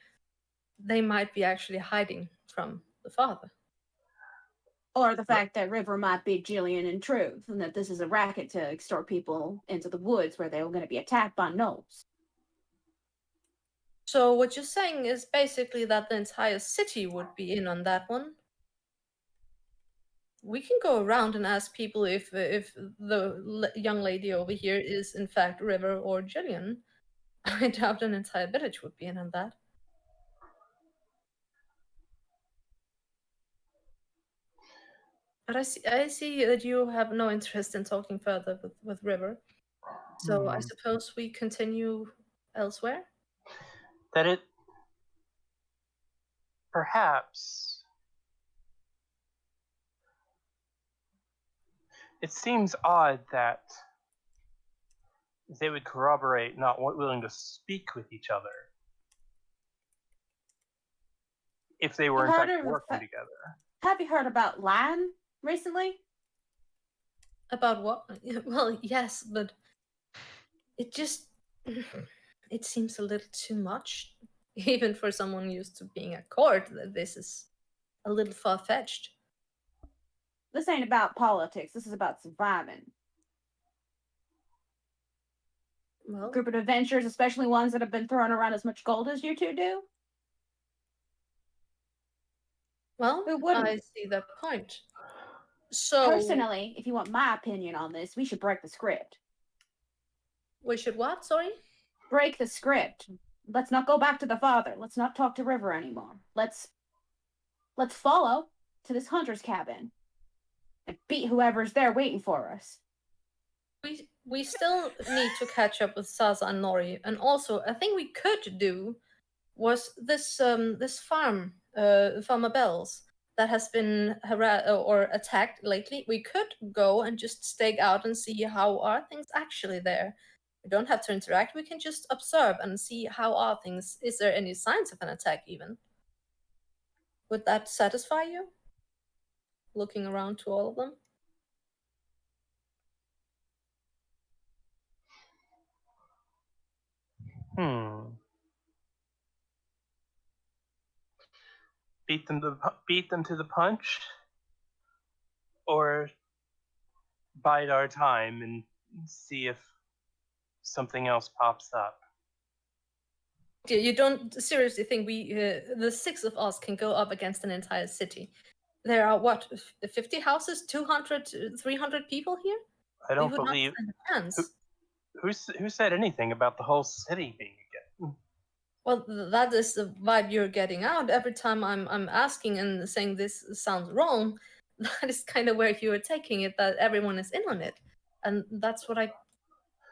They might be actually hiding from the father. Or the fact that River might be Jillian in truth, and that this is a racket to extort people into the woods where they were going to be attacked by gnolls. So what you're saying is basically that the entire city would be in on that one? We can go around and ask people if the young lady over here is in fact River or Jillian. I doubt an entire village would be in on that. But I see that you have no interest in talking further with River. So I suppose we continue elsewhere? That it perhaps it seems odd that they would corroborate not willing to speak with each other if they were in fact working together. Have you heard about Lan recently? About what? Well, yes, but it just it seems a little too much, even for someone used to being at court. That this is a little far-fetched. This ain't about politics. This is about surviving. Well, Group of adventurers, especially ones that have been throwing around as much gold as you two do. well, Who wouldn't? I see that point. So Personally, if you want my opinion on this, we should break the script. we should what? Sorry? Break the script. Let's not go back to the father. Let's not talk to River anymore. Let's follow to this hunter's cabin and beat whoever's there waiting for us. We still need to catch up with Zaazaa and Nori, and also I think we could do was this farm, Farmer Bells, that has been or attacked lately. We could go and just stake out and see how are things actually there. We don't have to interact. We can just observe and see how are things. Is there any signs of an attack even? Would that satisfy you? Looking around to all of them. Beat them to the punch, or bide our time and see if something else pops up. You don't seriously think the six of us can go up against an entire city? There are what, 50 houses, 200, 300 people here? I don't We would believe. not stand a chance. Who said anything about the whole city being against? Well, that is the vibe you're getting out. Every time I'm asking and saying this sounds wrong, that is kind of where you are taking it, that everyone is in on it. And that's what I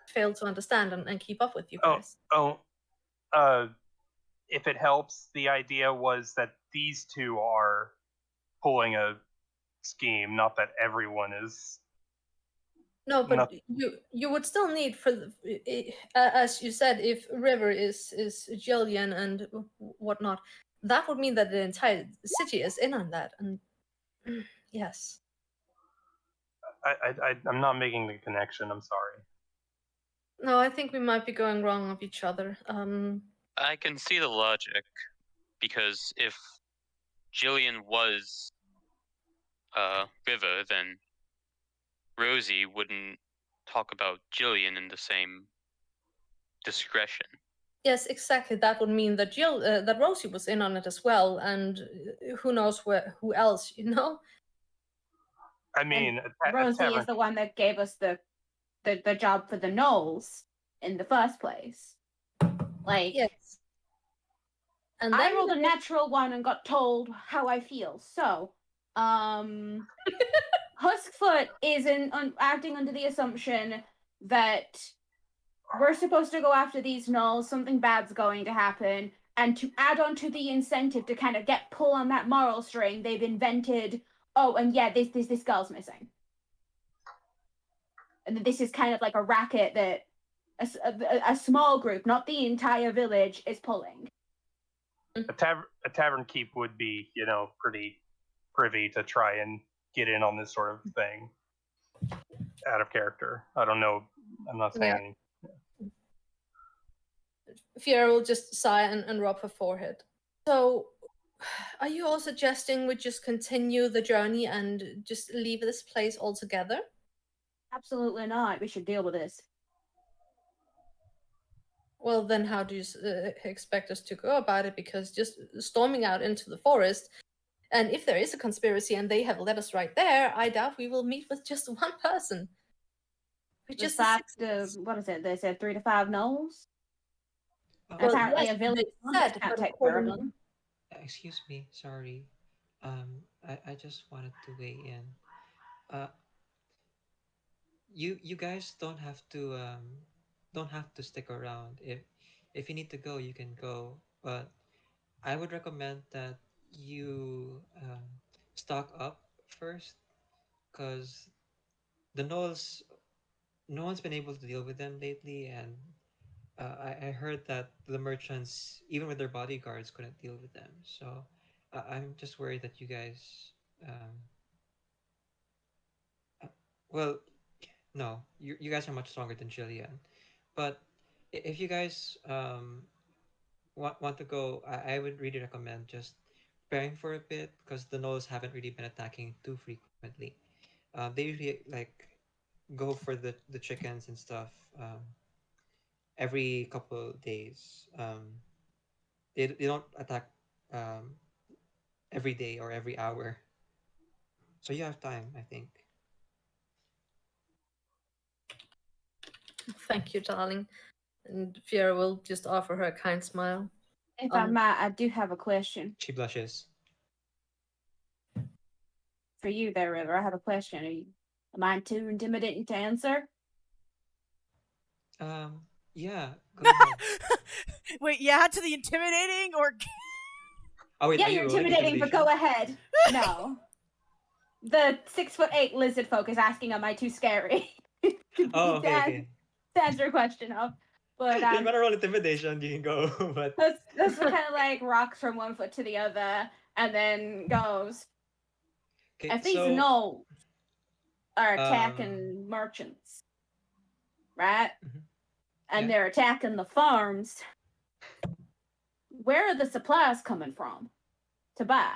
fail to understand and keep up with you guys. If it helps, the idea was that these two are pulling a scheme, not that everyone is. No, but Not- you would still need as you said, if River is Jillian and whatnot, that would mean that the entire city is in on that. And yes, I'm not making the connection. I'm sorry. no, I think we might be going wrong of each other. I can see the logic, because if Jillian was River, then Rosie wouldn't talk about Jillian in the same discretion. Yes, exactly. That would mean that that Rosie was in on it as well, and who knows who else, you know? I mean, Rosie is the one that gave us the job for the Knolls in the first place. Like, yes. And I then rolled a natural one and got told how I feel. So, Huskfoot is acting under the assumption that we're supposed to go after these Knolls, something bad's going to happen, and to add on to the incentive to kind of get pull on that moral string, they've invented, oh, and yeah, this girl's missing. And this is kind of like a racket that a small group, not the entire village, is pulling. A tavern keep would be, pretty privy to try and get in on this sort of thing. Out of character. I don't know. I'm not saying. Yeah. Fiera will just sigh and rub her forehead. So, are you all suggesting we just continue the journey and just leave this place altogether? Absolutely not. We should deal with this. Well, then how do you expect us to go about it? Because just storming out into the forest, and if there is a conspiracy and they have led us right there, I doubt we will meet with just one person. Just what is it? They said 3 to 5 Knolls? Well, apparently yes, a village said, can't but take care of according- them. Excuse me, sorry. I just wanted to weigh in. You guys don't have to stick around. If you need to go, you can go. But I would recommend that you stock up first, because the Knolls, no one's been able to deal with them lately, and I heard that the merchants, even with their bodyguards, couldn't deal with them. So I'm just worried that you guys, um, well, no, you guys are much stronger than Jillian. But if you guys want to go, I would really recommend just preparing for a bit, because the Knolls haven't really been attacking too frequently. They usually like go for the chickens and stuff every couple days. They don't attack um, every day or every hour. So you have time, I think. Thank you, darling. And Fiera will just offer her a kind smile. If I might, I do have a question. She blushes. For you there, River, I have a question. Am I too intimidating to answer? Yeah, go ahead. Wait, yeah, to the intimidating or Oh wait, Yeah, are you you're rolling intimidating, but intimidation? go ahead. No. The 6'8" lizard folk is asking, am I too scary? Oh, okay, okay. To answer your question of. But If you want to roll intimidation, you can go. But that's what kind of like rocks from one foot to the other and then goes. okay, If these so Knolls are attacking merchants, right? Mhm. And Yeah. they're attacking the farms, where are the supplies coming from to buy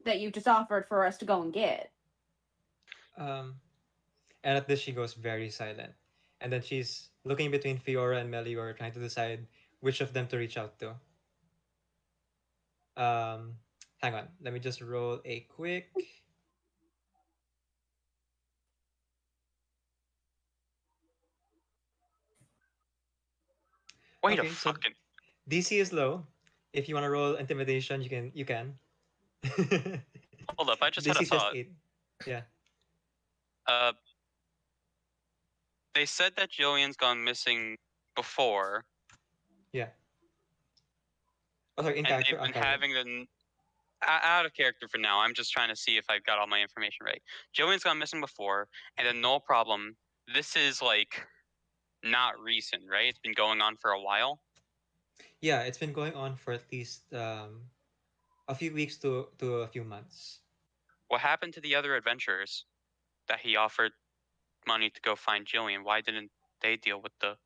that you just offered for us to go and get? and at this she goes very silent, and then she's looking between Fiora and Melior, trying to decide which of them to reach out to. Um, Hang on, let me just roll a quick. Wait Okay, a so fucking. DC is low. If you want to roll intimidation, you can. You can. Hold up, I just had DC a is just thought. 8. Yeah. Uh, they said that Jillian's gone missing before, Yeah. Oh, sorry. In and character. they've Out been character. having the out of character for now. I'm just trying to see if I've got all my information right. Jillian's gone missing before, and then no problem. This is like not recent, right? It's been going on for a while. Yeah, it's been going on for at least a few weeks to a few months. What happened to the other adventurers that he offered money to go find Jillian? Why didn't they deal with the?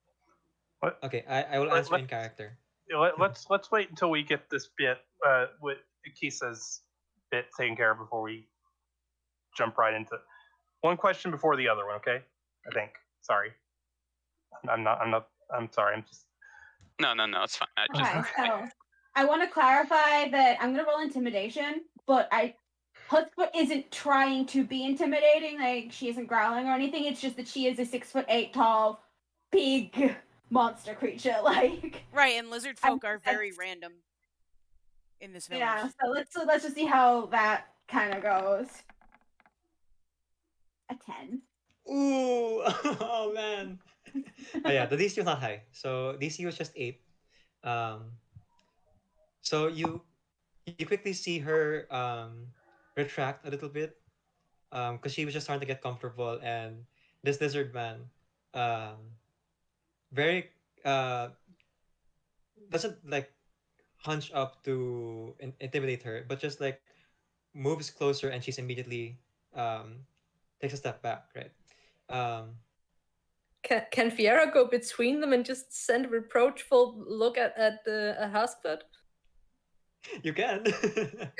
Let, Okay, I will answer in character. let's wait until we get this bit with Kisa's bit taken care of before we jump right into one question before the other one. Okay, I think. Sorry, I'm not. I'm sorry. I'm just. No, it's fine. I just Okay, so I want to clarify that I'm gonna roll intimidation, but Huskfoot isn't trying to be intimidating. Like she isn't growling or anything. It's just that she is a 6'8" tall, big monster creature. Like Right, and lizard folk are very that's- random in this village. yeah. So let's just see how that kind of goes. A 10. Ooh, oh man. Oh, yeah, the DC was not high. So DC was just 8. Um, so you quickly see her retract a little bit because she was just starting to get comfortable, and this lizard man um very doesn't like hunch up to intimidate her, but just like moves closer, and she's immediately um takes a step back, right? Um, Can Fiera go between them and just send a reproachful look at Huskfoot? you can. Good.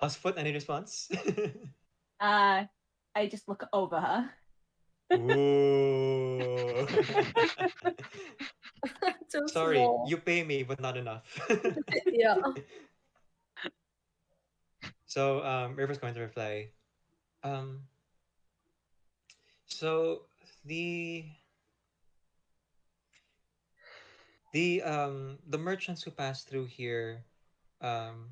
Huskfoot, any response? I just look over her. Ooh. Too Sorry, small. you pay me, but not enough. Yeah. So River's going to reply. Um, so the the merchants who pass through here, um,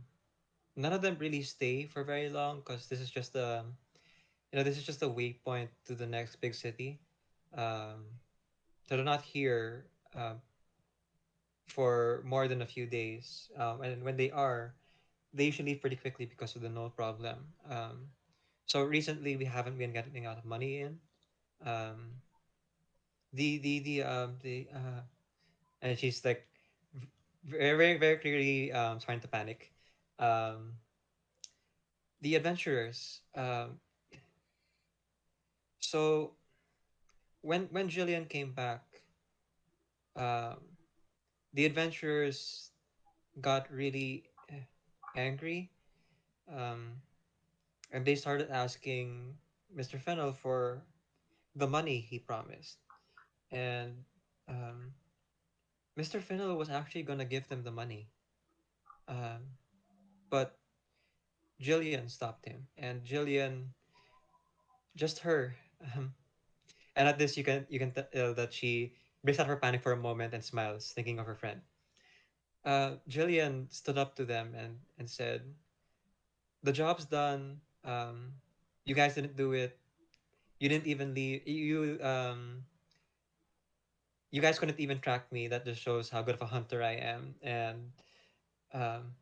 none of them really stay for very long because this is just this is just a waypoint to the next big city. Um, so they're not here for more than a few days. And when they are, they usually leave pretty quickly because of the no problem. So recently we haven't been getting a lot of money in. Um, the and she's like very clearly starting to panic. Um, the adventurers. So when Jillian came back, um, the adventurers got really angry, um, and they started asking Mr. Fennel for the money he promised, and um, Mr. Fennel was actually gonna give them the money, um, but Jillian stopped him, and Jillian, just her, um, and at this you can tell that she breaks out of her panic for a moment and smiles, thinking of her friend. Jillian stood up to them and said, "The job's done. You guys didn't do it. You didn't even leave. You guys couldn't even track me. That just shows how good of a hunter I am." And um,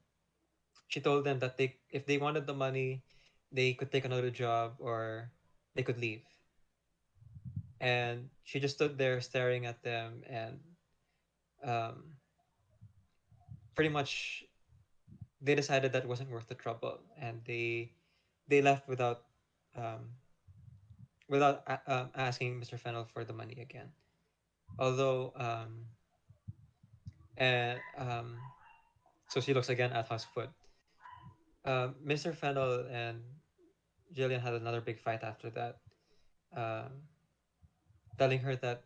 she told them that they if they wanted the money, they could take another job or they could leave. And she just stood there staring at them, and um, pretty much they decided that wasn't worth the trouble, and they left um, without asking Mr. Fennel for the money again. Although and so she looks again at Huskfoot. Mr. Fennel and Jillian had another big fight after that, um, telling her that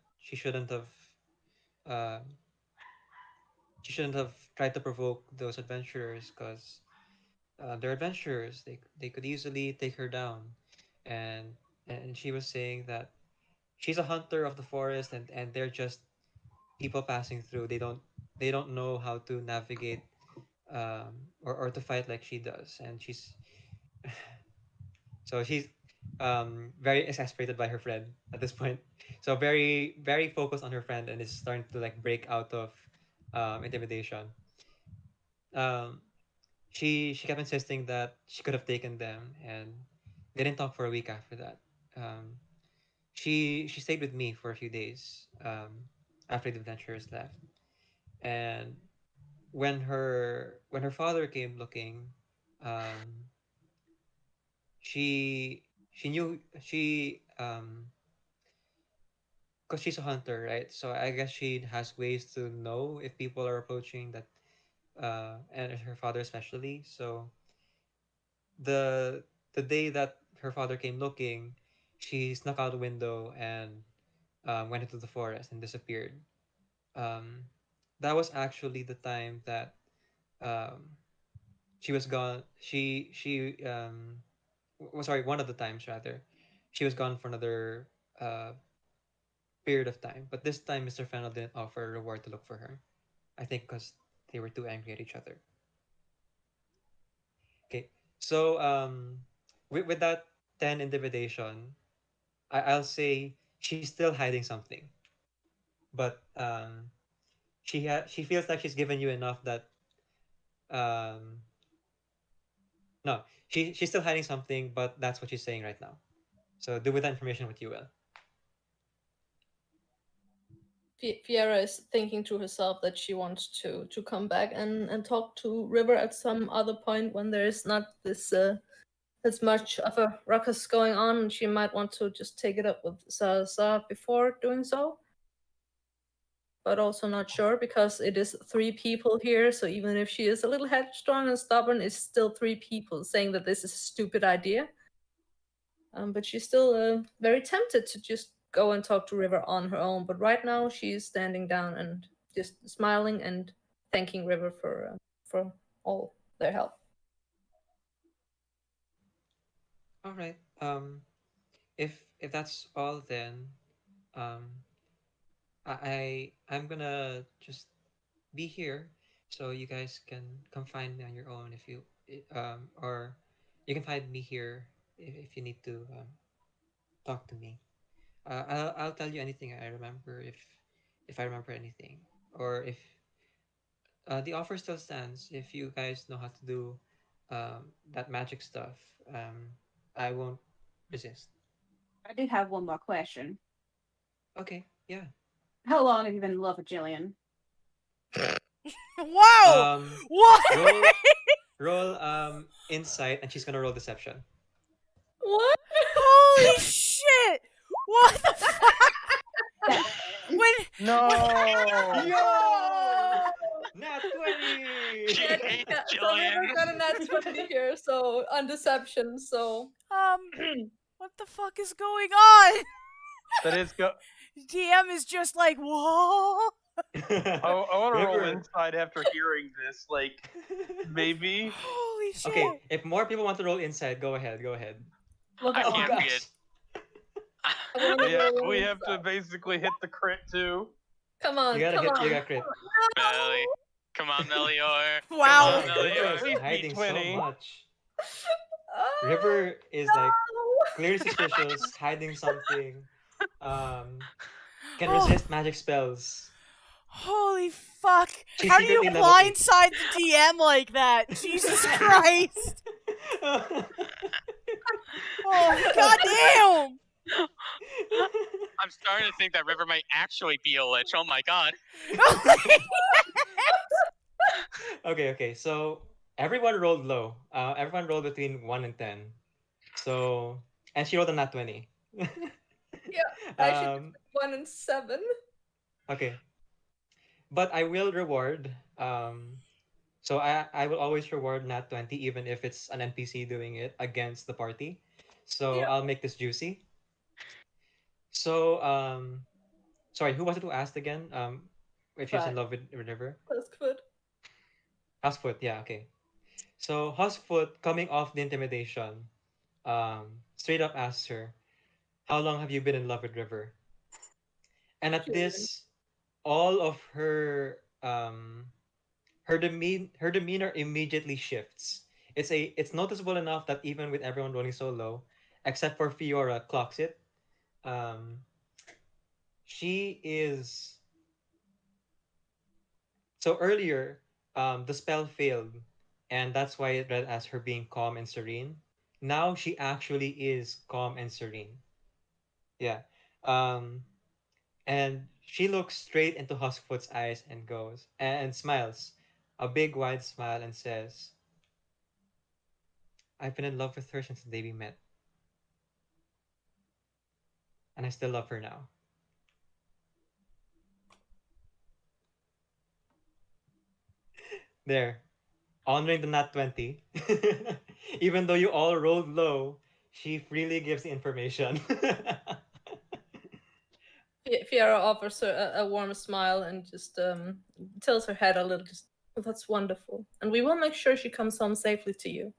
uh, she shouldn't have tried to provoke those adventurers because they're adventurers. They could easily take her down, and she was saying that she's a hunter of the forest, and they're just people passing through, they don't know how to navigate or to fight like she does, and she's very exasperated by her friend at this point. So very focused on her friend and is starting to like break out of intimidation. Um, she kept insisting that she could have taken them, and they didn't talk for a week after that. Um, she stayed with me for a few days after the adventurers left, and when her father came looking, um, she knew because she's a hunter, right? So I guess she has ways to know if people are approaching that, and her father especially. So the the day that her father came looking, she snuck out the window and went into the forest and disappeared. Um, that was actually the time that um, she was gone. Sorry, one of the times rather, she was gone for another uh, period of time. But this time, Mr. Fennel didn't offer a reward to look for her. I think because they were too angry at each other. Okay, so with that 10 intimidation, I'll say she's still hiding something, but she feels like she's given you enough that um, no, she's still hiding something, but that's what she's saying right now. So do with that information what you will. Fiera is thinking to herself that she wants to come back and talk to River at some other point when there is not this as much of a ruckus going on, and she might want to just take it up with Zaazaa before doing so. But also not sure because it is 3 people here, so even if she is a little headstrong and stubborn, it's still 3 people saying that this is a stupid idea. But she's still very tempted to just go and talk to River on her own. But right now, she's standing down and just smiling and thanking River for all their help. All right. If that's all, then um, I'm gonna just be here, so you guys can come find me on your own if you or you can find me here if you need to talk to me. I'll tell you anything I remember if I remember anything, or if the offer still stands. If you guys know how to do that magic stuff, I won't resist. I did have one more question. Okay, yeah. How long have you been in love with Jillian? Wow! What? Roll insight, and she's gonna roll deception. What? Holy shit! What the fuck? No. Yo! Nat 20! She hates So River Jillian. got a nat 20 here, so on deception, so what the fuck is going on? That is go. DM is just like, whoa. I want to roll River. inside after hearing this. Like, maybe. Holy shit. Okay, if more people want to roll inside, go ahead. Look I at can't that. be it. Yeah, we have to basically hit the crit too. come on, You gotta come get on. you got crit. Melly. Come on, Melior. Wow. Come on, River Melior. is Please hiding beat so 20. much. Oh, River is like no. clearly suspicious, hiding something. Can Oh. resist magic spells. Holy fuck. She's How do you secretly level 8. blindside the DM like that? Jesus Christ. Oh, goddamn. I'm starting to think that River might actually be a lich. Oh my god. Okay. So everyone rolled low. Everyone rolled between 1 and 10. So, and she rolled a nat 20. Yeah, I should um, 1 and 7. okay. But I will reward. So I will always reward nat 20 even if it's an NPC doing it against the party. So Yeah. I'll make this juicy. So, sorry, who was it who asked again? If she's in love with River? That's good. Huskfoot, yeah, okay. So Huskfoot, coming off the intimidation, straight up asks her, "How long have you been in love with River?" And at Jillian. this, all of her demeanor immediately shifts. It's noticeable enough that even with everyone rolling so low, except for Fiora clocks it. Um, she is so earlier. The spell failed, and that's why it read as her being calm and serene. Now she actually is calm and serene. Yeah. Um, and she looks straight into Huskfoot's eyes and goes and smiles, a big wide smile, and says, "I've been in love with her since the day we met, and I still love her now." There, honoring the nat 20. Even though you all rolled low, she freely gives the information. Fiora offers her a warm smile and just tilts her head a little. Just, oh, that's wonderful, and we will make sure she comes home safely to you.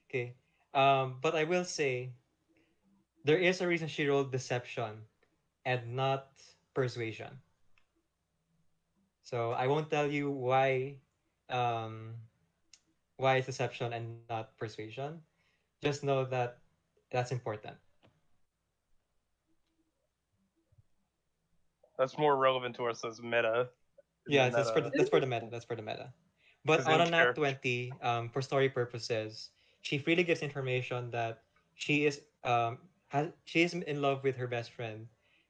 Okay. But I will say there is a reason she rolled deception and not persuasion. So I won't tell you um, why it's deception and not persuasion. Just know that that's important. That's more relevant to us as meta. Yeah, than that's for the meta. That's for the meta. But 'Cause on in a nat character- 20, for story purposes, she freely gives information that she is in love with her best friend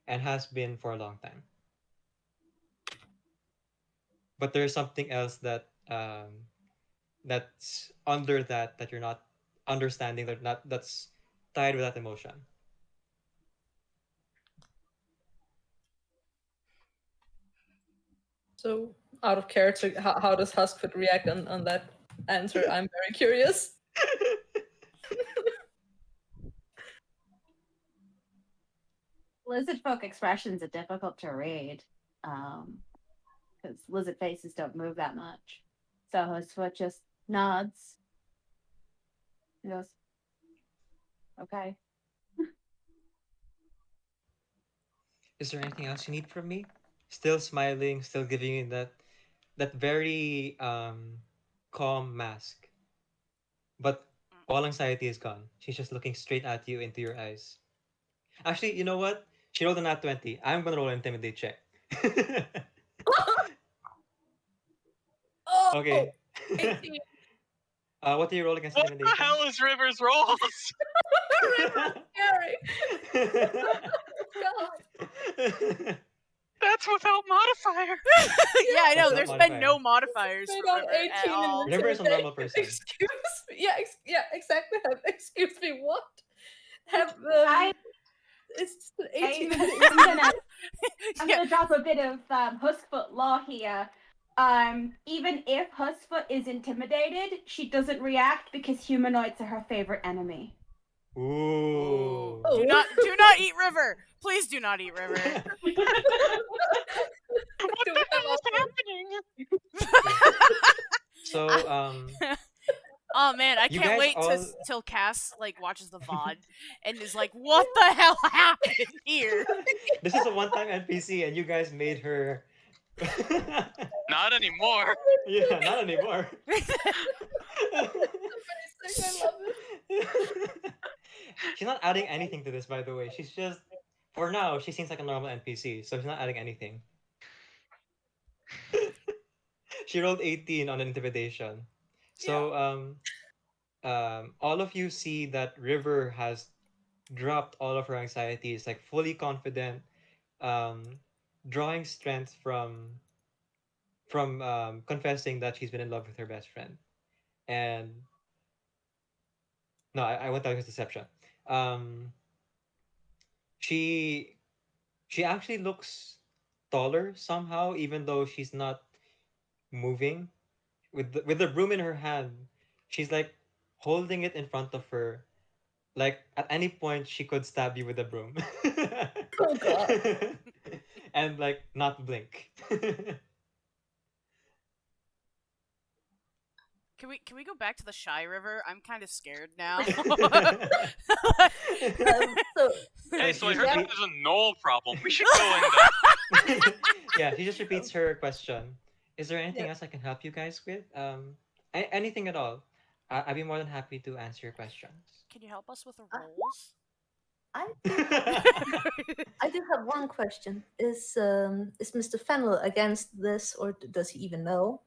and has been for a long time. But there's something else that's under that you're not understanding, that's tied with that emotion. So, out of character, how does Huskfoot react on that answer? I'm very curious. Lizard folk expressions are difficult to read because lizard faces don't move that much. So his foot just nods. He goes, okay. Is there anything else you need from me? Still smiling, still giving you that very calm mask. But all anxiety is gone. She's just looking straight at you into your eyes. Actually, you know what? She rolled a nat 20. I'm gonna roll an intimidate check. Oh, Okay. 18. What do you roll against What the intimidation? hell is River's rolls? Scary. God. That's without modifier. Yeah, I know. Without There's been no modifier. modifiers Made for on River at 18 in all. River is a normal intimidation. person. Excuse me. Yeah, exactly. Excuse me. What? Have I- it's 18 in I'm gonna drop a bit of Huskfoot law here. Even if Huskfoot is intimidated, she doesn't react because humanoids are her favorite enemy. Ooh. Oh. Do not eat River. Please do not eat River. What Do the we have hell is other- happening? So Oh man, I You can't guys wait all- till Cass like watches the VOD and is like, "What the hell happened here?" this is a one-time NPC and you guys made her Not anymore. Yeah, not anymore. I love it. She's not adding anything to this, by the way. She's just, for now, she seems like a normal NPC, so she's not adding anything. She rolled 18 on intimidation. So, all of you see that River has dropped all of her anxieties, like fully confident, drawing strength from confessing that she's been in love with her best friend. And no, I won't tell you his deception. Um, she she actually looks taller somehow, even though she's not moving. With the broom in her hand, she's like holding it in front of her. Like at any point, she could stab you with the broom. Oh, God. And like not blink. Can we go back to the Shy River? I'm kind of scared now. So Hey, so I Just heard yeah, that there's a null problem. We should go in there. Yeah, she just repeats her question. Is there anything Yeah. else I can help you guys with? Anything at all. I'd be more than happy to answer your questions. Can you help us with the rolls? I do have one question. Is Mr. Fennel against this, or does he even know?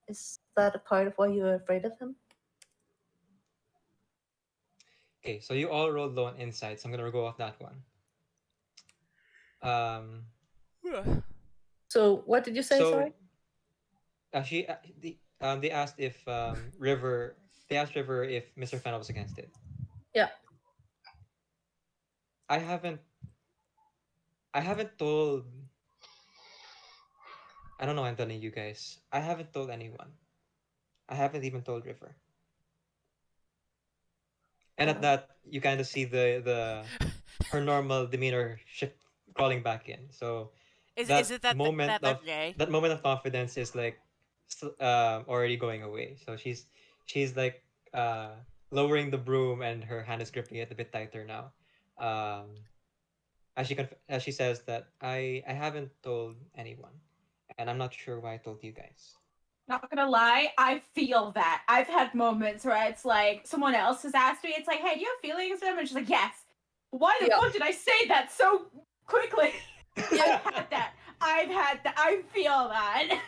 Is that a part of why you're afraid of him? Okay, so you all rolled low on insights. I'm gonna go off that one. Um, So what did you say? so Sorry. they asked if River. They asked River if Mr. Fennel was against it. Yeah. I haven't. I haven't told. I don't know. I'm telling you guys. I haven't told anyone. I haven't even told River. And at that, you kind of see the her normal demeanor shift, crawling back in. So Is it that moment they're of gay? that moment of confidence is like already going away. So she's like lowering the broom and her hand is gripping it a bit tighter now. Um, as she says that I haven't told anyone, and I'm not sure why I told you guys. Not gonna lie, I feel that. I've had moments where it's like someone else has asked me, it's like, hey, do you have feelings for them? And she's like, yes. Why the fuck did I say that so quickly? I've had that. I feel that.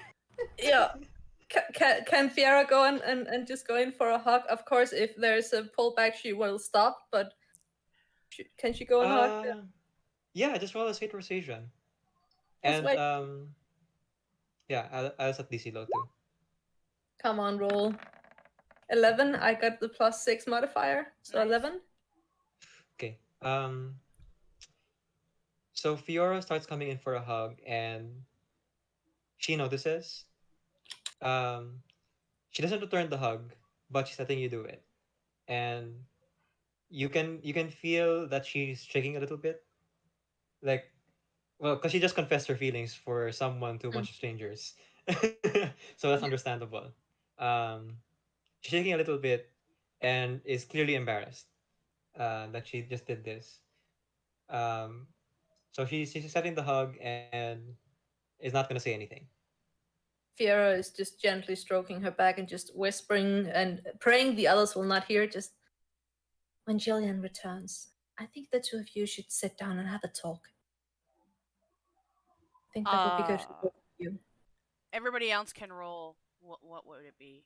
Yeah. Can Fiera go and just go in for a hug? Of course, if there's a pullback, she will stop, but can she go and hug? Yeah, just roll a sweet persuasion. And Wait. yeah, I'll set DC low too. Come on, roll. 11. I got the +6 modifier, so Nice. 11. Okay. So Fiora starts coming in for a hug, and she notices. She doesn't return the hug, but she's letting you do it, and you can feel that she's shaking a little bit, like, well, because she just confessed her feelings for someone to a bunch of strangers, so that's understandable. Um, she's shaking a little bit, and is clearly embarrassed that she just did this. Um, so she's setting the hug and is not gonna say anything. Fiera is just gently stroking her back and just whispering and praying the others will not hear. Just when Jillian returns, I think the two of you should sit down and have a talk. I think that would be good for both of you. Everybody else can roll. What would it be?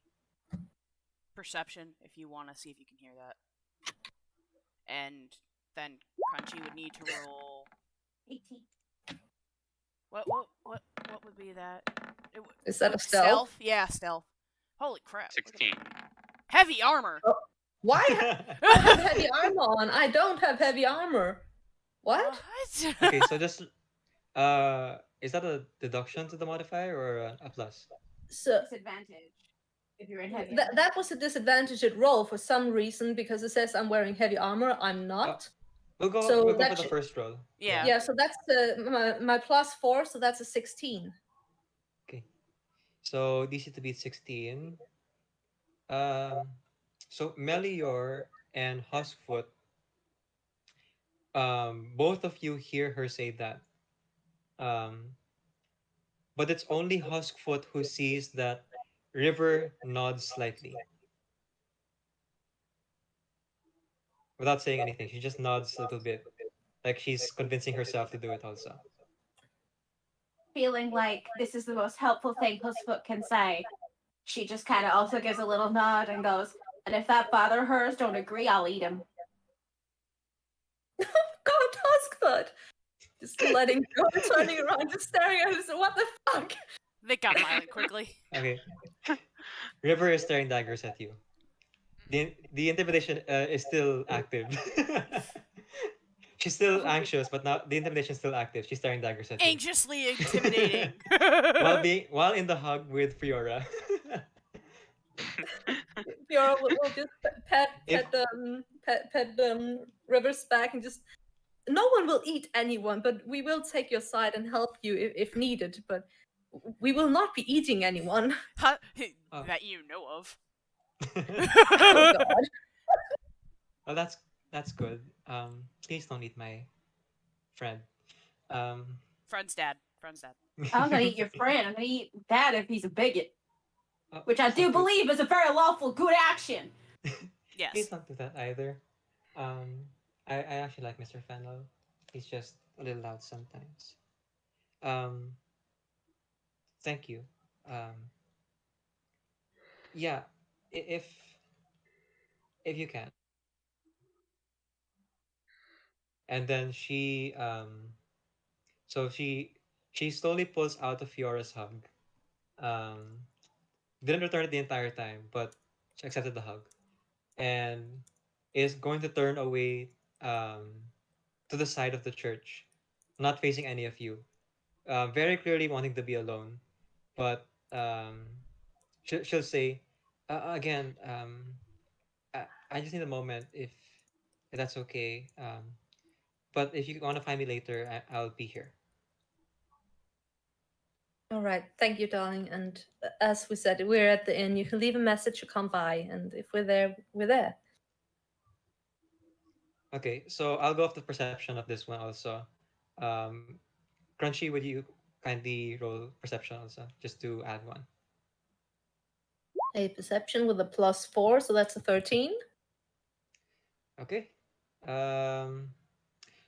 Perception, if you want to see if you can hear that. And then Crunchy would need to roll. 18. What would be that? Is that a stealth? Yeah, stealth. Holy crap! 16. Heavy armor. Why? I have heavy armor on. I don't have heavy armor. What? Okay, so just is that a deduction to the modifier or a plus? So Disadvantage if you're in heavy. that was a disadvantaged roll for some reason because it says I'm wearing heavy armor. I'm not. We'll go for the first roll. Yeah. Yeah, so that's my +4, so that's a 16. Okay. So DC to beat 16. So Melior and Huskfoot, both of you hear her say that. But it's only Huskfoot who sees that River nods slightly. Without saying anything, she just nods a little bit. Like she's convincing herself to do it also. Feeling like this is the most helpful thing Huskfoot can say, she just kind of also gives a little nod and goes, and if that father of hers don't agree, I'll eat him. God, Huskfoot! Just letting go, turning around, just staring at us. What the fuck? They got violent quickly. Okay. River is staring daggers at you. The intimidation is still active. She's still anxious, but now the intimidation is still active. She's staring daggers at you. Anxiously intimidating. while in the hug with Fiora. Fiora will just pet River's back and just. No one will eat anyone, but we will take your side and help you if needed. But we will not be eating anyone. Huh? Oh. That you know of. Oh god. Well, that's good. Please don't eat my friend. Um, Friend's dad. Friend's dad. I'm gonna eat your friend. I'm gonna eat Dad if he's a bigot, Oh, which I do don't do- believe is a very lawful good action. Yes. Please don't do that either. I actually like Mr. Fennel. He's just a little loud sometimes. Um, thank you. Yeah, if you can. And then so she slowly pulls out of Fiora's hug. Um, didn't return it the entire time, but she accepted the hug and is going to turn away um to the side of the church, not facing any of you. Very clearly wanting to be alone, but she'll say again. I just need a moment if that's okay. But if you want to find me later, I'll be here. All right, thank you, darling. And as we said, we're at the inn. You can leave a message to come by, and if we're there, we're there. Okay, so I'll go off the perception of this one also. Um, Crunchy, would you kindly roll perception also, just to add one? A perception with a +4, so that's a 13. Okay. Um,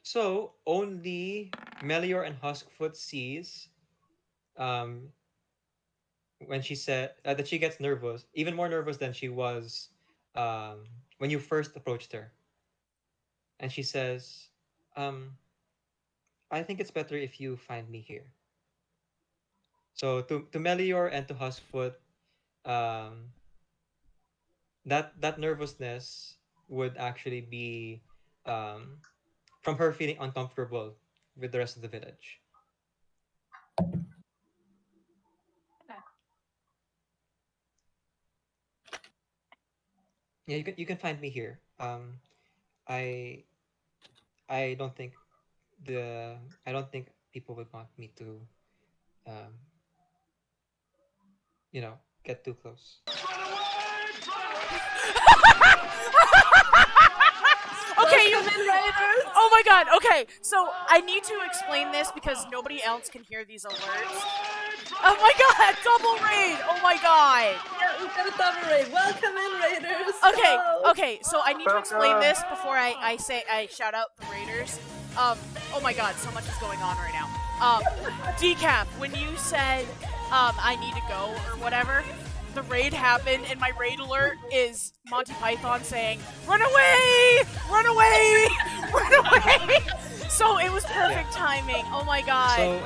so only Melior and Huskfoot sees um when she said that she gets nervous, even more nervous than she was when you first approached her. And she says, I think it's better if you find me here. So to Melior and to Huskfoot, um, that nervousness would actually be um, from her feeling uncomfortable with the rest of the village. Yeah, you can find me here. I I don't think I don't think people would want me to um, get too close. Okay, you. Welcome in, Raiders! Oh my god. Okay, so I need to explain this because nobody else can hear these alerts. Oh my god, double raid! Oh my god. Yeah, we've got a double raid. Welcome in, Raiders! Okay, Go! okay, so I need to explain this before I shout out the raiders. Oh my god, so much is going on right now. Decaf, when you said I need to go or whatever, the raid happened and my raid alert is Monty Python saying, "Run away! Run away! Run away!" So it was perfect timing. Oh my god. So